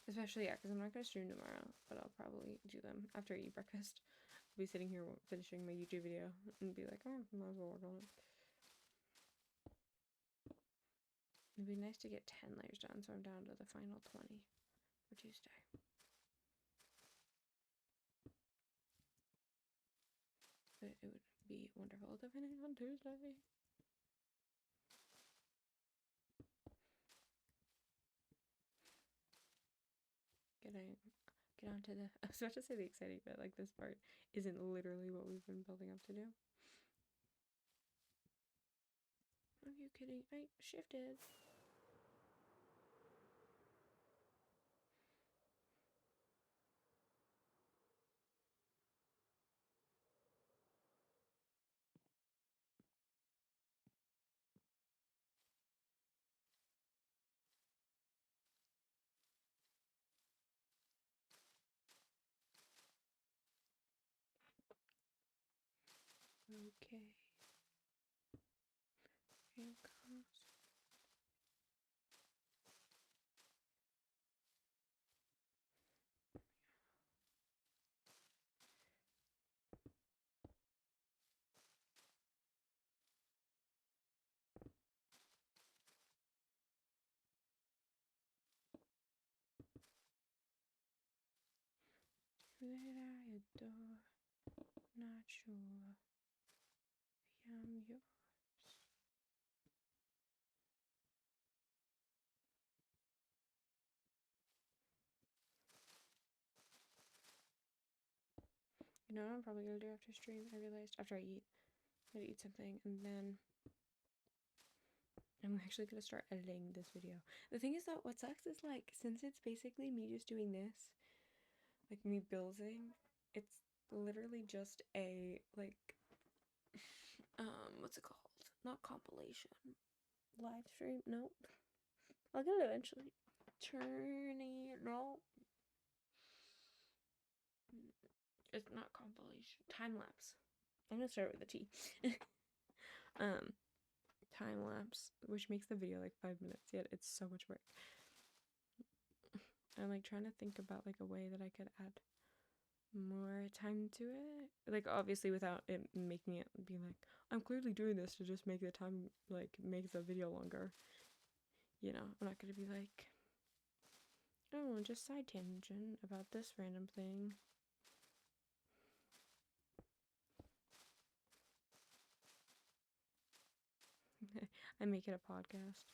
Especially, yeah, because I'm not going to stream tomorrow, but I'll probably do them after I eat breakfast. I'll be sitting here finishing my YouTube video and be like, oh, might as well work on it. It'd be nice to get 10 layers done, so I'm down to the final 20 for Tuesday. But it would be wonderful to finish on Tuesday. Get on to the, I was about to say the exciting bit, like this part isn't literally what we've been building up to do. Are you kidding? I shifted. Okay. Here comes. That I adore, not sure I am yours. You know what I'm probably gonna do after stream? I realized after I eat, I'm gonna eat something, and then I'm actually gonna start editing this video. The thing is that what sucks is, like, since it's basically me just doing this, like me building, it's literally just a, like, what's it called? Not compilation. Live stream? Nope. I'll get it eventually. No. It's not compilation. Time lapse. I'm gonna start with a T. Time lapse, which makes the video like 5 minutes, yet it's so much work. I'm like trying to think about like a way that I could add more time to it, like obviously without it making it be like I'm clearly doing this to just make the time, like make the video longer. You know, I'm not gonna be like, oh, just side tangent about this random thing. I make it a podcast.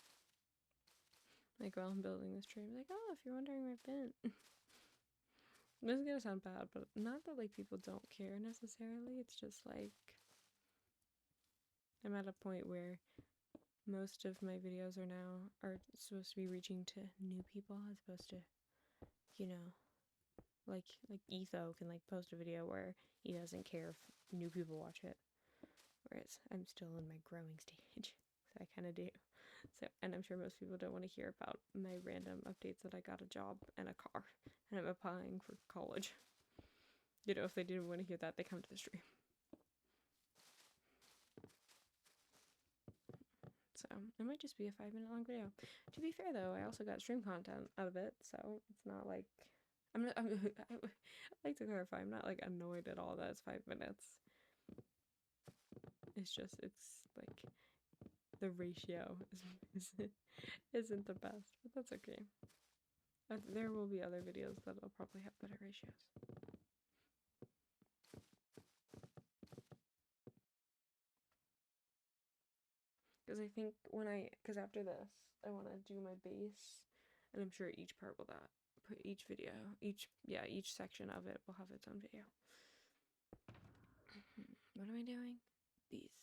Like, while I'm building this tree, I'm like, oh, if you're wondering where I've been. This is gonna sound bad, but not that, like, people don't care necessarily. It's just, like, I'm at a point where most of my videos are supposed to be reaching to new people as opposed to, you know, like Etho can, like, post a video where he doesn't care if new people watch it. Whereas I'm still in my growing stage, so I kind of do. So, and I'm sure most people don't want to hear about my random updates that I got a job and a car and I'm applying for college. You know, if they didn't want to hear that, they come to the stream. So it might just be a 5-minute long video. To be fair though, I also got stream content out of it, so it's not like I like to clarify, I'm not like annoyed at all that it's 5 minutes. It's just, it's like the ratio isn't the best, but that's okay. There will be other videos that'll probably have better ratios. Because I think because after this, I want to do my base, and I'm sure each part will each section of it will have its own video. What am I doing? These.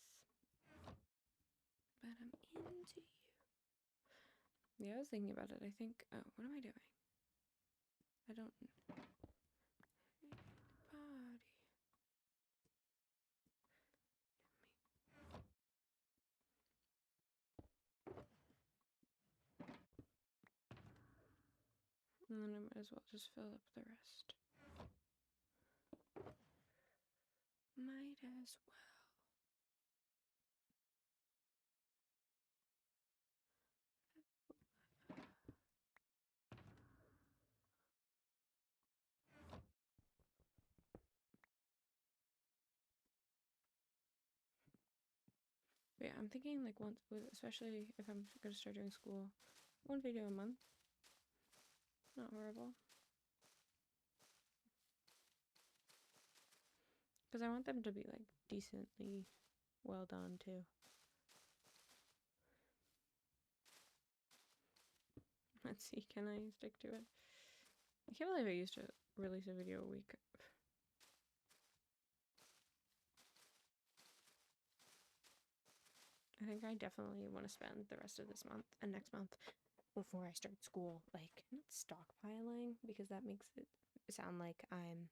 But I'm into you. Yeah, I was thinking about it. I think, oh, what am I doing? I don't. Body. And then I might as well just fill up the rest. Might as well. But yeah, I'm thinking like once, especially if I'm gonna start doing school, 1 video a month. Not horrible. Because I want them to be like decently well done too. Let's see, can I stick to it? I can't believe I used to release a video a week. I think I definitely want to spend the rest of this month and next month before I start school, like, not stockpiling, because that makes it sound like I'm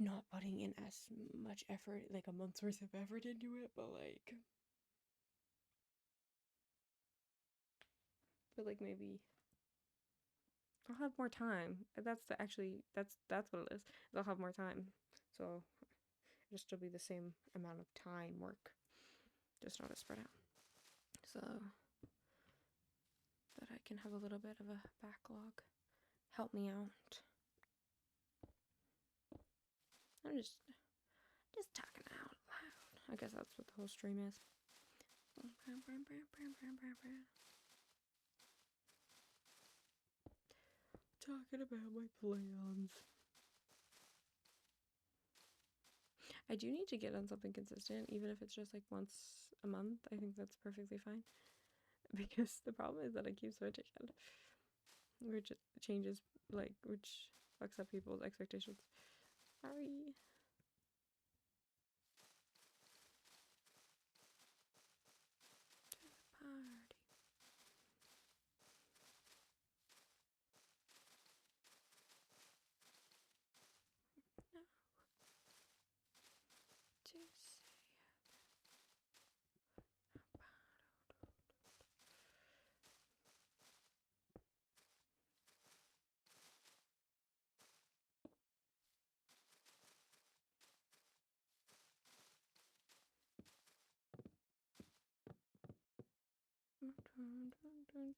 not putting in as much effort, like a month's worth of effort into it, but maybe I'll have more time. That's what it is. I'll have more time, so it'll still be the same amount of time work, just not as spread out, so that I can have a little bit of a backlog. Help me out. I'm just talking out loud. I guess that's what the whole stream is. Talking about my plans. I do need to get on something consistent, even if it's just like once a month. I think that's perfectly fine. Because the problem is that I keep switching it, which changes, like, which fucks up people's expectations. Sorry. Party. No. To say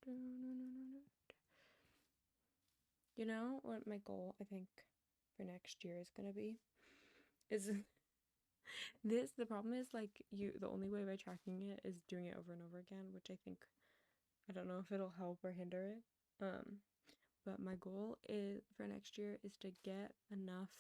You know what my goal, I think, for next year is gonna be? Is the problem is, like, the only way by tracking it is doing it over and over again, which I think I don't know if it'll help or hinder it. But my goal is for next year is to get enough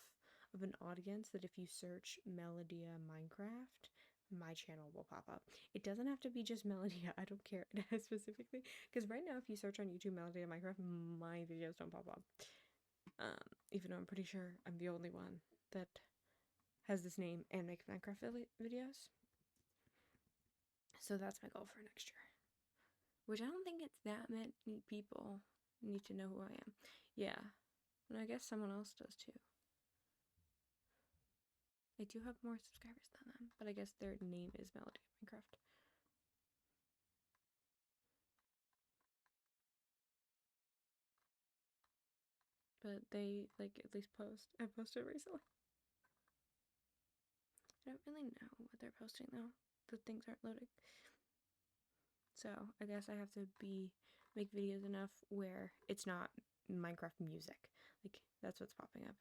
of an audience that if you search Melodia Minecraft, my channel will pop up. It doesn't have to be just Melodia. I don't care specifically, because right now if you search on YouTube Melodia Minecraft, my videos don't pop up. Even though I'm pretty sure I'm the only one that has this name and makes Minecraft videos. So that's my goal for next year. Which I don't think it's that many people need to know who I am. Yeah. And I guess someone else does too. I do have more subscribers than them, but I guess their name is Melody Minecraft. But they like at least post. I posted recently. I don't really know what they're posting though. The things aren't loading. So I guess I have to make videos enough where it's not Minecraft music. Like that's what's popping up.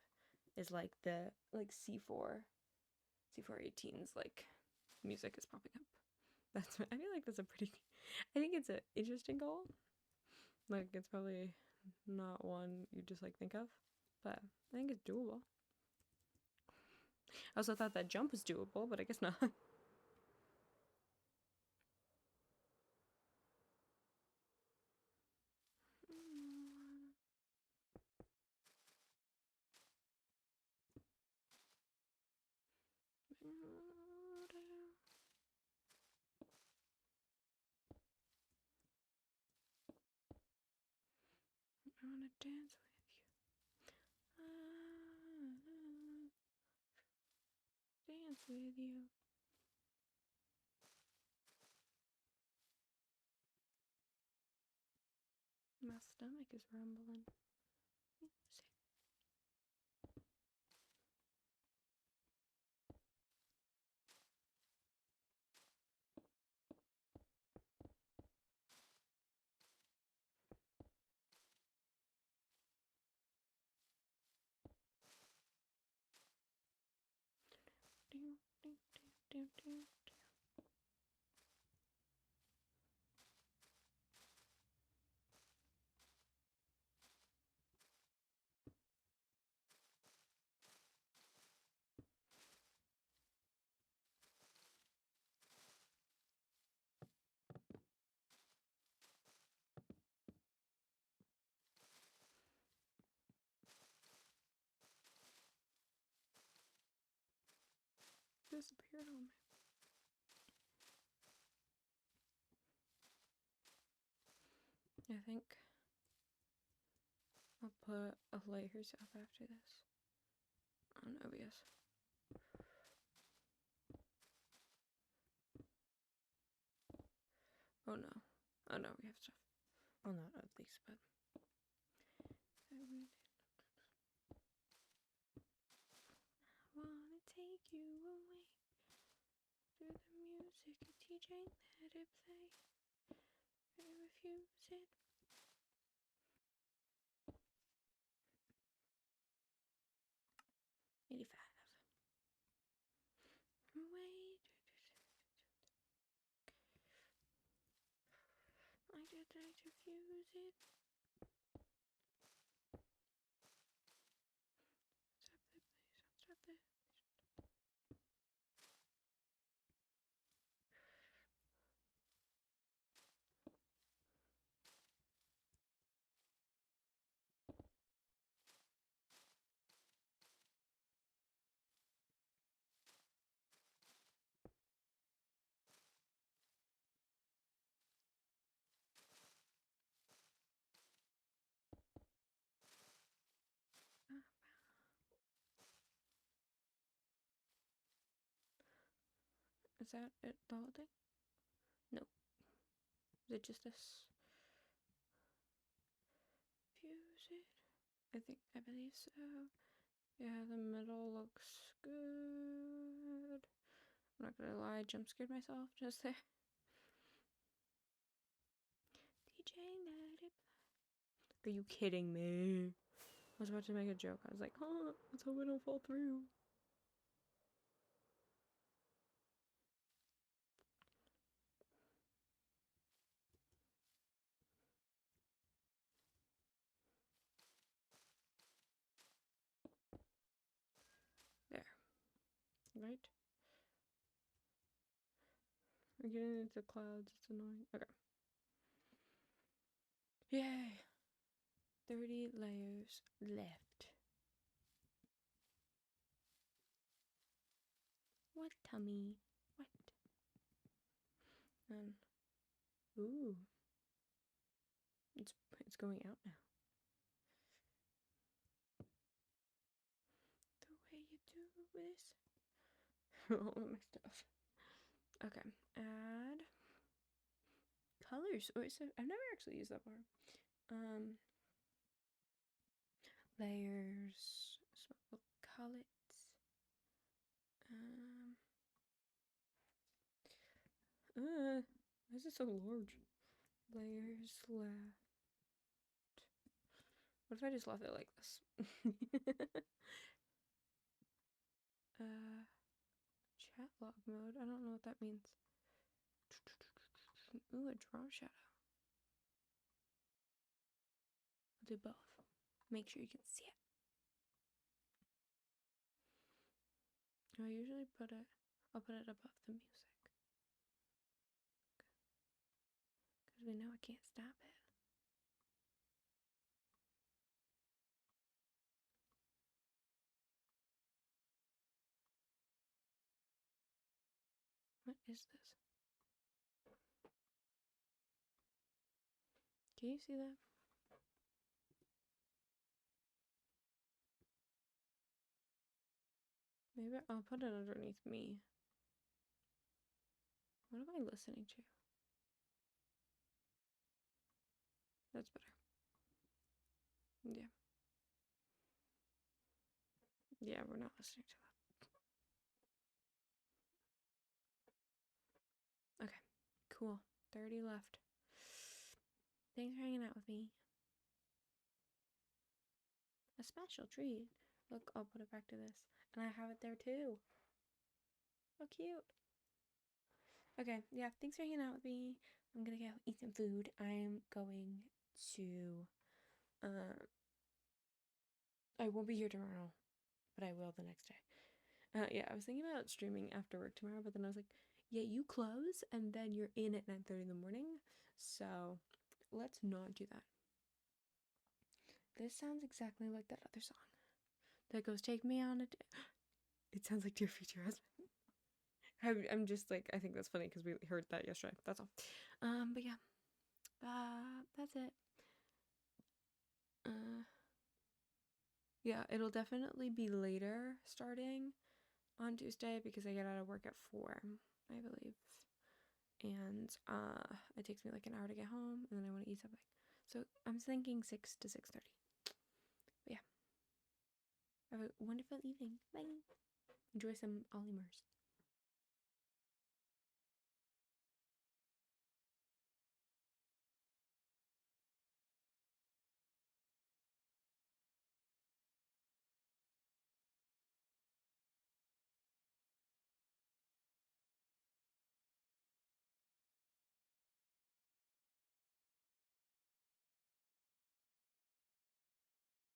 Is like the C418's like music is popping up. I feel like that's I think it's an interesting goal. Like it's probably not one you just like think of, but I think it's doable. I also thought that jump was doable, but I guess not. I wanna dance with you. Dance with you. My stomach is rumbling. Disappeared on me. I think I'll put a layers up after this on OBS. Oh no. Oh no, we have stuff. Well, not at least, but I wanna take you away to the music a TJ, let it play. I refuse it. $85. Wait. I just like to fuse it. Stop it. Is that it, the whole thing? No. Is it just this? Fuse it. I believe so. Yeah, the middle looks good. I'm not gonna lie, I jump scared myself just there. DJ, let it. Are you kidding me? I was about to make a joke. I was like, huh, let's hope I don't fall through. right? We're getting into clouds. It's annoying. Okay. Yay. 30 layers left. What, tummy? What? And ooh, it's going out now. The way you do this. All of my stuff. Okay. Add colors. Oh, so I've never actually used that bar. Layers. Small palettes. Why is it so large? Layers left. What if I just left it like this? Chat log mode. I don't know what that means. Ooh, a draw shadow. I'll do both. Make sure you can see it. I usually I'll put it above the music. Because we know I can't stop it. What is this? Can you see that? Maybe I'll put it underneath me. What am I listening to? That's better. Yeah. Yeah, we're not listening to that. Okay, cool. 30 left. Thanks for hanging out with me. A special treat. Look, I'll put it back to this. And I have it there too. How cute. Okay, yeah, thanks for hanging out with me. I'm gonna go eat some food. I'm going to, I won't be here tomorrow, but I will the next day. Yeah, I was thinking about streaming after work tomorrow, but then I was like, yeah, you close and then you're in at 9:30 in the morning, so let's not do that. This sounds exactly like that other song that goes, take me on a It sounds like Dear Future Husband. I'm just like, I think that's funny because we heard that yesterday. That's all. But yeah, that's it. Yeah, it'll definitely be later starting on Tuesday because I get out of work at 4, I believe. And it takes me like an hour to get home, and then I want to eat something. So I'm thinking 6 to 6:30. But yeah. Have a wonderful evening. Bye. Enjoy some Olimers.